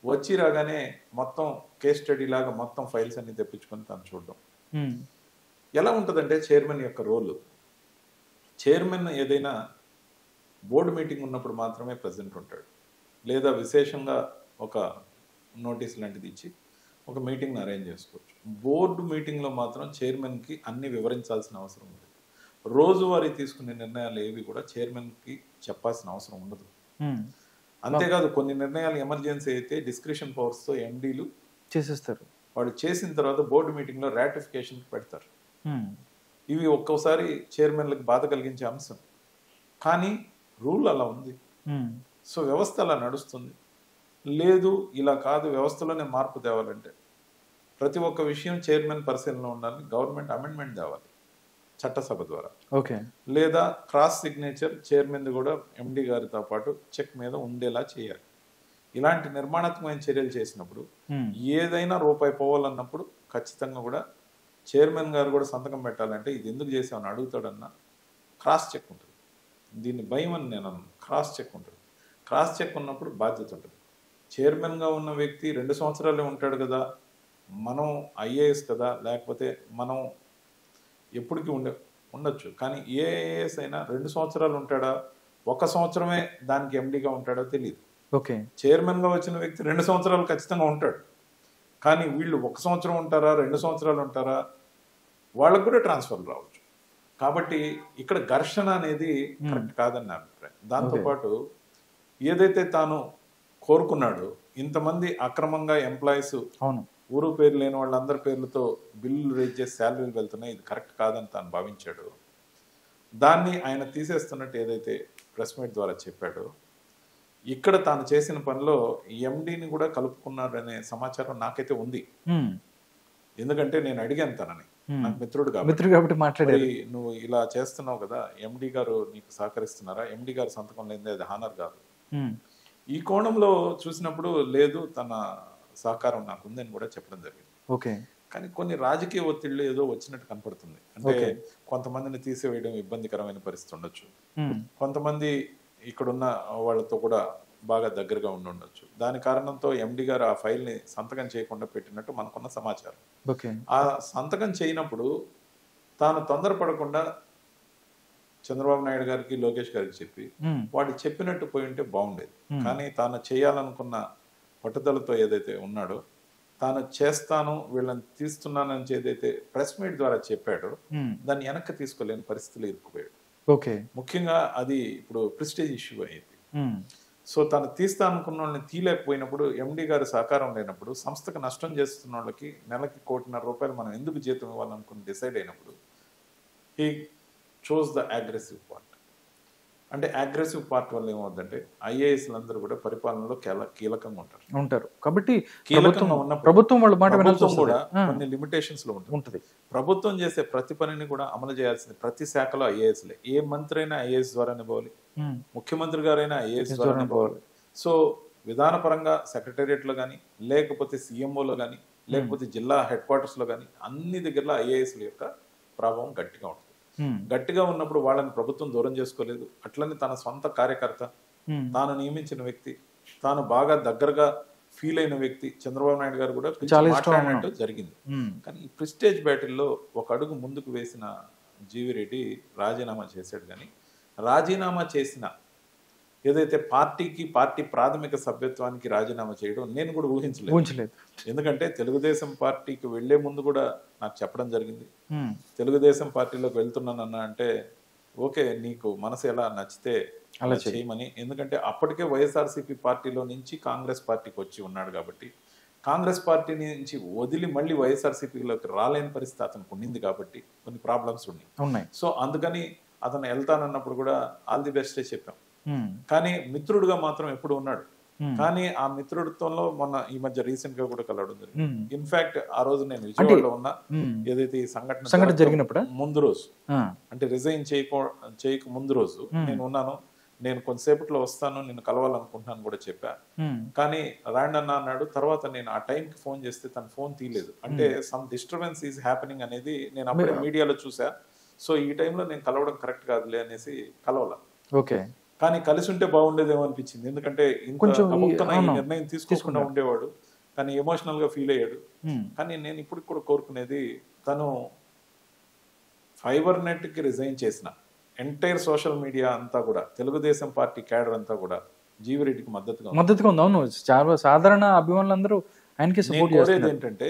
వచ్చి రాగానే మొత్తం కేస్ స్టడీ లాగా మొత్తం ఫైల్స్ అన్ని తెప్పించుకొని తను చూడడం. ఎలా ఉంటుందంటే చైర్మన్ యొక్క రోల్, చైర్మన్ ఏదైనా బోర్డు మీటింగ్ ఉన్నప్పుడు మాత్రమే ప్రెజెంట్ ఉంటాడు, లేదా విశేషంగా ఒక నోటీస్ లాంటిది ఇచ్చి ఒక మీటింగ్ని అరేంజ్ చేసుకోవచ్చు. బోర్డు మీటింగ్లో మాత్రం చైర్మన్కి అన్ని వివరించాల్సిన అవసరం ఉంది. రోజువారీ తీసుకునే నిర్ణయాలు ఏవి కూడా చైర్మన్కి చెప్పాల్సిన అవసరం ఉండదు. అంతేకాదు కొన్ని నిర్ణయాలు ఎమర్జెన్సీ అయితే డిస్క్రిషన్ పవర్స్తో ఎండీలు చేసేస్తారు. వాళ్ళు చేసిన తర్వాత బోర్డు మీటింగ్లో రాటిఫికేషన్కి పెడతారు. ఇవి ఒక్కోసారి చైర్మన్లకు బాధ కలిగించే అంశం, కానీ రూల్ అలా ఉంది. సో వ్యవస్థ అలా నడుస్తుంది. లేదు ఇలా కాదు, వ్యవస్థలోనే మార్పు తేవాలంటే ప్రతి ఒక్క విషయం చైర్మన్ పరిశీలన ఉండాలి. గవర్నమెంట్ అమెండ్మెంట్ తేవాలి చట్టసభ ద్వారా. ఓకే. లేదా క్రాస్ సిగ్నేచర్ చైర్మన్ కూడా ఎండి గారితో పాటు చెక్ మీద ఉండేలా చేయాలి. ఇలాంటి నిర్మాణాత్మకమైన చర్యలు చేసినప్పుడు ఏదైనా రూపాయి పోవాలన్నప్పుడు ఖచ్చితంగా కూడా చైర్మన్ గారు కూడా సంతకం పెట్టాలంటే ఇది ఎందుకు చేసామని అడుగుతాడన్న క్రాస్ చెక్ ఉంటుంది. దీన్ని భయం అని నేను అన్నాను. క్రాస్ చెక్ ఉంటుంది. క్రాస్ చెక్ ఉన్నప్పుడు బాధ్యత ఉంటుంది. చైర్మన్గా ఉన్న వ్యక్తి 2 సంవత్సరాలే ఉంటాడు కదా, మనం ఐఏఎస్ కదా, లేకపోతే మనం ఎప్పటికీ ఉండొచ్చు. కానీ ఏ ఐఏఎస్ అయినా 2 సంవత్సరాలు ఉంటాడా, 1 సంవత్సరమే దానికి ఎండీగా ఉంటాడో తెలియదు. ఓకే. చైర్మన్గా వచ్చిన వ్యక్తి 2 సంవత్సరాలు ఖచ్చితంగా ఉంటాడు. కానీ వీళ్ళు 1 సంవత్సరం ఉంటారా, 2 సంవత్సరాలు ఉంటారా, వాళ్ళకు కూడా ట్రాన్స్ఫర్ రావచ్చు. కాబట్టి ఇక్కడ ఘర్షణ అనేది కరెక్ట్ కాదని నా అభిప్రాయం. దాంతోపాటు ఏదైతే తాను కోరుకున్నాడో, ఇంతమంది అక్రమంగా ఎంప్లాయీస్ ఊరు పేరు లేని వాళ్ళందరి పేర్లతో బిల్లులు రేజ్ చేసి శాలరీలు వెళ్తున్నాయి, ఇది కరెక్ట్ కాదని తాను భావించాడు. దాన్ని ఆయన తీసేస్తున్నట్టు ఏదైతే ప్రెస్ మీట్ ద్వారా చెప్పాడో, ఇక్కడ తాను చేసిన పనిలో ఎండీని కూడా కలుపుకున్నాడనే సమాచారం నాకైతే ఉంది. ఎందుకంటే నేను అడిగాను తనని, నాకు మిత్రుడు కాబట్టి మాట్లాడి, నువ్వు ఇలా చేస్తున్నావు కదా, ఎండి గారు నీకు సహకరిస్తున్నారా, ఎండి గారు సంతకం లేదే అది హానర్ కాదు. ఈ కోణంలో చూసినప్పుడు లేదు, తన సహకారం నాకు ఉందని కూడా చెప్పడం జరిగింది. ఓకే. కానీ కొన్ని రాజకీయ ఒత్తిళ్లు ఏదో వచ్చినట్టు కనపడుతుంది. అంటే కొంతమందిని తీసివేయడం ఇబ్బందికరమైన పరిస్థితి ఉండొచ్చు, కొంతమంది ఇక్కడున్న వాళ్ళతో కూడా బాగా దగ్గరగా ఉండొచ్చు. దాని కారణంతో ఎండి గారు ఆ ఫైల్ని సంతకం చేయకుండా పెట్టినట్టు మనకున్న సమాచారం. ఆ సంతకం చేయనప్పుడు తాను తొందరపడకుండా చంద్రబాబు నాయుడు గారికి, లోకేష్ గారికి చెప్పి వాళ్ళు చెప్పినట్టు పోయి ఉంటే బాగుండేది. కానీ తాను చేయాలనుకున్న పట్టుదలతో ఏదైతే ఉన్నాడో, తాను చేస్తాను వీళ్ళని తీస్తున్నానని ఏదైతే ప్రెస్ మీట్ ద్వారా చెప్పాడో, దాన్ని వెనక్కి తీసుకోలేని పరిస్థితులు ఇరుక్కుపోయాడు. ముఖ్యంగా అది ఇప్పుడు ప్రెస్టేజ్ ఇష్యూ అయింది. సో తను తీస్తా అనుకున్న వాళ్ళని తీయలేకపోయినప్పుడు, ఎండి గారి సహకారం లేనప్పుడు, సంస్థకు నష్టం చేస్తున్న వాళ్ళకి నెలకి ₹1,50,00,000 మనం ఎందుకు జీతం ఇవ్వాలనుకుని డిసైడ్ అయినప్పుడు he chose the aggressive part. అంటే అగ్రెసివ్ పార్ట్ వల్ల ఏమవుతుందంటే ఐఏఎస్లు అందరూ కూడా పరిపాలనలో కీలకంగా ఉంటారు. కాబట్టి కీలకంగా ఉన్న ప్రభుత్వం వాళ్ళ మాట వినాల్సి కూడా కొన్ని లిమిటేషన్స్ లో ఉంటుంది. ప్రభుత్వం చేసే ప్రతి పనిని కూడా అమలు చేయాల్సింది ప్రతి శాఖలో ఐఏఎస్లే. ఏ మంత్రి అయినా ఐఏఎస్ ద్వారానే పోవాలి, ముఖ్యమంత్రి గారైనా ఐఏఎస్ ద్వారానే పోవాలి. సో విధానపరంగా సెక్రటేరియట్ లో కానీ, లేకపోతే సీఎంఓలో కానీ, లేకపోతే జిల్లా హెడ్ క్వార్టర్స్ లో కానీ, అన్ని దగ్గరలో ఐఏఎస్ల యొక్క ప్రభావం గట్టిగా ఉంటుంది. గట్టిగా ఉన్నప్పుడు వాళ్ళని ప్రభుత్వం దూరం చేసుకోలేదు. అట్లనే తన సొంత కార్యకర్త, తాను నియమించిన వ్యక్తి, తాను బాగా దగ్గరగా ఫీల్ అయిన వ్యక్తి చంద్రబాబు నాయుడు గారు కూడా మాట్లాడినట్టు జరిగింది. కానీ ఈ ప్రెస్టేజ్ బ్యాటిల్లో ఒక అడుగు ముందుకు వేసిన జీవి రెడ్డి రాజీనామా చేశాడు. కానీ రాజీనామా చేసిన ఏదైతే పార్టీ ప్రాథమిక సభ్యత్వానికి రాజీనామా చేయడం నేను కూడా ఊహించలేదు. ఎందుకంటే తెలుగుదేశం పార్టీకి వెళ్లే ముందు కూడా నాకు చెప్పడం జరిగింది, తెలుగుదేశం పార్టీలోకి వెళ్తున్నానన్నా అంటే ఓకే నీకు మనసు ఎలా నచ్చితే అలా చేయమని. ఎందుకంటే అప్పటికే వైఎస్ఆర్సీపీ పార్టీలో నుంచి కాంగ్రెస్ పార్టీకి వచ్చి ఉన్నాడు కాబట్టి, కాంగ్రెస్ పార్టీ నుంచి వదిలి మళ్ళీ వైఎస్ఆర్సీపీలోకి రాలేని పరిస్థితి అతనికి ఉండింది కాబట్టి కొన్ని ప్రాబ్లమ్స్ ఉన్నాయి. సో అందుకని అతను వెళ్తానన్నప్పుడు కూడా ఆల్ ది బెస్టే చెప్పాం. కానీ మిత్రుడుగా మాత్రం ఎప్పుడు ఉన్నాడు. కానీ ఆ మిత్రుడిత్వంలో మొన్న ఈ మధ్య రీసెంట్ గా కూడా కలవడం జరిగింది. ఇన్ఫాక్ట్ ఆ రోజు నేను విజయవాడలో ఉన్నా, ఏదైతే ఈ సంఘటన జరిగినప్పుడు ముందు రోజు, అంటే రిజైన్ చేయక ముందు రోజు నేను ఉన్నాను. నేను కొంతసేపట్లో వస్తాను, నేను కలవాలనుకుంటున్నాను కూడా చెప్పా. కానీ రాండ్ అన్న అన్నాడు. తర్వాత నేను ఆ టైంకి ఫోన్ చేస్తే తన ఫోన్ తీయలేదు. అంటే సమ్ డిస్టర్బెన్స్ ఈజ్ హ్యాపెనింగ్ అనేది నేను అప్పుడే మీడియాలో చూసా. సో ఈ టైంలో నేను కలవడం కరెక్ట్ కాదులే అనేసి కలవాల. కానీ కలిసి ఉంటే బాగుండేదేమో అనిపించింది. ఎందుకంటే కొంచెం నిర్ణయం తీసుకోకుండా ఉండేవాడు, కానీ ఎమోషనల్ గా ఫీల్ అయ్యాడు. కానీ నేను ఇప్పుడు కూడా కోరుకునేది, తను ఫైబర్ నెట్ కి రిజైన్ చేసిన ఎంటైర్ సోషల్ మీడియా అంతా కూడా, తెలుగుదేశం పార్టీ క్యాడర్ అంతా కూడా జీవిరెడ్డికి మద్దతుగా ఉంది. అవును, చాలా సాధారణ అభిమానులందరూ ఆయనకి సపోర్ట్ చేస్తున్నారు. ఏంటంటే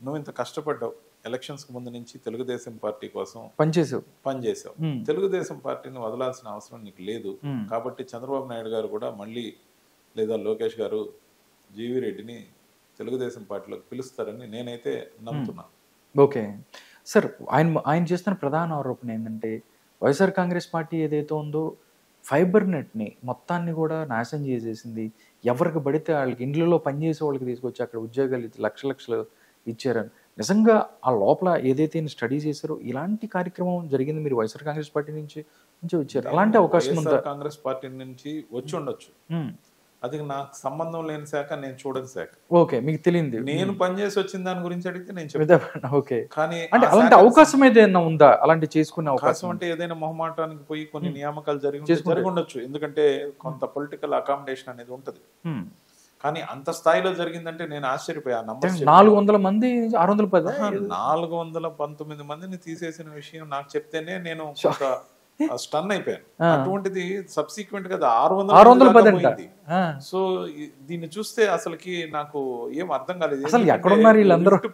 నువ్వు ఇంత కష్టపడ్డావు, ఎలక్షన్స్కి ముందు నుంచి తెలుగుదేశం పార్టీ కోసం పనిచేసావు. పనిచేసావు. తెలుగుదేశం పార్టీని వదలాల్సిన అవసరం నీకు లేదు. కాబట్టి చంద్రబాబు నాయుడు గారు కూడా మళ్ళీ లేదా లోకేష్ గారు జీవీ రెడ్డిని తెలుగుదేశం పార్టీలోకి పిలుస్తారని నేనైతే నమ్ముతున్నా. ఓకే సార్, ఆయన చేస్తున్న ప్రధాన ఆరోపణ ఏంటంటే వైఎస్ఆర్ కాంగ్రెస్ పార్టీ ఏదైతే ఉందో ఫైబర్ నెట్ని మొత్తాన్ని కూడా నాశనం చేసేసింది. ఎవరికి పడితే వాళ్ళకి ఇండ్లలో పనిచేసే వాళ్ళకి తీసుకొచ్చి అక్కడ ఉద్యోగాలు లక్షలు ఇచ్చారని. నిజంగా ఆ లోపల ఏదైతే స్టడీ చేశారో ఇలాంటి కార్యక్రమం జరిగింది మీరు వైఎస్ఆర్ కాంగ్రెస్ పార్టీ నుంచి వచ్చారు. అలాంటి అవకాశం ఉందా? కాంగ్రెస్ పార్టీ నుంచి వచ్చి ఉండొచ్చు, అది నాకు సంబంధం లేని శాఖ, నేను చూడని శాఖ. ఓకే, మీకు తెలియదు. నేను పనిచేసి వచ్చిన దాని గురించి అడిగితే నేను చెప్తాను. ఓకే, కానీ అంటే అలాంటి అవకాశం ఏదైనా ఉందా? అలాంటి చేసుకునే అవకాశం అంటే ఏదైనా మొహమాటానికి పోయి కొన్ని నియామకాలు జరిగి ఉండొచ్చు, ఎందుకంటే కొంత పొలిటికల్ అకామిడేషన్ అనేది ఉంటది. కానీ అంత స్థాయిలో జరిగిందంటే నేను ఆశ్చర్యపోయా. 400 మంది 610 419 మందిని తీసేసిన విషయం నాకు చెప్తేనే నేను స్టన్ అయిపోయాను. అటువంటిది సబ్సిక్వెంట్ గా 610. సో దీన్ని చూస్తే అసలుకి నాకు ఏం అర్థం కాలేదు.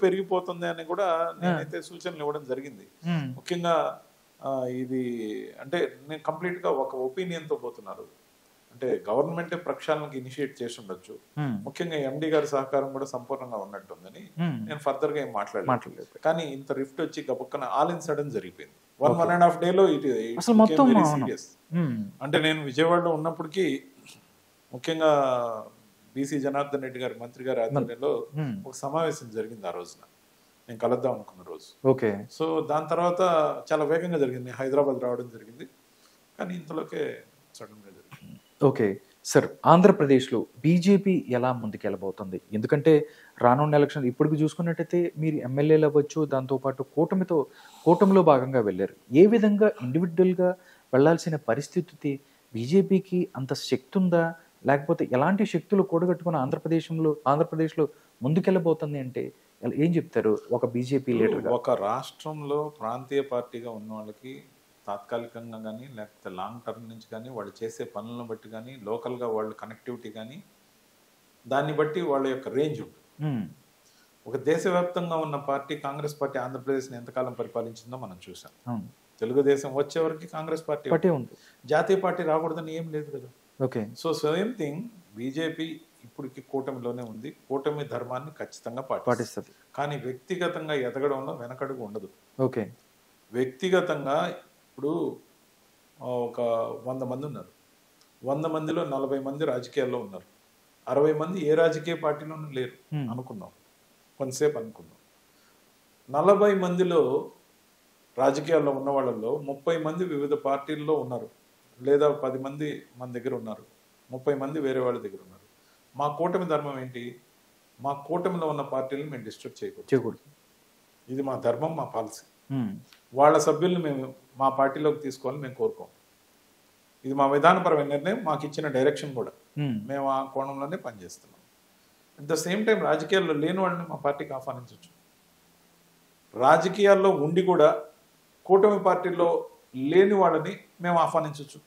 పెరిగిపోతుంది అని కూడా నేనైతే సూచనలు ఇవ్వడం జరిగింది. ముఖ్యంగా ఇది అంటే నేను కంప్లీట్ గా ఒక ఒపీనియన్ తో పోతున్నారు. అంటే గవర్నమెంట్ ప్రక్షాళనకి ఇనిషియేట్ చేసి ఉండొచ్చు. ముఖ్యంగా ఎండి గారి సహకారం కూడా సంపూర్ణంగా ఉన్నట్టుందని నేను ఫర్దర్ గా ఏం మాట్లాడలేదు. కానీ ఇంత రిఫ్ట్ వచ్చి గబక్కన ఆల్ ఇన్ సడన్ జరిగిపోయింది. 1.5 డేలో సీరియస్. అంటే నేను విజయవాడలో ఉన్నప్పటికీ ముఖ్యంగా బీసీ జనార్దన్ రెడ్డి గారి మంత్రి గారి ఆధ్వర్యంలో ఒక సమావేశం జరిగింది. ఆ రోజున నేను కలుద్దాం అనుకున్న రోజు. ఓకే, సో దాని తర్వాత చాలా వేగంగా జరిగింది. హైదరాబాద్ రావడం జరిగింది, కానీ ఇంతలోకే సడన్ గా జరిగింది. ఓకే సార్, ఆంధ్రప్రదేశ్లో బీజేపీ ఎలా ముందుకెళ్ళబోతుంది? ఎందుకంటే రానున్న ఎలక్షన్ ఇప్పటికి చూసుకున్నట్టయితే మీరు ఎమ్మెల్యేలు అవ్వచ్చు, దాంతోపాటు కూటమిలో భాగంగా వెళ్ళారు. ఏ విధంగా ఇండివిజువల్గా వెళ్ళాల్సిన పరిస్థితి బీజేపీకి అంత శక్తి ఉందా, లేకపోతే ఎలాంటి శక్తులు కూడగట్టుకుని ఆంధ్రప్రదేశ్లో ముందుకెళ్ళబోతుంది అంటే ఏం చెప్తారు ఒక బీజేపీ లీడర్గా? ఒక రాష్ట్రంలో ప్రాంతీయ పార్టీగా ఉన్న వాళ్ళకి తాత్కాలికంగా కానీ లేకపోతే లాంగ్ టర్మ్ నుంచి కానీ వాళ్ళు చేసే పనులను బట్టి కానీ లోకల్గా వాళ్ళ కనెక్టివిటీ కానీ దాన్ని బట్టి వాళ్ళ యొక్క రేంజ్ ఉంటుంది. ఒక దేశవ్యాప్తంగా ఉన్న పార్టీ కాంగ్రెస్ పార్టీ ఆంధ్రప్రదేశ్ని ఎంతకాలం పరిపాలించిందో మనం చూసాం. తెలుగుదేశం వచ్చేవరకు కాంగ్రెస్ పార్టీ ఉంది, జాతీయ పార్టీ రాకూడదని ఏం లేదు కదా. Okay, so same thing BJP ఇప్పటికి కూటమిలోనే ఉంది. కూటమి ధర్మాన్ని ఖచ్చితంగా పాటిస్తుంది, కానీ వ్యక్తిగతంగా ఎదగడంలో వెనకడుగు ఉండదు. ఓకే, వ్యక్తిగతంగా ఇప్పుడు ఒక 100 మంది ఉన్నారు, 100 మందిలో 40 మంది రాజకీయాల్లో ఉన్నారు, 60 మంది ఏ రాజకీయ పార్టీలోనూ లేరు అనుకుందాం, కొంతసేపు అనుకుందాం. 40 మందిలో రాజకీయాల్లో ఉన్న వాళ్ళల్లో 30 మంది వివిధ పార్టీల్లో ఉన్నారు, లేదా 10 మంది మన దగ్గర ఉన్నారు, 30 మంది వేరే వాళ్ళ దగ్గర ఉన్నారు. మా కూటమి ధర్మం ఏంటి? మా కూటమిలో ఉన్న పార్టీలను మేము డిస్టర్బ్ చేయకూడదు. ఇది మా ధర్మం, మా పాలసీ. వాళ్ళ సభ్యుల్ని మేము మా పార్టీలోకి తీసుకోవాలని మేము కోరుకోం. ఇది మా విధానపరమైన నిర్ణయం, మాకు ఇచ్చిన డైరెక్షన్ కూడా. మేము ఆ కోణంలోనే పనిచేస్తున్నాం. అట్ ద సేమ్ టైం రాజకీయాల్లో లేని వాళ్ళని మా పార్టీకి ఆహ్వానించవచ్చు. రాజకీయాల్లో ఉండి కూడా కూటమి పార్టీలో లేని వాళ్ళని మేము ఆహ్వానించవచ్చు.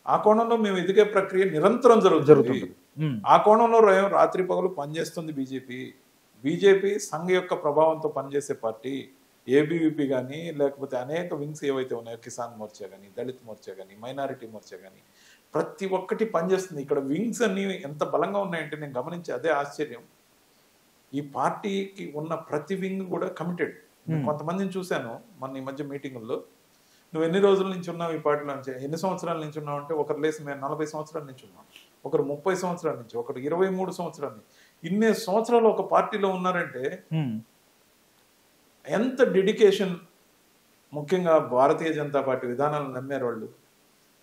ఆ కోణంలో మేము ఎదిగే ప్రక్రియ నిరంతరం జరుగుతుంది. ఆ కోణంలో రాత్రి పగలు పనిచేస్తుంది బీజేపీ సంఘ యొక్క ప్రభావంతో పనిచేసే పార్టీ. ఏబీవీపీ కానీ లేకపోతే అనేక వింగ్స్ ఏవైతే ఉన్నాయో, కిసాన్ మోర్చా కానీ, దళిత్ మోర్చా కానీ, మైనారిటీ మోర్చా కానీ, ప్రతి ఒక్కటి పనిచేస్తుంది. ఇక్కడ వింగ్స్ అన్ని ఎంత బలంగా ఉన్నాయంటే నేను గమనించి అదే ఆశ్చర్యం. ఈ పార్టీకి ఉన్న ప్రతి వింగ్ కూడా కమిటెడ్. కొంతమందిని చూశాను మొన్న ఈ మధ్య మీటింగుల్లో, నువ్వు ఎన్ని రోజుల నుంచి ఉన్నావు ఈ పార్టీలో నుంచి, ఎన్ని సంవత్సరాల నుంచి ఉన్నావు అంటే ఒకరు లేసి మేము 40 సంవత్సరాల నుంచి ఉన్నాం, ఒకరు 30 సంవత్సరాల నుంచి, ఒకరు 23 సంవత్సరాల నుంచి. ఇన్ని సంవత్సరాలు ఒక పార్టీలో ఉన్నారంటే ఎంత డెడికేషన్. ముఖ్యంగా భారతీయ జనతా పార్టీ విధానాలను నమ్మారు వాళ్ళు.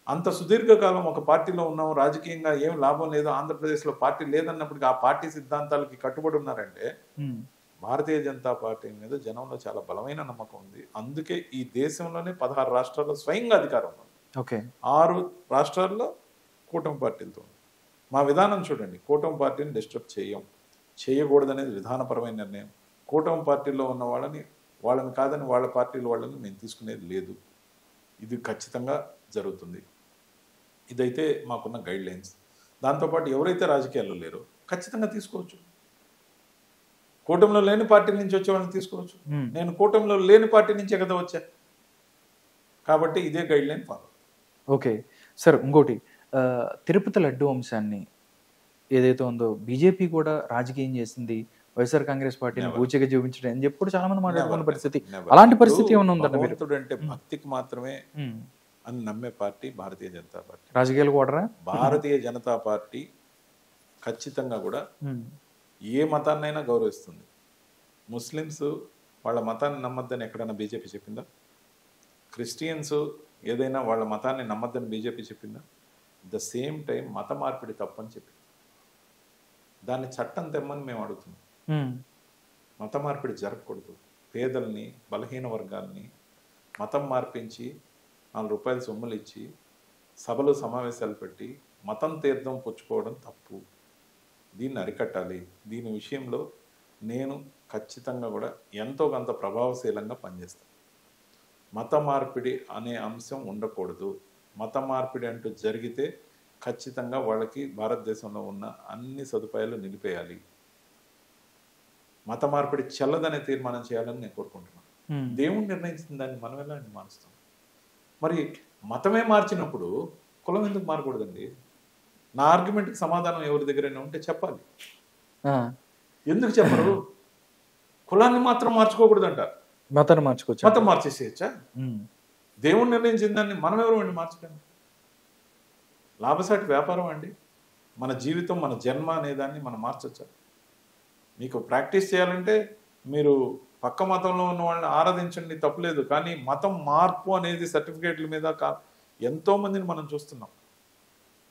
అంత సుదీర్ఘకాలం ఒక పార్టీలో ఉన్నాం, రాజకీయంగా ఏం లాభం లేదు, ఆంధ్రప్రదేశ్లో పార్టీ లేదన్నప్పటికీ ఆ పార్టీ సిద్ధాంతాలకి కట్టుబడి ఉన్నారంటే భారతీయ జనతా పార్టీ మీద జనంలో చాలా బలమైన నమ్మకం ఉంది. అందుకే ఈ దేశంలోనే 16 రాష్ట్రాల్లో స్వయంగా అధికారం ఉంది. 6 రాష్ట్రాల్లో కూటమి పార్టీలతో ఉంది. మా విధానం చూడండి, కూటమి పార్టీని డిస్టర్బ్ చేయకూడదనేది విధానపరమైన నిర్ణయం. కూటమి పార్టీలో ఉన్న వాళ్ళని కాదని వాళ్ళ పార్టీల వాళ్ళని మేము తీసుకునేది లేదు. ఇది ఖచ్చితంగా జరుగుతుంది. ఇదైతే మాకున్న గైడ్ లైన్స్. దాంతోపాటు ఎవరైతే రాజకీయాల్లో లేరో ఖచ్చితంగా తీసుకోవచ్చు. కూటమిలో లేని పార్టీ నుంచి వచ్చే వాళ్ళని తీసుకోవచ్చు. నేను కూటమిలో లేని పార్టీ నుంచే కదా వచ్చా, కాబట్టి ఇదే guide line follow. Okay sir, ఇంకోటి తిరుపతి లడ్డు అంశాన్ని ఏదైతే ఉందో బీజేపీ కూడా రాజకీయం చేసింది, వైఎస్ఆర్ కాంగ్రెస్ పార్టీని పూచిగా చూపించడం అని చెప్పి కూడా చాలా మంది మాట్లాడుకున్న పరిస్థితి. అలాంటి పరిస్థితి ఏమైనా ఉందండి? భగవంతుడు అంటే భక్తికి మాత్రమే అని నమ్మే పార్టీ భారతీయ జనతా పార్టీ. రాజకీయాలు కూడా భారతీయ జనతా పార్టీ ఖచ్చితంగా కూడా ఏ మతాన్నైనా గౌరవిస్తుంది. ముస్లిమ్స్ వాళ్ళ మతాన్ని నమ్మద్దని ఎక్కడైనా బీజేపీ చెప్పిందా? క్రిస్టియన్స్ ఏదైనా వాళ్ళ మతాన్ని నమ్మద్దని బీజేపీ చెప్పిందా? ద సేమ్ టైం మత మార్పిడి తప్పని చెప్పింది. దాన్ని చట్టం తెమ్మని మేము అడుగుతున్నాం. మత మార్పిడి జరగకూడదు. పేదల్ని, బలహీన వర్గాల్ని మతం మార్పించి 4 రూపాయల సొమ్ములు ఇచ్చి సభలు సమావేశాలు పెట్టి మతం తీర్థం పుచ్చుకోవడం తప్పు. దీన్ని అరికట్టాలి. దీని విషయంలో నేను ఖచ్చితంగా కూడా ఎంతో కొంత ప్రభావశీలంగా పనిచేస్తాను. మత మార్పిడి అనే అంశం ఉండకూడదు. మత మార్పిడి అంటూ జరిగితే ఖచ్చితంగా వాళ్ళకి భారతదేశంలో ఉన్న అన్ని సదుపాయాలు నిలిపేయాలి. మత మార్పిడి చెల్లదనే తీర్మానం చేయాలని నేను కోరుకుంటున్నాను. దేవుడు నిర్ణయించిన దాన్ని మనం ఎలా మారుస్తాం? మరి మతమే మార్చినప్పుడు కులం ఎందుకు మారకూడదండి? నా ఆర్గ్యుమెంట్కి సమాధానం ఎవరి దగ్గరైనా ఉంటే చెప్పాలి. ఎందుకు చెప్పరు? కులాన్ని మాత్రం మార్చుకోకూడదు అంటారు, మతాన్ని మార్చుకోవచ్చు. మతం మార్చేసేయచ్చా? దేవుడు నిర్ణయించిన దాన్ని మనం ఎవరు అండి మార్చడం? లాభసాటి వ్యాపారం అండి. మన జీవితం, మన జన్మ అనేదాన్ని మనం మార్చొచ్చా? మీకు ప్రాక్టీస్ చేయాలంటే మీరు పక్క మతంలో ఉన్న వాళ్ళని ఆరాధించండి, తప్పులేదు. కానీ మతం మార్పు అనేది సర్టిఫికేట్ల మీద ఎంతోమందిని మనం చూస్తున్నాం.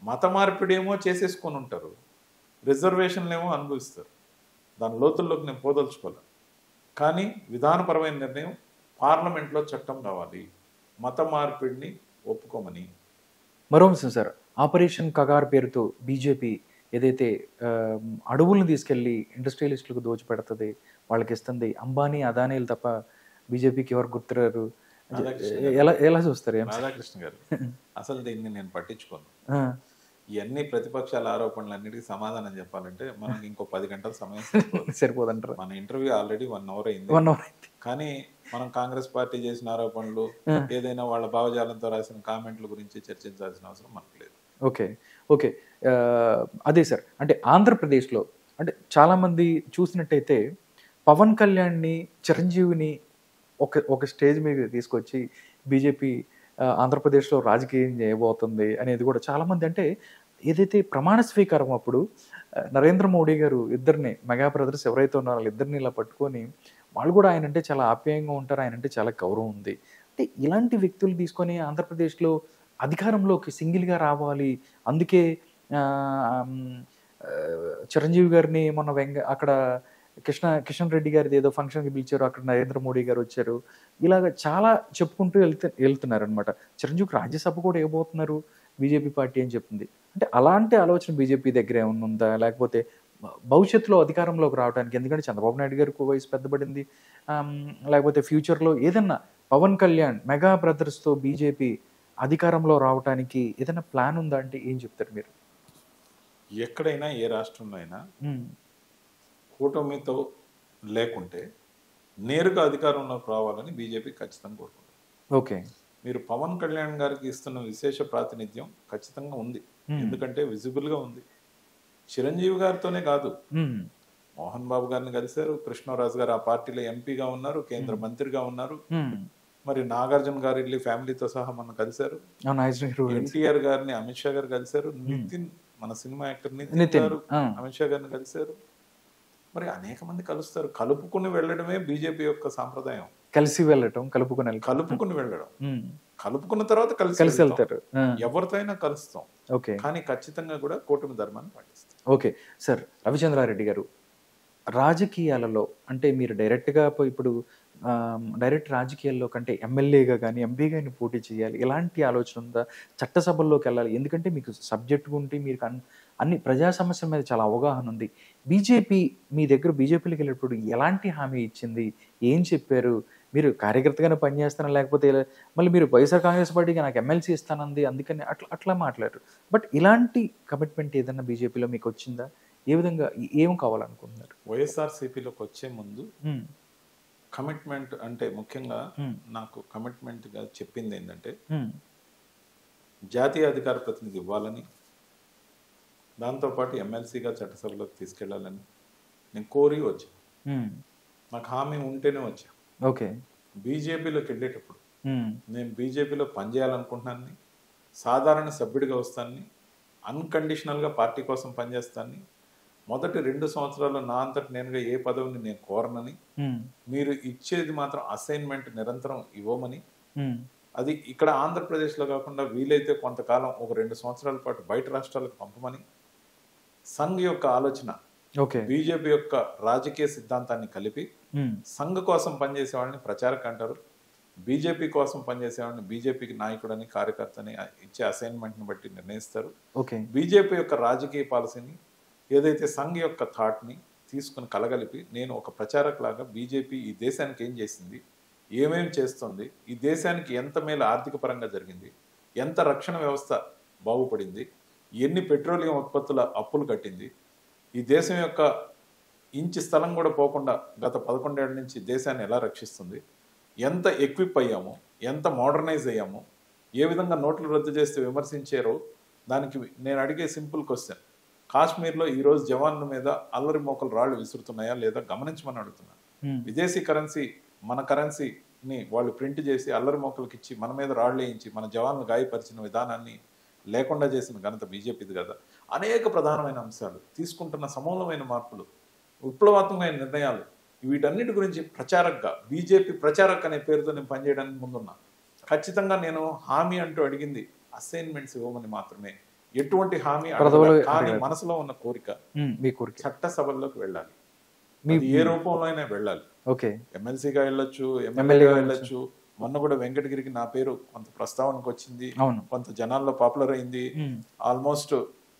మత మార్పిడి ఏమో చేసేసుకొని ఉంటారు, రిజర్వేషన్లు ఏమో అనుభవిస్తారు. దాని లోతుల్లోకి నేను పోదలుచుకోవాలి. కానీ విధానపరమైన నిర్ణయం పార్లమెంట్లో చట్టం రావాలి మత మార్పిడిని ఒప్పుకోమని. మరో అంశం సార్, ఆపరేషన్ కగార్ పేరుతో బీజేపీ ఏదైతే అడవులను తీసుకెళ్లి ఇండస్ట్రియలిస్టులకు దోచిపెడుతుంది, వాళ్ళకి ఇస్తుంది. అంబానీ, అదానీలు తప్ప బీజేపీకి ఎవరు గుర్తురారు. ఎలా చూస్తారు రాధాకృష్ణ గారు? అసలు దీన్ని నేను పట్టించుకోను. ఇవన్నీ ప్రతిపక్షాల ఆరోపణలన్నిటికీ సమాధానం చెప్పాలంటే మనకి ఇంకో 10 గంటల సమయం సరిపోదంటారు. మన ఇంటర్వ్యూ ఆల్రెడీ 1 అవర్ అయింది. కానీ మనం కాంగ్రెస్ పార్టీ చేసిన ఆరోపణలు, ఏదైనా వాళ్ళ భావజాలంతో రాసిన కామెంట్ల గురించి చర్చించాల్సిన అవసరం మనకు లేదు. ఓకే ఓకే అదే సార్, అంటే ఆంధ్రప్రదేశ్లో అంటే చాలామంది చూసినట్టయితే పవన్ కళ్యాణ్ని, చిరంజీవిని ఒక స్టేజ్ మీద తీసుకొచ్చి బీజేపీ ఆంధ్రప్రదేశ్లో రాజకీయం చేయబోతుంది అనేది కూడా చాలామంది, అంటే ఏదైతే ప్రమాణ స్వీకారం అప్పుడు నరేంద్ర మోడీ గారు ఇద్దరిని, మెగా బ్రదర్స్ ఎవరైతే ఉన్నారో వాళ్ళిద్దరిని ఇలా పట్టుకొని వాళ్ళు కూడా ఆయన అంటే చాలా ఆప్యాయంగా ఉంటారు, ఆయన అంటే చాలా గౌరవం ఉంది. అంటే ఇలాంటి వ్యక్తులు తీసుకొని ఆంధ్రప్రదేశ్లో అధికారంలోకి సింగిల్గా రావాలి, అందుకే చిరంజీవి గారిని మొన్న అక్కడ కిషన్ రెడ్డి గారిది ఏదో ఫంక్షన్కి పిలిచారు, అక్కడ నరేంద్ర మోడీ గారు వచ్చారు, ఇలాగ చాలా చెప్పుకుంటూ వెళ్తున్నారు అనమాట. చిరంజీవికి రాజ్యసభ కూడా ఇవ్వబోతున్నారు బీజేపీ పార్టీ అని చెప్తుంది. అంటే అలాంటి ఆలోచన బీజేపీ దగ్గర ఏమన్నా ఉందా? లేకపోతే భవిష్యత్తులో అధికారంలోకి రావడానికి, ఎందుకంటే చంద్రబాబు నాయుడు గారికి వయసు పెద్దపడింది, లేకపోతే ఫ్యూచర్లో ఏదన్నా పవన్ కళ్యాణ్, మెగా బ్రదర్స్తో బీజేపీ అధికారంలో రావడానికి ఏదైనా ప్లాన్ ఉందా అంటే ఏం చెప్తారు మీరు? ఎక్కడైనా ఏ రాష్ట్రంలో అయినా కూటమితో లేకుంటే నేరుగా అధికారంలోకి రావాలని బీజేపీ ఖచ్చితంగా కోరుకుంటుంది. ఓకే, మీరు పవన్ కళ్యాణ్ గారికి ఇస్తున్న విశేష ప్రాతినిధ్యం ఖచ్చితంగా ఉంది, ఎందుకంటే విజిబుల్గా ఉంది. చిరంజీవి గారితోనే కాదు, మోహన్ బాబు గారిని కలిశారు, కృష్ణరాజు గారు ఆ పార్టీలో ఎంపీగా ఉన్నారు, కేంద్ర మంత్రిగా ఉన్నారు. మరి నాగార్జున గారు వెళ్ళి ఫ్యామిలీతో సహా మనం కలిశారు. ఎన్టీఆర్ గారిని అమిత్ షా గారు కలిశారు. నితిన్, మన సినిమా యాక్టర్ నితిన్ గారు అమిత్ షా గారిని కలిశారు. మరి అనేక మంది కలుస్తారు. కలుపుకుని వెళ్ళడమే బీజేపీ యొక్క సాంప్రదాయం. కలిసి వెళ్ళటం, కలుపుకుని వెళ్ళడం, కలుపుకున్న తర్వాత కలిసి వెళ్తారు. ఎవరితో అయినా కలుస్తాం, కానీ ఖచ్చితంగా కూడా కూటమి ధర్మాన్ని పాటిస్తాం. ఓకే సార్, రవిచంద్రారెడ్డి గారు, రాజకీయాలలో అంటే మీరు డైరెక్ట్గా ఇప్పుడు డైరెక్ట్ రాజకీయాల్లో కంటే ఎమ్మెల్యేగా కానీ ఎంపీగా పోటీ చేయాలి, ఎలాంటి ఆలోచన ఉందా? చట్టసభల్లోకి వెళ్ళాలి, ఎందుకంటే మీకు సబ్జెక్టు ఉంటే మీరు అన్ని ప్రజా సమస్యల మీద చాలా అవగాహన ఉంది. బీజేపీ మీ దగ్గర బీజేపీలోకి వెళ్ళేటప్పుడు ఎలాంటి హామీ ఇచ్చింది, ఏం చెప్పారు? మీరు కార్యకర్తగానే పనిచేస్తారా, లేకపోతే మళ్ళీ మీరు వైఎస్ఆర్ కాంగ్రెస్ పార్టీకి నాకు ఎమ్మెల్సీ ఇస్తానంది అందుకని అట్లా మాట్లాడారు. బట్ ఇలాంటి కమిట్మెంట్ ఏదన్నా బీజేపీలో మీకు వచ్చిందా? ఏ విధంగా ఏం కావాలనుకుంటున్నారు? వైఎస్ఆర్సీపీలోకి వచ్చే ముందు ఉమ్, కమిట్మెంట్ అంటే ముఖ్యంగా ఉమ్, నాకు కమిట్మెంట్గా చెప్పింది ఏంటంటే ఉమ్, జాతీయ అధికార ప్రతినిధి ఇవ్వాలని, దాంతోపాటు ఎమ్మెల్సీగా చట్టసభలోకి తీసుకెళ్లాలని నేను కోరి వచ్చాను. ఉమ్, నాకు హామీ ఉంటేనే వచ్చాను. ఓకే. బీజేపీలోకి వెళ్ళేటప్పుడు ఉమ్, నేను బీజేపీలో పనిచేయాలనుకుంటున్నాను, సాధారణ సభ్యుడిగా వస్తాను, అన్కండిషనల్గా పార్టీ కోసం పనిచేస్తాను, మొదటి 2 సంవత్సరాలు నా అంతటి నేనుగా ఏ పదవిని నేను కోరనని, ఉమ్, మీరు ఇచ్చేది మాత్రం అసైన్మెంట్ నిరంతరం ఇవ్వమని, ఉమ్, అది ఇక్కడ ఆంధ్రప్రదేశ్లో కాకుండా వీలైతే కొంతకాలం ఒక 2 సంవత్సరాల పాటు బయట రాష్ట్రాలకు పంపమని, సంఘ్ యొక్క ఆలోచన ఓకే. బీజేపీ యొక్క రాజకీయ సిద్ధాంతాన్ని కలిపి ఉమ్, సంఘ్ కోసం పనిచేసే వాళ్ళని ప్రచారక అంటారు, బీజేపీ కోసం పనిచేసే వాళ్ళని బీజేపీకి నాయకుడని కార్యకర్తని ఇచ్చే అసైన్మెంట్ని బట్టి నిర్ణయిస్తారు. ఓకే. బీజేపీ యొక్క రాజకీయ పాలసీని ఏదైతే సంఘ్ యొక్క థాట్ని తీసుకుని కలగలిపి నేను ఒక ప్రచారకులాగా బీజేపీ ఈ దేశానికి ఏం చేసింది, ఏమేం చేస్తుంది, ఈ దేశానికి ఎంత మేలు ఆర్థిక పరంగా జరిగింది, ఎంత రక్షణ వ్యవస్థ బాగుపడింది, ఎన్ని పెట్రోలియం ఉత్పత్తుల అప్పులు కట్టింది, ఈ దేశం యొక్క ఇంచు స్థలం కూడా పోకుండా గత 11 ఏళ్ల నుంచి దేశాన్ని ఎలా రక్షిస్తుంది, ఎంత ఎక్విప్ అయ్యాము, ఎంత మోడర్నైజ్ అయ్యాము, ఏ విధంగా నోట్లు రద్దు చేస్తే విమర్శించారో దానికి నేను అడిగే సింపుల్ క్వశ్చన్, కాశ్మీర్లో ఈరోజు జవాన్ల మీద అల్లరి మోకలు రాళ్లు విసురుతున్నాయా లేదా గమనించమని అడుగుతున్నాను. విదేశీ కరెన్సీ మన కరెన్సీని వాళ్ళు ప్రింట్ చేసి అల్లరి మోకలకి ఇచ్చి మన మీద రాళ్ళు వేయించి మన జవాన్లు గాయపరిచిన విధానాన్ని లేకుండా చేసిన ఘనత బీజేపీది కదా. అనేక ప్రధానమైన అంశాలు తీసుకుంటున్న సమూలమైన మార్పులు, విప్లవాత్మకమైన నిర్ణయాలు, వీటన్నిటి గురించి ప్రచారకగా బీజేపీ ప్రచారక్ అనే పేరుతో నేను పనిచేయడానికి ముందున్నా. ఖచ్చితంగా నేను హామీ అంటూ అడిగింది అసైన్మెంట్స్ ఇవ్వమని మాత్రమే, ఎటువంటి హామీ కానీ మనసులో ఉన్న కోరిక చట్టసభల్లోకి వెళ్ళాలి, ఏ రూపంలో అయినా వెళ్ళాలి. ఓకే. ఎమ్మెల్సీగా వెళ్ళొచ్చు, ఎమ్మెల్యేగా వెళ్ళొచ్చు. మొన్న కూడా వెంకటగిరికి నా పేరు కొంత ప్రస్తావనకు వచ్చింది, కొంత జనాల్లో పాపులర్ అయింది, ఆల్మోస్ట్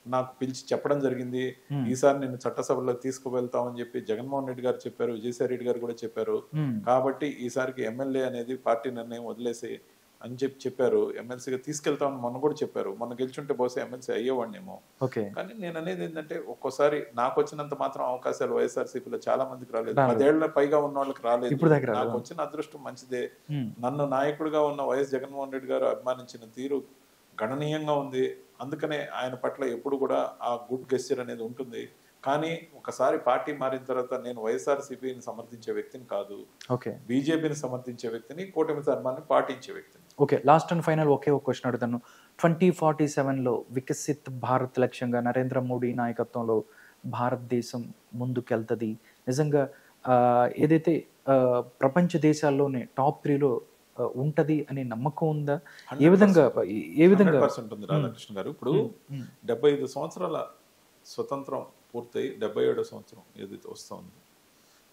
నాకు పిలిచి చెప్పడం జరిగింది, ఈసారి నేను చట్టసభలో తీసుకువెళ్తామని చెప్పి జగన్మోహన్ రెడ్డి గారు చెప్పారు, విజయసాయి రెడ్డి గారు కూడా చెప్పారు. కాబట్టి ఈసారికి ఎమ్మెల్యే అనేది పార్టీ నిర్ణయం వదిలేసి అని చెప్పారు, ఎమ్మెల్సీగా తీసుకెళ్తామని మొన్న కూడా చెప్పారు. మొన్న గెలిచుంటే బహుశా ఎమ్మెల్సీ అయ్యేవాడినేమో. కానీ నేను అనేది ఏంటంటే ఒక్కోసారి నాకు వచ్చినంత మాత్రం అవకాశాలు వైఎస్ఆర్సీపీలో చాలా మందికి రాలేదు, 10 ఏళ్ల పైగా ఉన్న వాళ్ళకి రాలేదు. నాకు వచ్చిన అదృష్టం మంచిదే. నన్ను నాయకుడిగా ఉన్న వైఎస్ జగన్మోహన్ రెడ్డి గారు అభిమానించిన తీరు గణనీయంగా ఉంది. అందుకనే ఆయన పట్ల ఎప్పుడు కూడా ఆ గుడ్ గెస్చర్ అనేది ఉంటుంది. కానీ ఒకసారి పార్టీ మారిన తర్వాత నేను వైఎస్ఆర్సీపీని సమర్థించే వ్యక్తిని కాదు, బీజేపీని సమర్థించే వ్యక్తిని, కూటమి ధర్మాన్ని పాటించే వ్యక్తిని. ఓకే, లాస్ట్ అండ్ ఫైనల్ ఒకే ఒక క్వశ్చన్ అడుగుతాను. 2047లో వికసిత్ భారత్ లక్ష్యంగా నరేంద్ర మోడీ నాయకత్వంలో భారతదేశం ముందుకెళ్తుంది, నిజంగా ఏదైతే ప్రపంచ దేశాల్లోనే టాప్ 3లో ఉంటది అనే నమ్మకం ఉందా? ఏ విధంగా 100% ఉంది రాధాకృష్ణ గారు. ఇప్పుడు 75 సంవత్సరాల స్వతంత్రం పూర్తయి 77వ సంవత్సరం ఏదైతే వస్తూ ఉందో,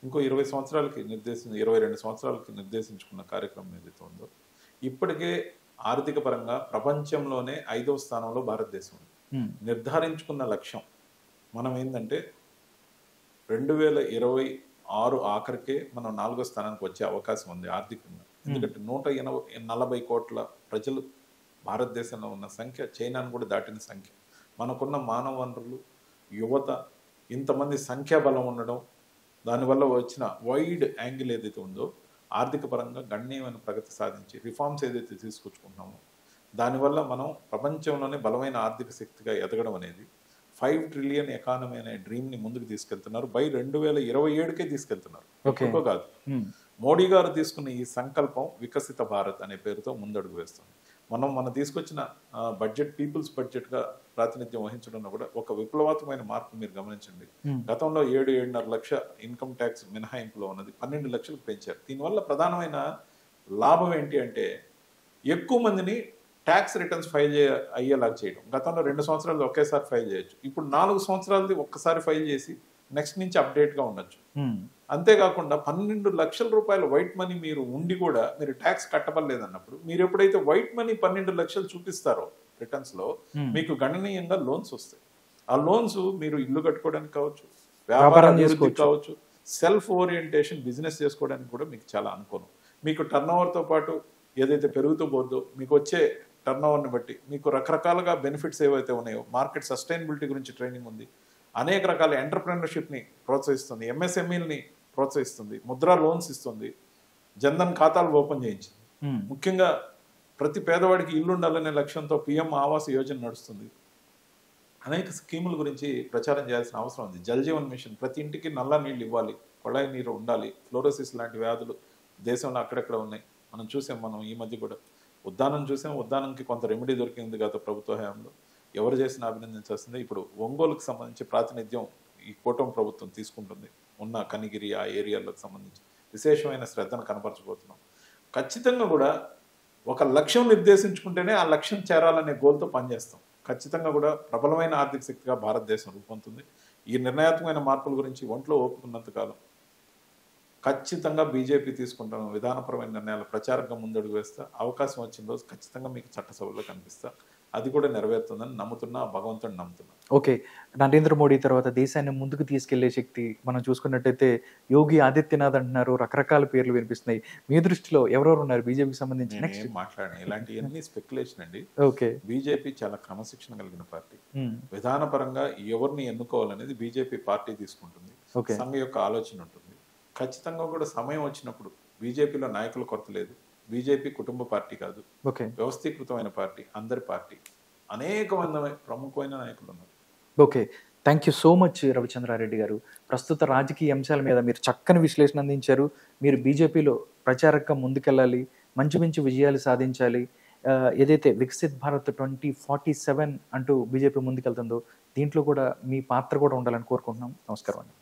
ఇంకో 20 సంవత్సరాలకి 22 సంవత్సరాలకి నిర్దేశించుకున్న కార్యక్రమం ఏదైతే ఉందో, ఇప్పటికే ఆర్థిక పరంగా ప్రపంచంలోనే 5వ స్థానంలో భారతదేశం ఉంది. నిర్ధారించుకున్న లక్ష్యం మనం ఏంటంటే 2026 ఆఖరికే మనం 4వ స్థానానికి వచ్చే అవకాశం ఉంది ఆర్థికంగా. ఎందుకంటే 140 కోట్ల ప్రజలు భారతదేశంలో ఉన్న సంఖ్య చైనాను కూడా దాటిన సంఖ్య. మనకున్న మానవ వనరులు, యువత, ఇంతమంది సంఖ్యాబలం ఉండడం, దానివల్ల వచ్చిన వైడ్ యాంగిల్ ఏదైతే ఉందో, ఆర్థిక పరంగా గణనీయమైన ప్రగతి సాధించి రిఫార్మ్స్ ఏదైతే తీసుకొచ్చుకుంటున్నామో, దానివల్ల మనం ప్రపంచంలోనే బలమైన ఆర్థిక శక్తిగా ఎదగడం అనేది 5 ట్రిలియన్ ఎకానమీ అనే డ్రీమ్ని ముందుకు తీసుకెళ్తున్నారు. బై 2027కే తీసుకెళ్తున్నారు, ఎక్కువ కాదు. మోడీ గారు తీసుకున్న ఈ సంకల్పం వికసిత భారత్ అనే పేరుతో ముందడుగు వేస్తుంది. మనం తీసుకొచ్చిన బడ్జెట్ పీపుల్స్ బడ్జెట్గా ప్రాతినిధ్యం వహించడంలో కూడా ఒక విప్లవాత్మకమైన మార్పు మీరు గమనించండి. గతంలో 7-7.5 లక్ష ఇన్కమ్ ట్యాక్స్ మినహాయింపులో ఉన్నది 12 లక్షలకు పెంచారు. దీనివల్ల ప్రధానమైన లాభం ఏంటి అంటే ఎక్కువ మందిని ట్యాక్స్ రిటర్న్స్ ఫైల్ అయ్యేలాగా చేయడం. గతంలో 2 సంవత్సరాలు ఒకేసారి ఫైల్ చేయొచ్చు, ఇప్పుడు 4 సంవత్సరాలది ఒక్కసారి ఫైల్ చేసి నెక్స్ట్ నుంచి అప్డేట్గా ఉండొచ్చు. అంతేకాకుండా 12 లక్షల రూపాయల వైట్ మనీ మీరు ఉండి కూడా మీరు ట్యాక్స్ కట్టబడలేదన్నప్పుడు, మీరు ఎప్పుడైతే వైట్ మనీ 12 లక్షలు చూపిస్తారో రిటర్న్స్ లో, మీకు గణనీయంగా లోన్స్ వస్తాయి. ఆ లోన్స్ మీరు ఇల్లు కట్టుకోవడానికి కావచ్చు, వ్యాపారం కావచ్చు, సెల్ఫ్ ఓరియంటేషన్ బిజినెస్ చేసుకోవడానికి కూడా మీకు చాలా అనుకూలం. మీకు టర్న్ ఓవర్తో పాటు ఏదైతే పెరుగుతూ పోద్దో, మీకు వచ్చే టర్న్ ఓవర్ని బట్టి మీకు రకరకాలుగా బెనిఫిట్స్ ఏవైతే ఉన్నాయో, మార్కెట్ సస్టైనబిలిటీ గురించి ట్రైనింగ్ ఉంది, అనేక రకాల ఎంటర్ప్రెన్యూర్షిప్ని ప్రోత్సహిస్తుంది, ఎంఎస్ఎంఈల్ని ప్రోత్సహిస్తుంది, ముద్రా లోన్స్ ఇస్తుంది, జన్ధన్ ఖాతాలు ఓపెన్ చేయించింది. ముఖ్యంగా ప్రతి పేదవాడికి ఇల్లు ఉండాలనే లక్ష్యంతో పిఎం ఆవాస్ యోజన నడుస్తుంది. అనేక స్కీముల గురించి ప్రచారం చేయాల్సిన అవసరం ఉంది. జల్ జీవన్ మిషన్, ప్రతి ఇంటికి నల్ల నీళ్ళు ఇవ్వాలి, కొళాయి నీరు ఉండాలి. ఫ్లోరోసిస్ లాంటి వ్యాధులు దేశంలో అక్కడెక్కడ ఉన్నాయి, మనం చూసాం. మనం ఈ మధ్య కూడా ఉద్దానం చూసాం. ఉద్దానంకి కొంత రెమెడీ దొరికింది గత ప్రభుత్వ హయాంలో, ఎవరు చేసినా అభినందించాల్సిందే. ఇప్పుడు ఒంగోలుకు సంబంధించి ప్రాతినిధ్యం ఈ కూటమి ప్రభుత్వం తీసుకుంటుంది. ఉన్న కనిగిరి ఆ ఏరియాలకు సంబంధించి విశేషమైన శ్రద్ధను కనపరచబోతున్నాం. ఖచ్చితంగా కూడా ఒక లక్ష్యం నిర్దేశించుకుంటేనే ఆ లక్ష్యం చేరాలనే గోల్తో పనిచేస్తాం. ఖచ్చితంగా కూడా ప్రబలమైన ఆర్థిక శక్తిగా భారతదేశం రూపొందుతుంది. ఈ నిర్ణయాత్మకమైన మార్పుల గురించి ఒంట్లో ఓపుకున్నంతకాలం ఖచ్చితంగా బీజేపీ తీసుకుంటున్న విధానపరమైన నిర్ణయాల ప్రచారంగా ముందడుగు వేస్తా. అవకాశం వచ్చిన రోజు ఖచ్చితంగా మీకు చట్టసభలో కనిపిస్తా. అది కూడా నెరవేరుతుందని నమ్ముతున్నా, భగవంతుని నమ్ముతున్నా. ఓకే, నరేంద్ర మోడీ తర్వాత దేశాన్ని ముందుకు తీసుకెళ్లే శక్తి మనం చూసుకున్నట్టయితే యోగి ఆదిత్యనాథ్ అంటున్నారు, రకరకాల పేర్లు వినిపిస్తున్నాయి. మీ దృష్టిలో ఎవరెవరు ఉన్నారు బీజేపీకి సంబంధించి? నెక్స్ట్ మాట్లాడాను, ఇలాంటివన్నీ స్పెక్యులేషన్ అండి. ఓకే, బీజేపీ చాలా క్రమశిక్షణ కలిగిన పార్టీ. విధానపరంగా ఎవరిని ఎన్నుకోవాలనేది బీజేపీ పార్టీ తీసుకుంటుంది. సంఘ యొక్క ఆలోచన ఉంటుంది. ఖచ్చితంగా కూడా సమయం వచ్చినప్పుడు బీజేపీలో నాయకుల కొరత లేదు. బీజేపీ కుటుంబ పార్టీ కాదు, వ్యవస్థీకృతమైన పార్టీ, అందరి పార్టీ. అనేక మంది ప్రముఖమైన నాయకులు ఉన్నారు. Okay, thank you so much Ravichandra Reddy గారు. ప్రస్తుత రాజకీయ అంశాల మీద మీరు చక్కని విశ్లేషణ అందించారు. మీరు బీజేపీలో ప్రచారంగా ముందుకెళ్ళాలి, మంచి మంచి విజయాలు సాధించాలి. ఏదైతే వికసిత్ భారత్ 2047 అంటూ బీజేపీ ముందుకెళ్తుందో దీంట్లో కూడా మీ పాత్ర కూడా ఉండాలని కోరుకుంటున్నాం. నమస్కారం అండి.